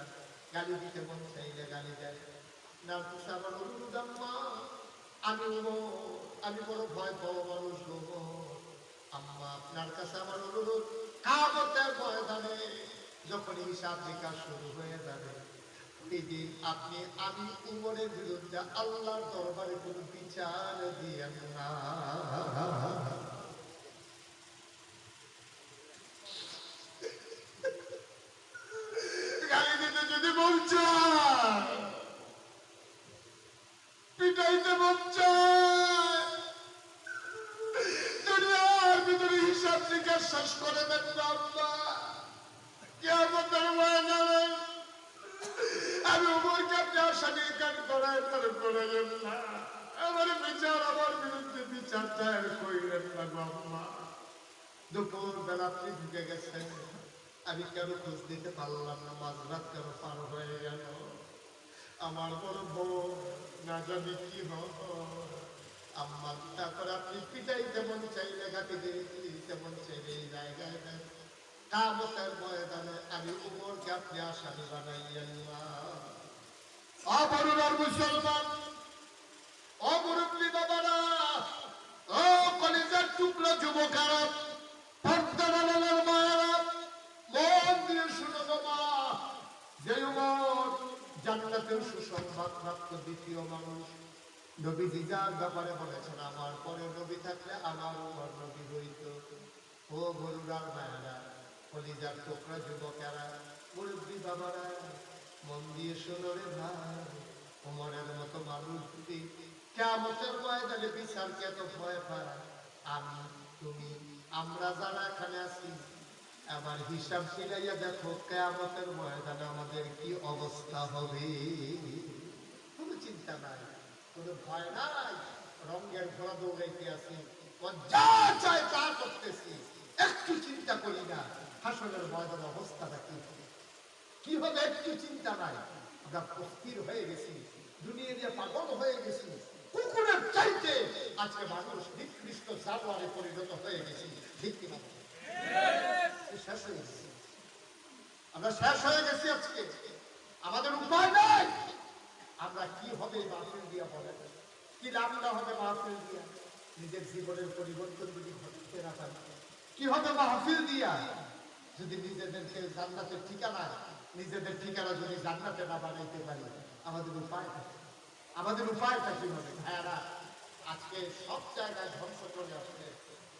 গালি দিতে মন চাইলে গালি দেয় না। আমার অনুরোধ আম্মা, আমি উমর, আমি বড় ভয় পাবো মানুষ গো। আম্মা, আপনার কাছে আমার অনুরোধ, কিয়ামতের ময়দানে যখন হিসাব নিকাশ শুরু হয়ে যাবে, এই দিন আপনি আমি উমরের বিরুদ্ধে আল্লাহর দরবারে কোনো বিচার দিয়েন না। গালি দিতে যদি মন চায়, পিটাইতে মন চায়, দুনিয়ার ভিতরে হিসাব নিকাশ শেষ করে দেন না আম্মা। কিয়ামতের ময়দানে আমি উমরকে আপনি আসামি কান করায় তার করাইলেন না, আমার বিচার, আমার বিরুদ্ধে বিচার দায়ের করিলেন না গো আম্মা। দুপুর বেলা আপনি ঢুকে গেছেন, আমি কেন খোঁজ দিতে পারলাম না, মাঝরাত কেন পার হয়ে গেল। আমার বড় বউ না জানি কি আম্মা। তারপর আপনি পিটাইতে মন চাইলে, গাতি দিতে মন চাইলে এই জায়গায় দেন। কিয়ামতের ময়দানে আমি উমরকে আপনি আসামি বানাইলেন না। অবরুণার মুসলমান, অমুরব্বী বাবারা, ও কলিজার টুকরো যুবকেরা, পর্দার আড়ালের মায়েরা, মন দিয়ে শুনো গো মা। যে উমর জান্নাতের সুসংবাদ প্রাপ্ত দ্বিতীয় মানুষ, নবীজি যার ব্যাপারে বলেছেন, আমার পরে নবী থাকলে আমার উমর নবী হইত। ও গরুরার মায়েরা, কলিজার টুকরা যুবকেরা, মুরব্বী বাবারা, মন দিয়ে শোনো রে ভাই। উমরের মতো মানুষ যদি কিয়ামতের ময়দানে বিচারকে এত ভয় পায়, আমি, তুমি, আমরা যারা এখানে আছি, আমার হিসাব মিলাইয়া দেখো কিয়ামতের ময়দানে আমাদের কি অবস্থা হবে। কোনো চিন্তা নাই, কোনো ভয় নাই, রঙের ঘোড়া দৌড়াইতে আছি, যা চায় তা করতেছি, একটু চিন্তা করি না হাসরের ময়দানের অবস্থাটা কি হবে। কি হবে একটু চিন্তা নাই। আমরা অস্থির হয়ে গেছি, দুনিয়া দিয়ে পাগল হয়ে গেছি, কুকুরের চাইতে আজকে মানুষ নিকৃষ্ট জানোয়ারে পরিণত হয়ে গেছি। ঠিক কিনা? শেষ হয়ে গেছি, আমরা শেষ হয়ে গেছি আজকে, আমাদের উপায় নাই। আমরা কি হবে মাহফিল দিয়া বলেন, কি লাভ না হবে মাহফিল দিয়া? নিজের জীবনের পরিবর্তন যদি ঘটতে না পারি, কি হবে মাহফিল দিয়া? যদি নিজেদেরকে জান্নাতের ঠিকানা, নিজেদের ঠিকানা যদি জান্নাতে না বানাইতে পারি, আমাদের উপায়টা কি? আমাদের উপায়টা কি হবে ভাইয়ারা? আজকে সব জায়গায় ধ্বংস চলে আসছে।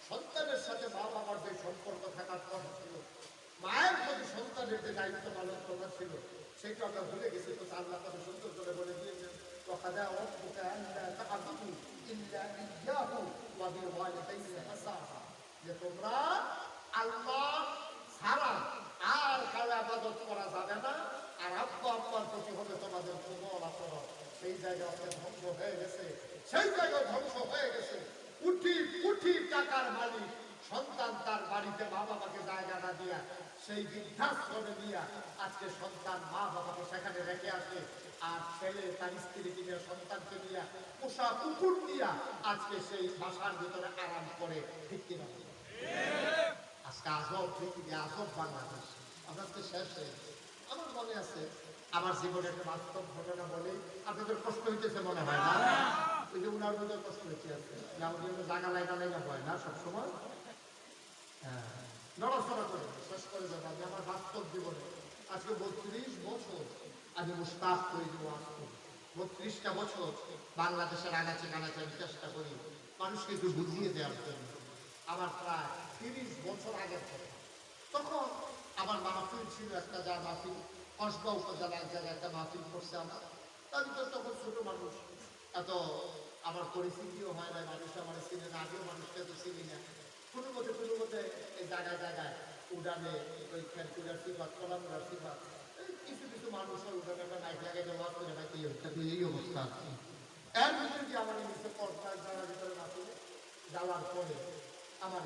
সন্তানের সাথে মা বাবার যে সম্পর্ক থাকার কথা ছিল, মায়ের প্রতি সন্তানের যে দায়িত্ব পালন করা ছিল, সেটা আমরা ভুলে গেছি। তো আল্লাহ তাআলা সুন্দর করে বলে দিয়েছেন, ওয়াকাদা রাব্বুকা আল্লা তা'বুদু ইল্লা ইয়্যাহু ওয়া বিল ওয়ালিদাইনি ইহসানা, যে তোমরা আল্লাহ ছাড়া আর কারো ইবাদত করা যাবে না, আর আব্বা আম্মার প্রতি হবে তোমাদের কোমল আচরণ। সেই জায়গায় আমাদের ধ্বংস হয়ে গেছে, সেই জায়গায় ধ্বংস হয়ে গেছে। কোটি কোটি টাকার মালিক সন্তান তার বাড়িতে মা বাবাকে জায়গা না দিয়া সেই বৃদ্ধাশ্রমে দিয়া আজকে সন্তান মা বাবাকে সেখানে রেখে আসে, আর ছেলে তার স্ত্রীকে নিয়ে সন্তানকে নিয়ে পোষা কুকুর দিয়া আজকে সেই বাসার ভিতরে আরাম করে। ঠিক কিনা? আজকে আজব পৃথিবী, আজব বাংলাদেশ। আমার তো শেষ হয়ে গেছে। আমার মনে আছে আমার জীবনে একটা বাস্তব ঘটনা বলে আপনাদের কষ্ট হইতেছে মনে হয় না? ওই যে উনার মধ্যে কষ্ট হইতে আছে না, উনি জায়গা লাইনা লাইনা হয় না সবসময়। হ্যাঁ, নড়াচড়া করে শেষ করে যাবো। আমি আমার বাস্তব জীবনে আজকে 32 বছর আমি মুস্তাক করে দেবো। আসবো 32টা বছর বাংলাদেশের আনাচে কানাচে আমি চেষ্টা করি মানুষকে একটু বুঝিয়ে দেওয়ার জন্য। আমার প্রায় 30 বছর আগের কথা। তখন আমার মাহফিল ছিল একটা, যা মাহফিল কসবা উপজেলা এক জায়গায় একটা মাহফিল করছে আমার। আমি তো তখন ছোট মানুষ, এত আমার পরিস্থিতিও হয় না, মানুষ আমার চিনে না, আগেও মানুষকে তো চিনি না। কোনো মতে এই জায়গায় জায়গায় উড়ানে ওই খেলকুড়ার সিফাত, কলামুড়ার সিফাত, কিছু কিছু মানুষের উঠানে একটা নাইট লাগাই দেওয়া করে নাকি এই অবস্থা আছে। এর ভিতরে কি আমার নিচে পর্দার জায়গার ভিতরে মাহফিলে যাওয়ার পরে আমার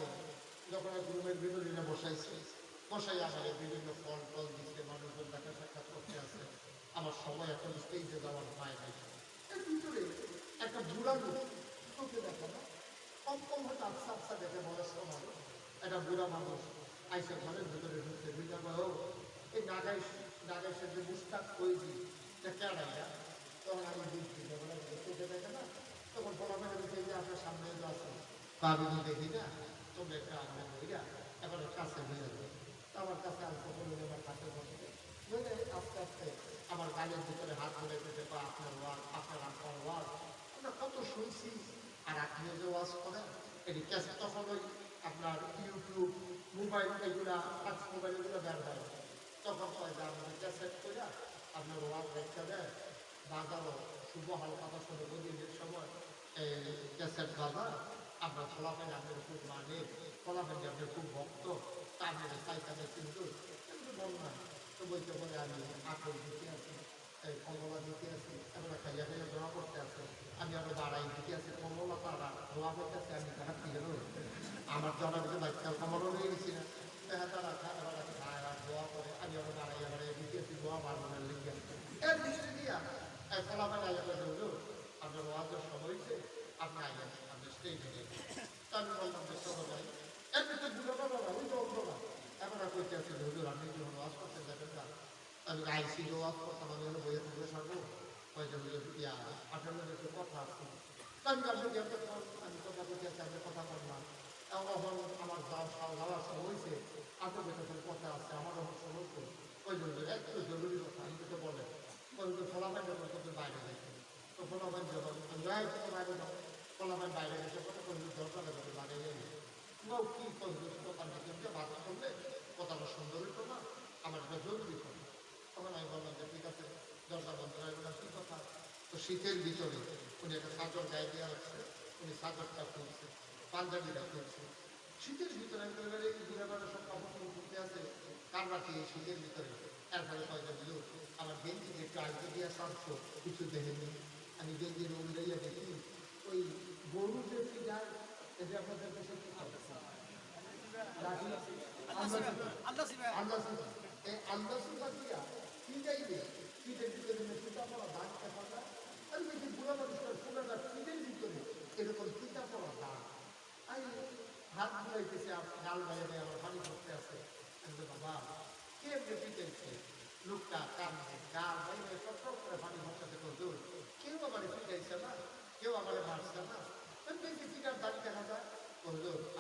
যখন এক রুমের ভিতরে বসাইছে, বসাই আমার বিভিন্ন ফল টল দিচ্ছে, মানুষজন দেখা সাক্ষাৎ করতে আছে। আমার সময় এখন স্টেজে যাওয়ার ভয় নাই। এর ভিতরে একটা বুড়া লোক, চোখে দেখা না, কম কম হয়তো আফসা আফসা দেখে বয়স সময় একটা বুড়া মানুষ আইসা ঘরের ভিতরে ঢুকছে। বুঝা বলো এই নাগাইশের যে মুস্তাক কইজি এটা কেড়াইয়া, তখন আমি দেখছি চোখে দেখে না, তখন বলা মেরে দেখে যে আপনার সামনে আছে, আমি তো দেখি না, তোমরা একটা আমার বইরা এবার কাছে হয়ে যাবে। আমার কাছে আসতে বললে আমার কাছে বসে বলে আস্তে আস্তে আমার গালের ভিতরে হাত ধরে পেটে পা, আপনার ওয়াজ, আপনার আপনার ওয়াজ আমরা কত শুনছি। আর আপনিও যে ওয়াজ করেন এটি ক্যাসে, তখন ওই আপনার ইউটিউব মোবাইল এগুলা টাচ মোবাইল এগুলো বের হয়, তখন কয় যে আমাদের ক্যাসেট করে আপনার ওয়াজ রেখে দেয়, বাজারও শুভ হালকা শুনে বদিনের সময় এই ক্যাসেট বাজার আমরা ফলাফেন আপনার খুব মানে, ফলাফেন আপনার খুব ভক্ত, তার মেরে সাইকেলে কিন্তু বল না। তো বলতে বলে আমি আখল দিতে আছি, এই কমলা দিতে আছি, এবার খাইয়া খাইয়া ধরা করতে আছে, আমি আরো বাড়াই দিতে আছি, কমলা তারা ধোয়া করতেছে, আমি তারা কি গেল আমার জনা দিকে বাচ্চার কমলও নিয়ে গেছি না, হ্যাঁ তারা খায় আর ধোয়া করে, আমি আরো বাড়াইয়া দিতে আছি, ধোয়া বাড়ানোর লিখে এর ভিতরে দিয়া এই ফলাফেন আইয়া করে হলো আপনার ওয়াজের সময় হয়েছে, আপনি আইয়া আপনার স্টেজে গিয়ে। আমি বললাম যে চলো যাই। এর ভিতরে দুটো বাবা ওই তো অন্ধরা এখন আর করতে আসছে হুজুর আপনি যখন ওয়াজ করতে যাবেন না, আমি আইসি ওয়াজ করতাম, আমি হলো বইয়ে থাকলে সারবো কয়েছে হুজুর ইয়া আপনার মধ্যে একটু কথা আছে। আমি আপনি আমি কথা বলতে আসছি, আপনি কথা বললাম এখন আমার যাওয়ার সময় হয়েছে, আপনার কাছে কথা আছে, আমার অবশ্য হতো ওই জন্য একটু জরুরি কথা আমি তো বলে ওই তো ফলাফল যখন তোদের বাইরে যাইতে, তো ফলাফল যখন যাই থেকে বাইরে যাবো, ফলাফল বাইরে গেছে কত কহিল দরকার যাবে বাইরে যাই কি কহিল দোকানটা কিনতে বাধা করলে কথাটা সুন্দর হইতো না, আমার এটা জরুরি কথা। তখন আমি বললাম যে ঠিক আছে দরকার বন্ধ রাখবেন কি কথা। তো শীতের ভিতরে উনি একটা চাদর গায়ে দেওয়া হচ্ছে, উনি চাদরটা খুলছে, পাঞ্জাবিটা খুলছে, শীতের ভিতরে ঘুরে সব কাপড় ঘুরতে আছে কার রাখি এই শীতের ভিতরে। এরপরে কয়েকটা দিল আমার গেঞ্জি একটু আগে দিয়ে সারছো কিছু দেখেনি, আমি গেঞ্জির উল্লাইয়া দেখি ওই গরু যে ফিডার, এটা আপনাদের দেশে কি এই আন্দাসিবা দিয়া কি যাইবে শীতের ভিতরে ফিতা পড়া দাগ কাটা, আমি দেখি বুড়া মানুষের পুরাটা শীতের ভিতরে এরকম ফিতা পড়া দাগ, আমি হাত ধুলাইতেছে, গাল বাইরে আমার পানি করতে আছে। বাবা কে পিটাইছে লোকটা, কারণে গাল বাইরে সব করে পানি ভরতে করতো, কেউ আমার পিটাইছে না, কেউ আমার মারছে না, দেখি পিটার দাবি দেখা যায়।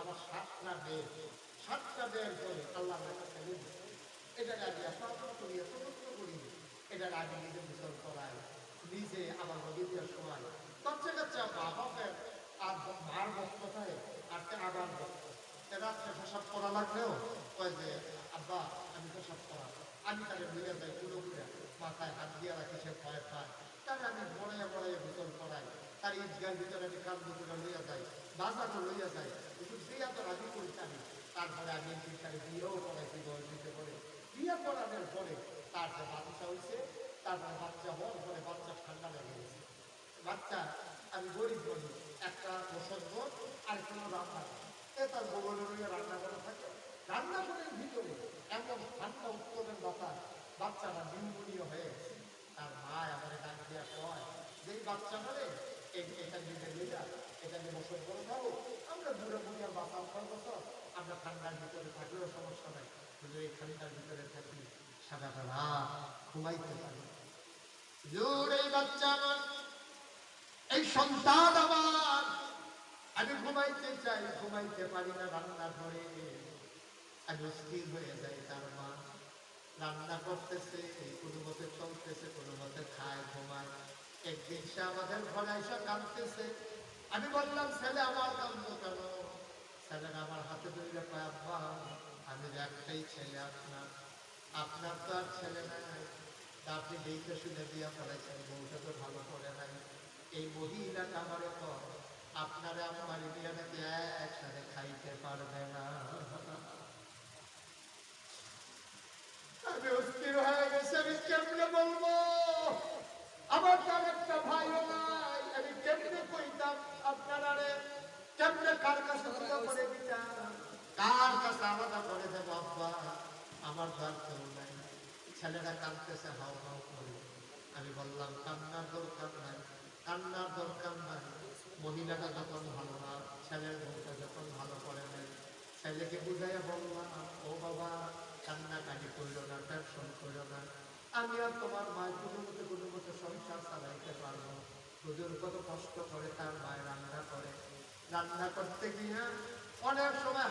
আমার 7টা বের করে আল্লাহ এটাকে আমি এত করি এত কষ্ট করি, এটার আগে নিজে গোসল করাই, নিজে আমার নদী দেওয়ার সময় বাচ্চা কাচ্চা মা বাপের আর মার বক্ততায় আর আবার বক্ত এরা সব করা লাগলেও ওই যে আব্বা আমি তো সব করা, আমি তাকে মিলে যাই পুরো করে মাথায় হাত দিয়ে রাখি, সে ভয় পায়, তাহলে আমি বড়াইয়া গোসল করাই, তার ঈদগার ভিতরে আমি কান দুটো লইয়া যাই, বাজারও লইয়া যাই, কিন্তু বিয়া তো রাজি করি আমি। তারপরে আমি তাকে বিয়েও করাইছি দিতে করে, বিয়ে করানোর পরে তার যে বাচ্চা হয়েছে, তারপরে বাচ্চা হওয়ার পরে বাচ্চা ঠান্ডা লেগে গেছে। বাচ্চা আমি গরিব মানুষ, একটা বছর পর আর কোনো রান্না তার বগলের রান্না করে থাকে, রান্নাঘরের ভিতরে এমন ঠান্ডা উত্তরের বাচ্চারা নিউমোনিয়া হয়ে গেছে। তার মা আমার ডাক দিয়া কয় যে এই বাচ্চা মানে এটা নিয়ে লিডা, এটা নিয়ে বছর করে যাবো, আমরা বুড়ো বুড়িয়া বাঁচাও 6 বছর, আমরা ঠান্ডার ভিতরে থাকলেও সমস্যা নাই, কিন্তু এই ঠান্ডার ভিতরে থাকি সাদাটা রাত ঘুমাইতে পারি। এই বাচ্চা আমার, এই সন্তান আমার, আমি ঘুমাইতে চাই ঘুমাইতে পারি না, রান্না ঘরে আমি স্থির হয়ে যাই। তার মা রান্না করতেছে, কোনো মতে চলতেছে, কোনো মতে খায় ঘুমায়। একদিন সে আমাদের ঘরে এসে কাঁদতেছে। আমি বললাম ছেলে আমার কান্দো কেন? ছেলেরা আমার হাতে ধরে কয় আব্বা আমি একটাই ছেলে, আপনার তো আর ছেলে নাই, আপনি দেখে শুনে দিয়া পড়াইছেন, বউটা তো ভালো করে নাই, এই মহিলাটা আমার পর আপনারা আমার বিয়ে নাকি একসাথে খাইতে পারবে না। আমি অস্থির হয়ে গেছি, আমি কেমনে বলবো? আমার তার একটা ভাইও নাই, আমি কেমনে কইতাম আপনারা রে, কেমনে কার কাছে আলাদা করে দিতাম, কার কাছে আলাদা করে দেবো? আব্বা আমার ঘর কেউ নাই। ছেলেরা কাঁদতেছে হাও হাও করে। আমি বললাম কান্নার দরকার নাই, কান্নার দরকার নাই। মহিলাটা যখন ভালো না, ছেলের বউটা যখন ভালো করে নাই, ছেলেকে বুঝাইয়া বললাম ও বাবা কান্নাকাটি করলো না, টেনশন করলো না, আমি আর তোমার মায়ের কোনো মতো সংসার চালাইতে পারবো। হুজুর কত কষ্ট করে তার মায়ের রান্না করে, রান্না করতে গিয়ে অনেক সময়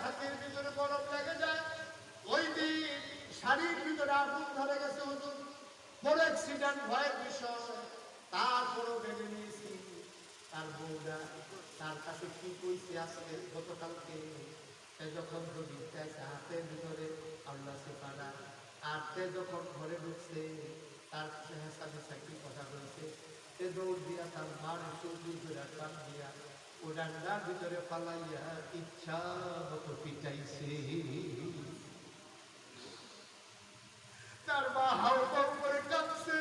হাতের ভিতরে বরফ লেগে যায়। ওই দিন শাড়ির ভিতরে আগুন ধরে গেছে হুজুর, বড় অ্যাক্সিডেন্ট ভয়ের বিষয়, তারপরও বেড়ে নিয়েছি। তার বউরা তার কাছে কি কইছে আজকে গতকালকে, সে যখন রোগী চাইছে হাতের ভিতরে আল্লাহ সে পাড়া, আর সে যখন ঘরে ঢুকছে তার হেসা কি কথা বলছে, সে দৌড় দিয়া তার মার চৌধুরী ধরে টান দিয়া ও ডান্ডার ভিতরে পালাইয়া ইচ্ছা মতো পিটাইছে। তার মা হাউ হাউ করে কাঁদছে,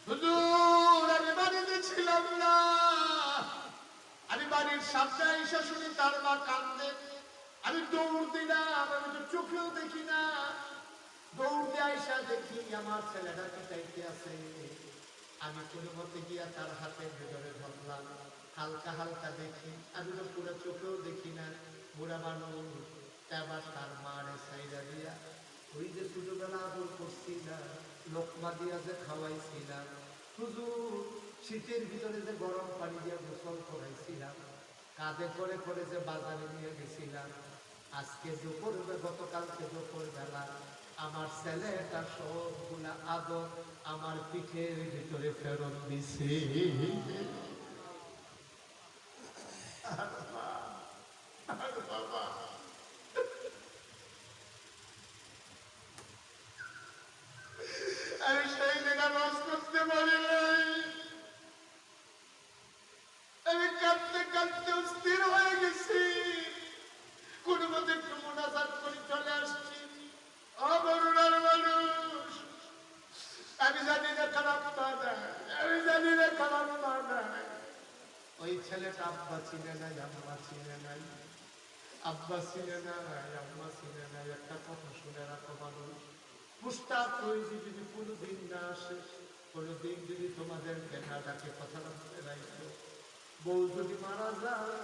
হুজুর আমি বাড়িতে ছিলাম না, আমি বাড়ির সামনে এসে শুনি তার মা কান্দে, আমি দৌড় দিলাম, আমি তো চোখেও দেখি না, দৌড় দিয়ে আইসা দেখি আমার ছেলেটা পিটাইতে আছে। আমি কোনো মতে গিয়া তার হাতের ভিতরে ধরলাম, হালকা হালকা দেখি, আমি তো পুরো চোখেও দেখি না, বুড়া মানুষ। আবার তার মারে সাইডা দিয়া ওই যে ছোটবেলা আদর করছিলাম, লোকমা দিয়া যে খাওয়াইছিলাম, হুজুর শীতের ভিতরে যে গরম পানি দিয়ে গোসল করাইছিলাম, কাঁধে করে করে যে বাজারে নিয়ে গেছিলাম, আজকে দুপুর গতকালকে দুপুর বেলা আমার ছেলেটা সবগুলা আদর আমার পিঠের ভিতরে ফেরত দিছে। বাবা আমি সেই জায়গা লস করতে পারি নাই, আমি কাঁদতে কাঁদতে স্থির হয়ে গেছি, কোনো মতে একটু মোনাজাত করে চলে আসছি। অবরুণার মানুষ, আমি জানি না খারাপ মা নাই, আমি জানি না খারাপ মা নাই। ওই ছেলেটা আব্বা ছিনে নাই, আম্মা ছিনে নাই, আব্বা ছিনে নাই, আম্মা ছিনে নাই। একটা কথা শুনে রাখো মানুষ, মুস্তাক হয়েছি যদি কোনোদিন না আসে, কোনোদিন যদি তোমাদের কেনা ডাকে কথা রাখতে রাখো, বউ যদি মারা যায়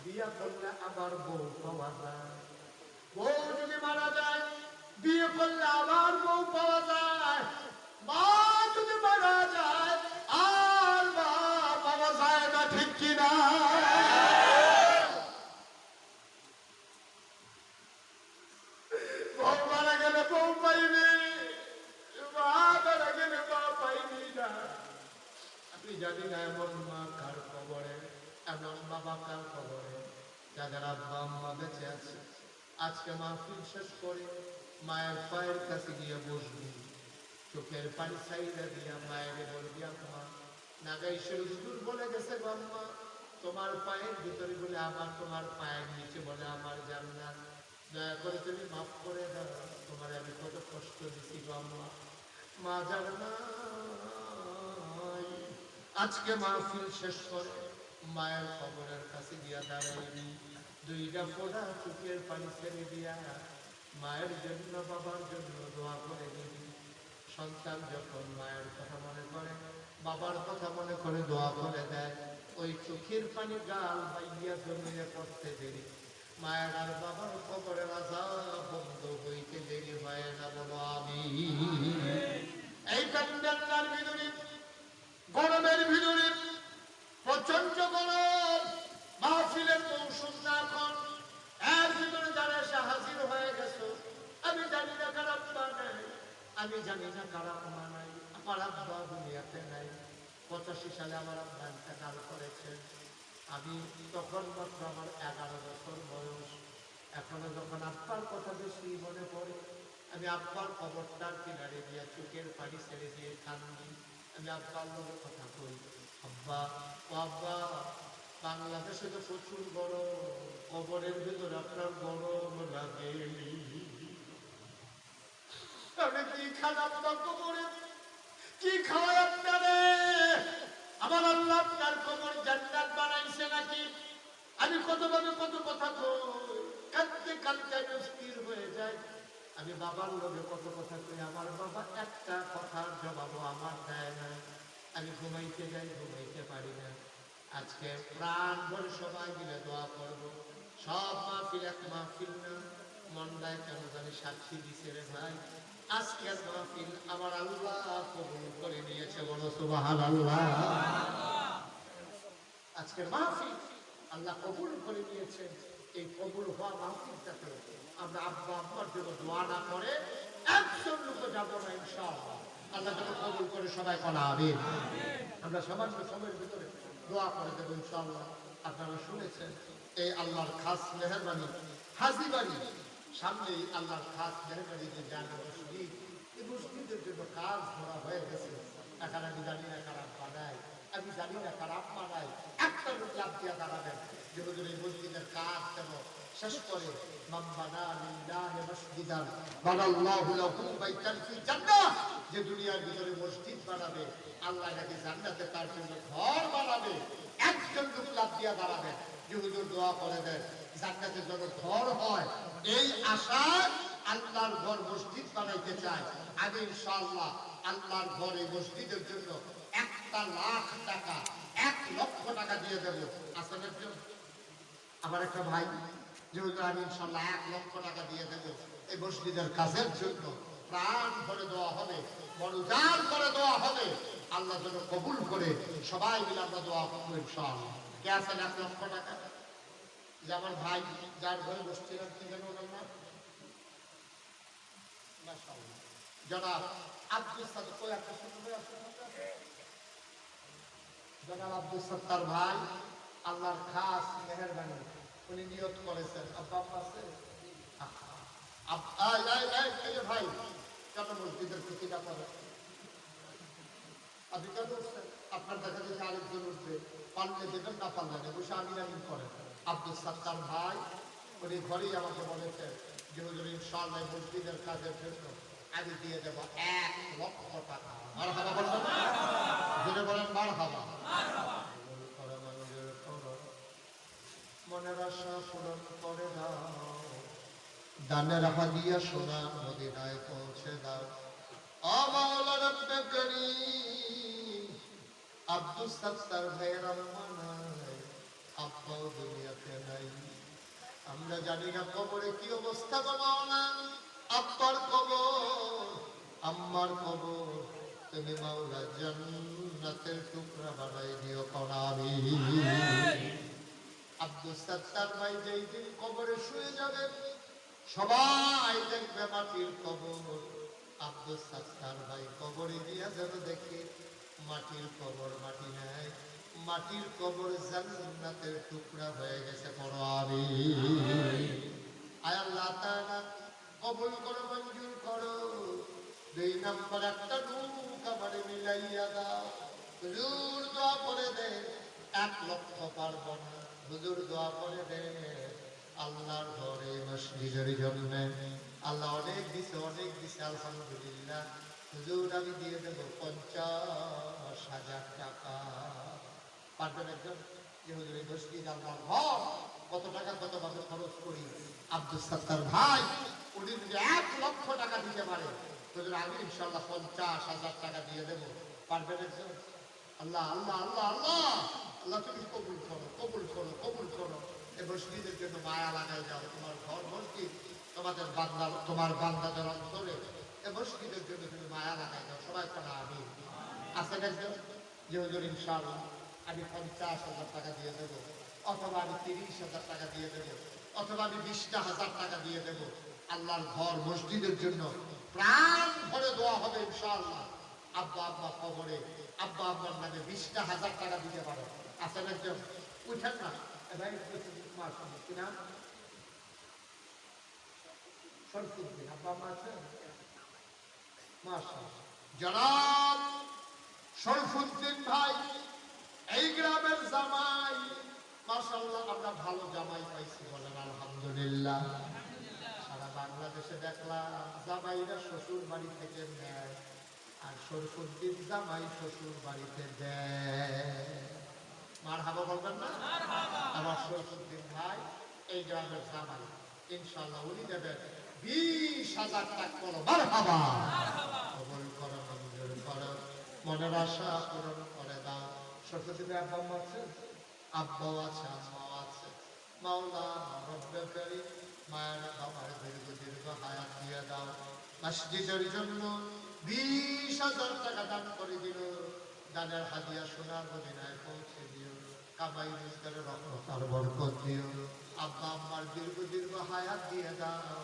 বিয়া করলে আবার বউ পাওয়া যায়, বউ যদি মারা যায় বিয়ে করলে আবার বউ পাওয়া যায়, মা যদি মারা যায় আর মা পাওয়া যায় না, ঠিক কিনা? বউ মারা গেলে জানি না এমন মা কার কবরে, এমন বাবা কার কবরে, যাদের আব্বা আম্মা বেঁচে আছে। আজকে মাহফিল শেষ করে মায়ের পায়ের কাছে গিয়ে বসবি, চোখের পানি সাইডা দিয়া মায়ের বলবি, আম্মা নাগাইশের হুজুর বলে গেছে গো আম্মা, তোমার পায়ের ভিতরে বলে আমার, তোমার পায়ের নিচে বলে আমার জান্নাত, দয়া করে তুমি মাফ করে দাও, তোমার আমি কত কষ্ট দিছি গো আম্মা। মা জান্নাত আজকে মাহফিল শেষ করে মায়ের কবরের কাছে গিয়া দাঁড়াইবি, দুইটা ফোঁটা চোখের পানি ছেড়ে দিয়া মায়ের জন্য বাবার জন্য দোয়া করে দিবি। সন্তান যখন মায়ের কথা মনে করে, বাবার কথা মনে করে দোয়া করে দেয়, ওই চোখের পানি গাল বাইয়া জমিনে পড়তে দেরি, মায়ের আর বাবার কবরের আযাব বন্ধ হইতে দেরি হয় না, বলো আমিন। এই প্যান্ডেলটার ভিতরে গরমের ভিতরে প্রচন্ড গরম, মাহফিলের মৌসুম না এখন, এর ভিতরে যারা এসে হাজির হয়ে গেছো, আমি জানি না কারা আব্বা নাই, আমি জানি না কারা আম্মা নাই, আমার আব্বা দুনিয়াতে নাই। 85 সালে আমার আব্বা ইন্তেকাল করেছেন, আমি তখন মাত্র আমার 11 বছর বয়স। এখনো যখন আব্বার কথা বেশি মনে পড়ে, আমি আব্বার কবরটার কিনারে দিয়ে চোখের পানি ছেড়ে দিয়ে কান্দি। আমি আব্বার লোকের কথা কই, আব্বা ও আব্বা, বাংলাদেশে তো প্রচুর গরম, কবরের ভিতরে আপনার গরম লাগে, আমি কি খান আব্বা কবরে, কি খাওয়াই আপনারে? আমার আল্লাহ আপনার কবর জান্নাত বানাইছে নাকি? আমি কতভাবে কত কথা কই, কাঁদতে কাঁদতে আমি স্থির হয়ে যাই। আমি বাবার লোকে কত কথা কই, আমার বাবা একটা কথার জবাবও আমার দেয় না। আমি ঘুমাইতে যাই, ঘুমাইতে পারি না। আজকে প্রাণ ভরে সবাই মিলে দোয়া করবো। সব মাহফিল এক মাহফিল না, মন্ডায় কেন জানি সাক্ষী দিছে রে ভাই, আজকের মাহফিল আমার আল্লাহ কবুল করে নিয়েছে, বলো সুবহানাল্লাহ। আজকের মাহফিল আল্লাহ কবুল করে নিয়েছে। এই কবুল হওয়া মাহফিলটাতে আমরা আব্বা আম্মার জন্য দোয়া না করে একজন লোক যাবো না ইনশাআল্লাহ। আল্লাহ যেন কবুল করে সবাই বলা আমিন। আমরা সামান্য সময়ের ভিতরে দোয়া করে দেবো ইনশাআল্লাহ। আপনারা শুনেছেন এই আল্লাহর খাস মেহরবানি, হাজিবাড়ি সামনেই আল্লাহর খাস মেহরবানি যে জায়গা মসজিদ, এই মসজিদের জন্য কাজ ধরা হয়ে গেছে। এখন আমি জানি না কারা বানায়, আমি জানি না কারা বানায়, একটা লোক লাভ দিয়া দাঁড়াবেন যে হুজুর এই মসজিদের কাজ কেন শেষ করে। মান বানা লিল্লাহি মসজিদান বানাল্লাহু লাহু বাইতান ফিল জান্নাহ, যে দুনিয়ার ভিতরে মসজিদ বানাবে, আল্লাহ নাকি জান্নাতে তার জন্য ঘর বানাবে। একজন লোক লাভ দিয়া দাঁড়াবেন যে হুজুর দোয়া করে দেন জান্নাতের জন্য ঘর হয়। এই আশায় আল্লাহর ঘর মসজিদ বানাইতে চায়। আমি ইনশাআল্লাহ আল্লাহর ঘর এই মসজিদের জন্য 1,00,000 টাকা, 1,00,000 টাকা দিয়ে দেবো। আসলের জন্য আমার একটা ভাই যেহেতু আমি ইনশাআল্লাহ 1,00,000 টাকা দিয়ে দেবো এই মসজিদের কাজের জন্য। প্রাণ ভরে দেওয়া হবে, মনোজান করে দেওয়া হবে, আল্লাহ যেন কবুল করে সবাই মিলে আমরা দোয়া করবো ইনশাআল্লাহ। কে আছেন 1,00,000 টাকা? যে আমার ভাই যার ঘরে বসছিলাম, কি যেন ওনার নাম, জনাব আব্দুল সাত্তার, কই একটা শুনবে আছে, জনাব আব্দুল সাত্তার ভাই, আল্লাহর খাস মেহেরবানি, উনি নিয়ত করেছেন। আব্বা আছে ভাই, কেন মসজিদের ক্ষতিটা করে আপনি কেন উঠছেন? আপনার দেখা যাচ্ছে আরেকজন উঠবে, পারলে দেবেন, না পারলে না, বসে আমিন আমিন করেন। আব্দুল সাত্তার ভাই উনি ঘরেই আমাকে বলেছেন যে হুজুর ইনশাআল্লাহ মসজিদের কাজের জন্য আমি দিয়ে দেব 1,00,000 টাকা। মারহাবা বলবেন, জোরে বলেন মারহাবা। মনের আশা পূরণ করে দাও, দানের হাদিয়া সোনা মদিনায় পৌঁছে দাও। ও মাওলা রব্বে করিম, আব্দুল সাত্তার ভাইয়ের আম্মা নাই, আব্বাও দুনিয়াতে নাই। আমরা জানি না কবরে কি অবস্থা গো মাওলা। আব্বার কবর, আম্মার কবর তুমি মাওলা জান্নাতের টুকরা বানাই দিও আমিন। আব্দুল সাত্তার ভাই যেই দিন কবরে শুয়ে যাবে, সবাই দেখবে মাটির কবর। আব্দুল সাত্তার ভাই কবরে গিয়া যেন দেখে মাটির কবর মাটি নেয়, মাটির কবর জান্নাতের টুকরা হয়ে গেছে। বড় আমি আয় আল্লাহ তাআলা কবুল করো, মঞ্জুর করো। 2 নম্বর একটা নূক আমারে মিলাইয়া দাও। হুজুর দোয়া করে দেন, 1 লক্ষ পারবো না। হুজুর দোয়া করে দেন আল্লাহর ঘরে মসজিদের জন্য। আল্লাহ অনেক দিছে আলহামদুলিল্লাহ। হুজুর আমি দিয়ে দেবো 50,000 টাকা। পারবেন একজন? যে হুজুর এই মসজিদ আল্লাহর ঘর, কত টাকা কতভাবে খরচ করি। আব্দুল সাত্তার ভাই উনি যদি 1 লক্ষ টাকা দিতে পারে, হুজুর আমি ইনশাআল্লাহ 50,000 টাকা দিয়ে দেবো। পারবেন একজন? আল্লাহ আল্লাহ আল্লাহ আল্লাহ আল্লাহ তুমি কবুল করো, কবুল করো, কবুল করো। এই মসজিদের জন্য মায়া লাগাই যাও। তোমার ঘর মসজিদ, তোমাদের বান্দা, তোমার বান্দাদের অন্তরে এই মসজিদের জন্য তুমি মায়া লাগাই যাও। সবাই করা আমি আছেন একজন? যে হুজুর ইনশাআল্লাহ আমি 50,000 টাকা দিয়ে দেবো, অথবা আমি 30,000 টাকা দিয়ে দেবো, অথবা আমি 20,000 টাকা দিয়ে দেবো। আল্লাহর ঘর মসজিদের জন্য প্রাণ ভরে দোয়া হবে ইনশাআল্লাহ। আব্বা আব্বা খবরে আব্বা আব্বার নামে 20,000 টাকা দিতে পারে। আছেন একজন? উঠেন না ভাই, কি নাম? শরফুদ্দিন। আব্বা আম্মা আছেন? মাশাআল্লাহ। জনাব শরফুদ্দিন ভাই এই গ্রামের জামাই। মাশাআল্লাহ আমরা ভালো জামাই পাইছি, বলেন আলহামদুলিল্লাহ। সারা বাংলাদেশে দেখলাম জামাইরা শ্বশুর বাড়ি থেকে নেয়, আর শরফুদ্দিন জামাই শ্বশুর বাড়িতে দেয়। মারহাবা বলবেন না? আমার শরফুদ্দিন ভাই এই গ্রামের জামাই, ইনশাআল্লাহ উনি দেবেন 20,000 টাকা। করো মারহাবা। কবুল করো, মঞ্জুর করো, মনের আশা পূরণ করে দাও। শরফুদ্দিন আব্বা আম্মা আছেন? আব্বাও আছে, আম্মাও আছে। মাওলা রব্বে কারীম মায়ের বাবার দীর্ঘ হায়াত দিয়ে দাও। মসজিদের জন্য 20,000 টাকা দান করে দিল। দানের হাদিয়া সোনার মদিনায় পৌঁছে দিও। কামাই রোজগারের রহমত আর বরকত দিও। আব্বা আম্মার দীর্ঘ হায়াত দিয়ে দাও।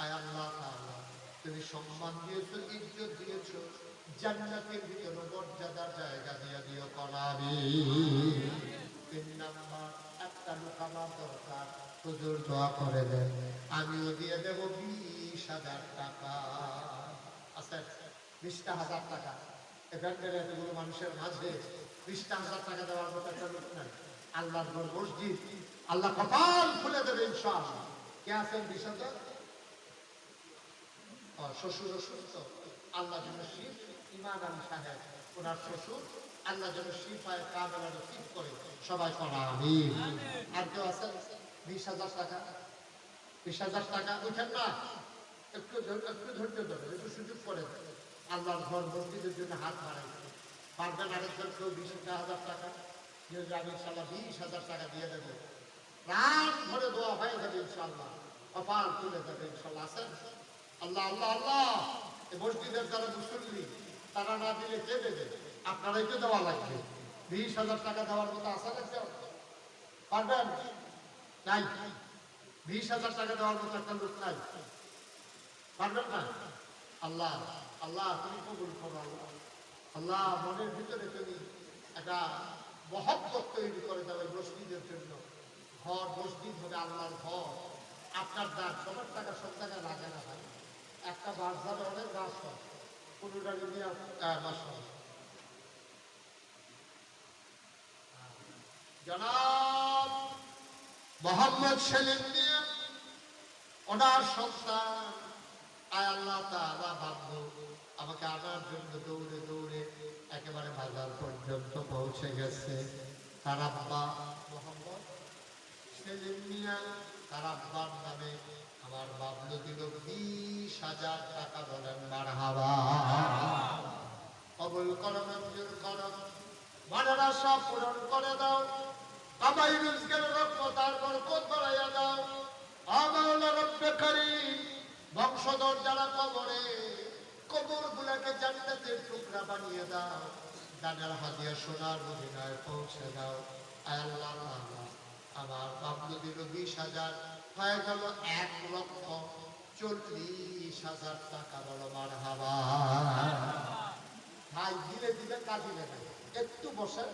আয় আল্লাহ তাআলা তুমি সম্মান দিয়েছো, ইজ্জত দিয়েছো, জান্নাতের ভিতরে মর্যাদার জায়গা দিয়ে দিও। করাবি 3 নাম্বার একটা লোক আমার দরকার, হুজুর দোয়া করে দেন আমিও দিয়ে দেব 20,000 টাকা। আচ্ছা 20,000 টাকা এখানকার এতগুলো মানুষের মাঝে 20,000 টাকা দেওয়ার মতো একটা লোক নাই। আল্লাহর ঘর মসজিদ, আল্লাহ কপাল খুলে দেবে ইনশাআল্লাহ। কে আছেন 20,000? শ্বশুর অসুস্থ, আল্লাহ যেন শিব ইমান আলী সাহেব ওনার শ্বশুর, আল্লাহ যেন শিফায় কামেলা নসিব করে। সবাই পড়া আমিন। আর কেউ আছেন? 20,000 টাকা। 20,000 টাকা উঠেন না, একটু ধৈর্য ধরে, একটু সুযোগ করে দেন। আল্লাহর ঘর মসজিদের জন্য হাত বাড়াইছে। পারবেন আরেকজন কেউ 20,000 টাকা? যেহেতু আমি ইনশাআল্লাহ 20,000 টাকা দিয়ে দেবো। প্রাণ ভরে দোয়া হয়ে যাবে ইনশাআল্লাহ, কপাল তুলে যাবে ইনশাআল্লাহ। আছেন? আল্লাহ আল্লাহ আল্লাহ এই মসজিদের যারা মুসল্লি তারা না দিলে কে দেবে? আপনারাই তো দেওয়া লাগবে। 20,000 টাকা দেওয়ার মতো আশা লাগছে? পারবেন? নাই। 20,000 টাকা দেওয়ার মতো একটা লোক নাই। পারবেন না? আল্লাহ আল্লাহ তুমি কবুল করো। আল্লাহ আল্লাহ মনের ভিতরে তুমি একটা মহব্বত তৈরি করে দাও এই মসজিদের জন্য। ঘর মসজিদ হবে আল্লাহর ঘর। আপনার দাঁত সবার টাকা সব টাকা লাগে না ভাই। একটা বাস যাবে অনেক বাস হয়, কোনোটা নিয়ে বাস হয়। জনাব মোহাম্মদ সেলিম নিয়ে ওনার সন্তান আয় আল্লাহ তাআলা বাধ্য আমাকে আনার জন্য দৌড়ে দৌড়ে একেবারে বাজার পর্যন্ত পৌঁছে গেছে। তার আব্বা মোহাম্মদ সেলিম মিয়া, তার আব্বার নামে আমার বাবলু দিল 20,000 টাকা। বলেন মারহাবা। কবুল করো, মঞ্জুর করো, মনের আশা পূরণ করে দাও। কামাই রোজগারের রহমত আর বরকত বাড়াইয়া দাও। আমাওলা রব্বে কারীম বংশধর যারা কবরে, কবর গুলাকে জান্নাতের টুকরা বানিয়ে দাও। দানের হাদিয়া সোনার মদিনায় পৌঁছে দাও। আয় আল্লাহ আল্লাহ আমার বাবলু দিল 20,000, হয়ে গেল 1,40,000 টাকা। বলো মারহাবা। ভাই দিলে দিবেন, না দিলে না। একটু বসে,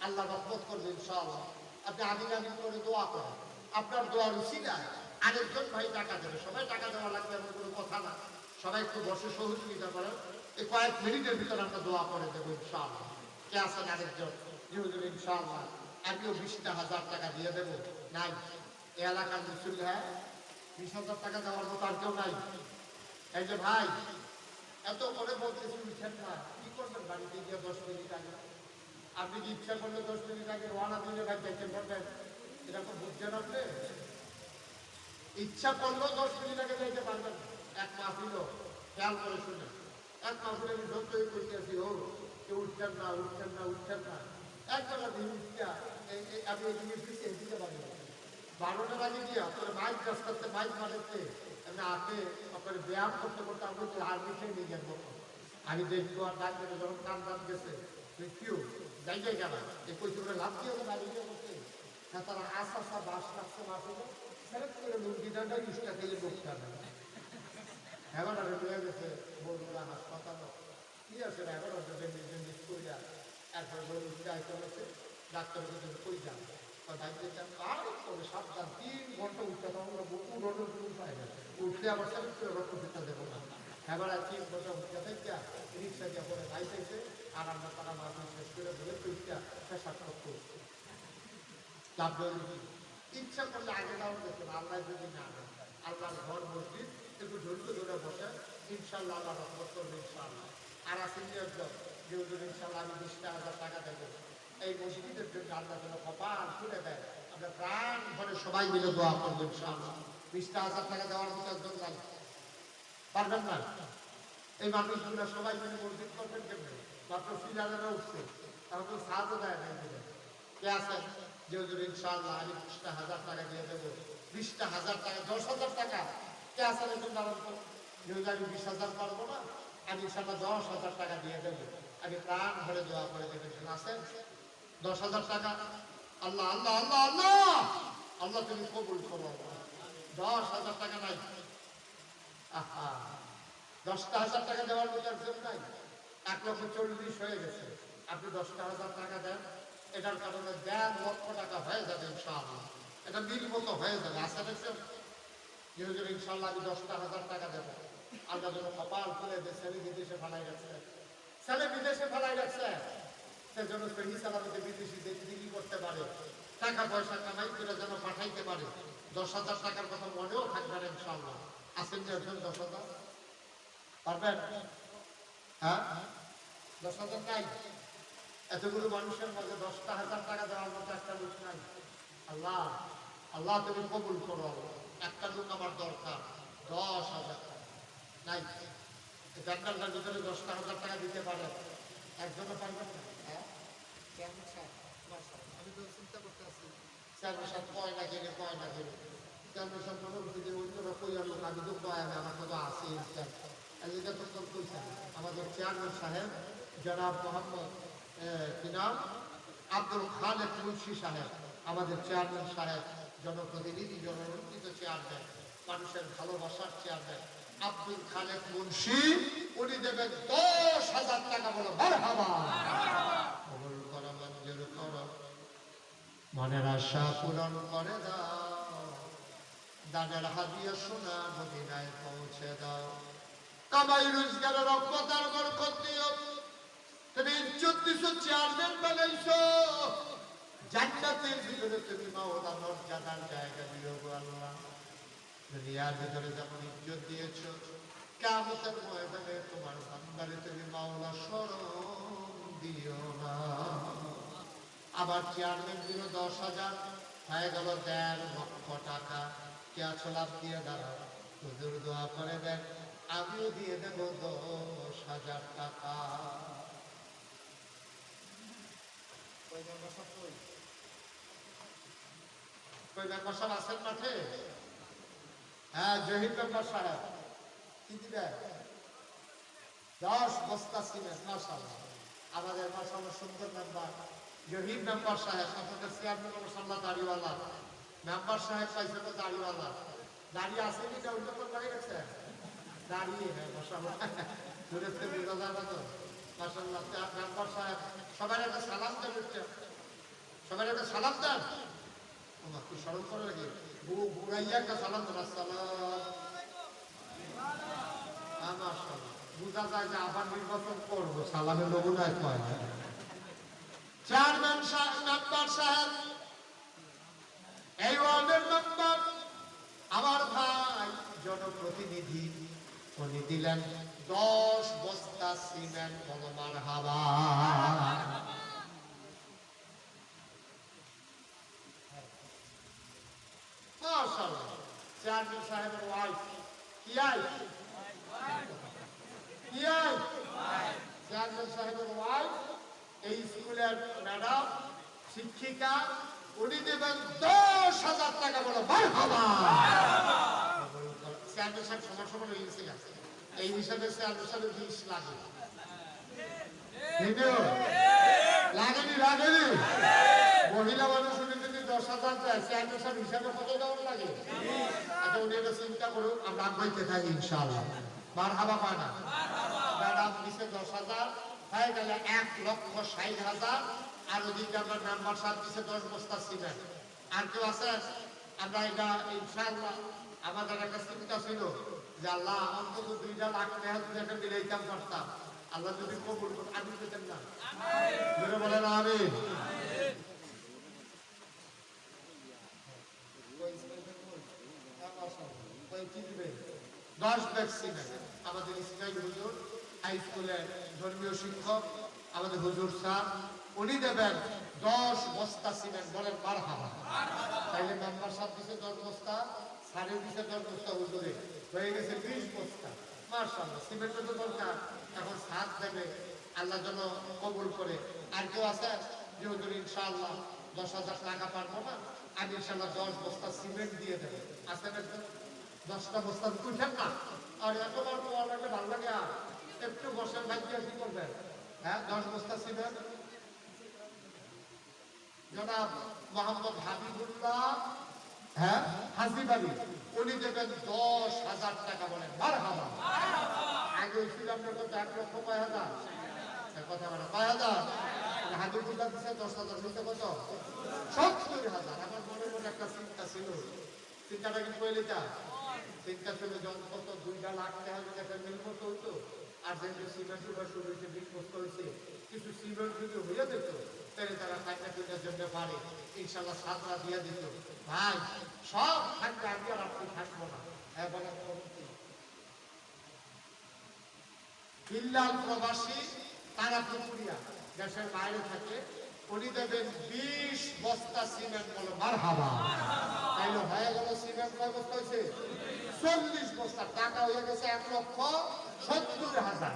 আল্লাহ রহমত করবে ইনশাআল্লাহ। আপনি আমিন আমিন করে দোয়া করেন, আপনার দোয়ার উসিলায় আরেকজন ভাই টাকা দেবে। সবাই টাকা দেওয়া লাগবে এমন কোনো কথা না। সবাই একটু বসে সহযোগিতা করেন, এই কয়েক মিনিটের ভিতরে আমরা দোয়া করে দেবো ইনশাআল্লাহ। কে আছেন আরেকজন? জি হুজুর ইনশাআল্লাহ আমিও 20,000 টাকা দিয়ে দেবো। নাই এই এলাকার মুসলিম, হ্যাঁ 20,000 টাকা দেওয়ার মতো আর কেউ নাই? এই যে ভাই এত করে বলতেছি উঠেন না, কি করবেন বাড়িতে গিয়ে 10 মিনিট আগে? আপনি কি ইচ্ছা করলে 10 মিনিট আগে রওনা দিলে ভাই দেখতে পারবেন? এরকম বুঝছেন আপনি? ইচ্ছা করলেও 10 মিনিট আগে যাইতে পারবেন না। এক মাহফিলও খেয়াল করে শুনে, এক মাহফিলে আমি যতই করতেছি ও কেউ উঠছেন না, উঠছেন না, উঠছেন না। একবেলা দিন উঠটা আমি এই জিনিস পিছিয়ে দিতে পারি না। 12টার আগে গিয়ে আপনার বাইক কাজ করতে, বাইক মারাতে এমনি আপনি আপনার ব্যায়াম করতে করতে আপনি আর মিশিয়ে নিয়ে গেল। আমি দেখবো আর ডাক দেবে যখন কান দান গেছে কেউ যাই যাই গেল এই কৈশোরে লাভ দিয়ে হবে বাড়ি গিয়ে বলতে। হ্যাঁ তারা আশা বাস লাগছে মাস হলো সেলেক্ট করে লুঙ্গিটা ইউজটা খেলে লোকটা না। এখন আর রয়ে গেছে বলবো হাসপাতাল কি আছে না, এখন মিস করিয়া একবার বলে আইতে হচ্ছে ডাক্তারের কাছে কই যান সাবধান 3 ঘন্টা উঠতে পায় না, উঠলে আবার সেলেক্ট করে রক্ত দিতে দেবো না। এবার আর 3 ঘন্টা উঠতে থেকে রিক্সা দিয়ে পরে বাইতেছে আর আমরা তারা মাছ শেষ করে বলে পরীক্ষা পেশাব করতে লাভ ইচ্ছা করলে আগে যাওয়া যেত না। আল্লাহ যদি না আল্লাহর ঘর মসজিদ একটু ধৈর্য ধরে বসে ইনশাল্লাহ আল্লাহ রহমত করবে ইনশাআল্লাহ। আর আসেন যেহেতু ইনশাল্লাহ আমি 20,000 টাকা দেবো এই মসজিদের জন্য, আল্লাহ যেন কপাল খুলে দেয়। আমরা প্রাণ ভরে সবাই মিলে দোয়া করবো ইনশাআল্লাহ। 20,000 টাকা দেওয়ার মতো একজন নাই, পারবেন না? এই মানুষগুলো সবাই মিলে মসজিদ করবেন কেমন? মাত্র ফিলারেরা উঠছে, তারা তো সাহায্য দেয় না। কে আছেন যেহেতু ইনশাআল্লাহ আমি 20,000 টাকা দিয়ে দেবো? 20,000 টাকা, 10,000 টাকা। কে আছেন একজন দাঁড়ান তো? যেহেতু আমি 20,000 পারবো না, আমি ইনশাআল্লাহ 10,000 টাকা দিয়ে দেবো। আমি প্রাণ ভরে দোয়া করে দেবেন। আছেন 10,000 টাকা? আল্লাহ আল্লাহ আল্লাহ আল্লাহ আল্লাহ তুমি কবুল করো। 10,000 টাকা নাই? আহা 10,000 টাকা দেওয়ার মতো একজন নাই? 1,40,000 হয়ে গেছে। আপনি 10,000 টাকা দেন, এটার কারণে 1.5 লক্ষ টাকা হয়ে যাবে ইনশাআল্লাহ। এটা মিল মতো হয়ে যাবে। আশা দেখছেন যেহেতু ইনশাআল্লাহ আমি 10,000 টাকা দেবো। আল্লাহ যেন কপাল খুলে দেয়। ছেলে বিদেশে ফেলাই রাখছে, ছেলে বিদেশে ফেলাই রাখছে, সেজন্য সেই সালামতে বিদেশি দিল্লি করতে পারে, টাকা পয়সা কামাই করে যেন পাঠাইতে পারে। 10,000 টাকার কথা মনেও থাকবে না ইনশাআল্লাহ। আসেন যে 10,000 পারবেন? হ্যাঁ 10,000 নাই? এতগুলো মানুষের মধ্যে 10,000 টাকা দেওয়ার মতো একটা লোক নাই। আল্লাহ আল্লাহ তুমি কবুল করো। একটা লোক আমার দরকার, 10,000 টাকা নাই? এই ব্যাংকারটার ভিতরে 10,000 টাকা দিতে পারে একজনও পারবেন না? হ্যাঁ আমি তো চিন্তা করতে আসছি চেয়ারম্যান সাহেব কয় না গেলে চেয়ারম্যান সাহেব মনে করছে যে অন্যরা কই আনলো, আমি তো কয় আমার তো আছে এটা তো কইছেন। আমাদের চেয়ারম্যান সাহেব জনাব মোহাম্মদ কি নাম আব্দুল খালেক মুন্সি সাহেব, আমাদের চেয়ারম্যান সাহেব, জনপ্রতিনিধি, জনরঞ্জিত চেয়ারম্যান, মানুষের ভালোবাসার চেয়ারম্যান আব্দুল খালেক মুন্সি, উনি দেবেন 10,000 টাকা। বলো মারহাবা। কবুল করো, মঞ্জুর করো, মনের আশা পূরণ করে দাও, দানের হাদিয়া সোনা মদিনায় পৌঁছে দাও, কামাই রোজগারের রহমতার বরকত দিও। তুমি ইজ্জত দিছো, চেয়ারম্যান বানাইছো, জান্নাতের ভিতরে তুমি মাওলা মর্যাদার জায়গা দিও গো আল্লাহ। দুনিয়ার ভিতরে যেমন ইজ্জত দিয়েছো, কিয়ামতের ময়দানে তোমার বান্দারে তুমি মাওলা শরম দিও না। আবার চেয়ারম্যান দিল 10,000, হয়ে গেল 1.5 লক্ষ টাকা। কে আছো লাভ দিয়ে দাঁড়াও, হুজুর দোয়া করে দেন, আমিও দিয়ে দেব 10,000 টাকা। মেম্বার সাহেব আছেন মাঠে? হ্যাঁ জহির মেম্বার সাহেব কি দিবে? 10 বস্তা সিমেন্ট। মাশাআল্লাহ, আমাদের মাশাআল্লাহ সুন্দর মেম্বার জহির মেম্বার সাহেব। আপনাদের চেয়ারম্যান মাশাআল্লাহ দাড়িওয়ালা মেম্বার সাহেব, পাইছে তো দাড়িওয়ালা। দাড়ি আছে কি উল্টো করে দাঁড়িয়ে গেছে? দাঁড়িয়ে হ্যাঁ মাশাআল্লাহ, দূরে থেকে বোঝা যায় না তো। মাশাআল্লাহ মেম্বার সাহেব সবাই একটা সালাম দেন, সবাই একটা সালাম দেন। আমার কি স্মরণ করে লাগে বুড়াইয়া একটা সালাম দেন, আসসালাম। মাশাআল্লাহ, বুঝা যায় যে আবার নির্বাচন করবো, সালামের নমুনায় কয় না। চেয়ারম্যান সাহেব, মেম্বার সাহেব, এই ওয়ার্ডের মেম্বার আমার ভাই জনপ্রতিনিধি, উনি দিলেন 10 বস্তা সিমেন্ট। বলো মারহাবা। মাশাআল্লাহ, চেয়ারম্যান সাহেবের ওয়াইফ কি আইফ, কি আইফ, চেয়ারম্যান সাহেবের ওয়াইফ এই স্কুলের ম্যাডাম, শিক্ষিকা, উনি দেবেন 10,000 টাকা। বলো মারহাবা। চেয়ারম্যান সাহেব সমান সমান হয়ে গেছে, এই হিসাবে চেয়ারম্যান সাহেবের 20 লাগে। লাগেনি, লাগেনি। মহিলা মানুষ উনি যদি 10,000 দেয়, চেয়ারম্যান সাহেব হিসাবে কত দেওয়ার লাগে? আচ্ছা, উনি এটা চিন্তা করুন, আমরা আগাইতে থাকি ইনশাআল্লাহ। মারহাবা পায় না? ম্যাডাম দিছে 10,000, হয়ে গেলে 1,60,000। আর ওদিকে আমরা মেম্বার সাহেব দিছে 10 বস্তা সিমেন্ট। আর কেউ আছে? আমরা এটা ইনশাআল্লাহ আমাদের একটা চিন্তা ছিল যে আল্লাহ অন্তত 2 লাখ টাকা যদি একটা মিলাইতাম পারতাম, আল্লাহ যদি কবুল করতেন, আমি পেতেন না। বলে বলেন আমিন। কি দিবে? 10 ব্যাগ সিমেন্ট। আমাদের ইসমাইল হুজুর হাই স্কুলের ধর্মীয় শিক্ষক, আমাদের হুজুর স্যার, উনি দেবেন 10 বস্তা সিমেন্ট। বলেন মারহাবা। তাইলে মেম্বার সাহেব দিছে 10 বস্তা, স্যারের দিছে 10 বস্তা, হুজুরে হয়ে গেছে 20 বস্তা। মাশাআল্লাহ, সিমেন্টের তো দরকার, এখন সাথ দেবে, আল্লাহ যেন কবুল করে। আর কেউ আছে যে হুজুর ইনশাআল্লাহ 10,000 টাকা পারবো না, আমি ইনশাআল্লাহ 10 বস্তা সিমেন্ট দিয়ে দেবো? আছেন একজন? 10টা বস্তা তুলছেন না? আর এতবার তোমার লাগলে ভালো লাগে, আর একটু বসেন, ভাই কি করবেন? হ্যাঁ, 10 বস্তা সিমেন্ট। জনাব মোহাম্মদ হাবিবুল্লাহ, হ্যাঁ হাজিব আলী, উনি দেবেন 10,000 টাকা। বলেন মারহাবা। আগে ছিলাম কত? 1,05,000। কথা বলে 5,000। হাবিবুল্লাহ দিচ্ছে 10,000, নিতে কত? 70,000। আমার মনে মনে একটা চিন্তা ছিল, চিন্তাটা কিন্তু কইলিটা চিন্তা ছিল যখন কত 2 লাখ টাকা যদি একটা মিলমত হইতো, আর যেহেতু সিমেন্ট উঠা শুরু হয়েছে, 20 বস্তা হয়েছে, কিছু সিমেন্ট যদি হইয়া যেত, তাহলে তারা টাকা কিনার জন্য পারে ইনশাল্লাহ সাতরা দিয়ে দিত। ভাই সব থাকবে, আমি আর আপনি থাকবো না। হ্যাঁ বলেন। বিল্লাল প্রবাসী, তারা পুকুরিয়া, দেশের বাইরে থাকে, উনি দেবেন 20 বস্তা সিমেন্ট। বলো মারহাবা। তাইলে হয়ে গেল সিমেন্ট কয় বস্তা হয়েছে? 40 বস্তা। টাকা হয়ে গেছে 1,70,000।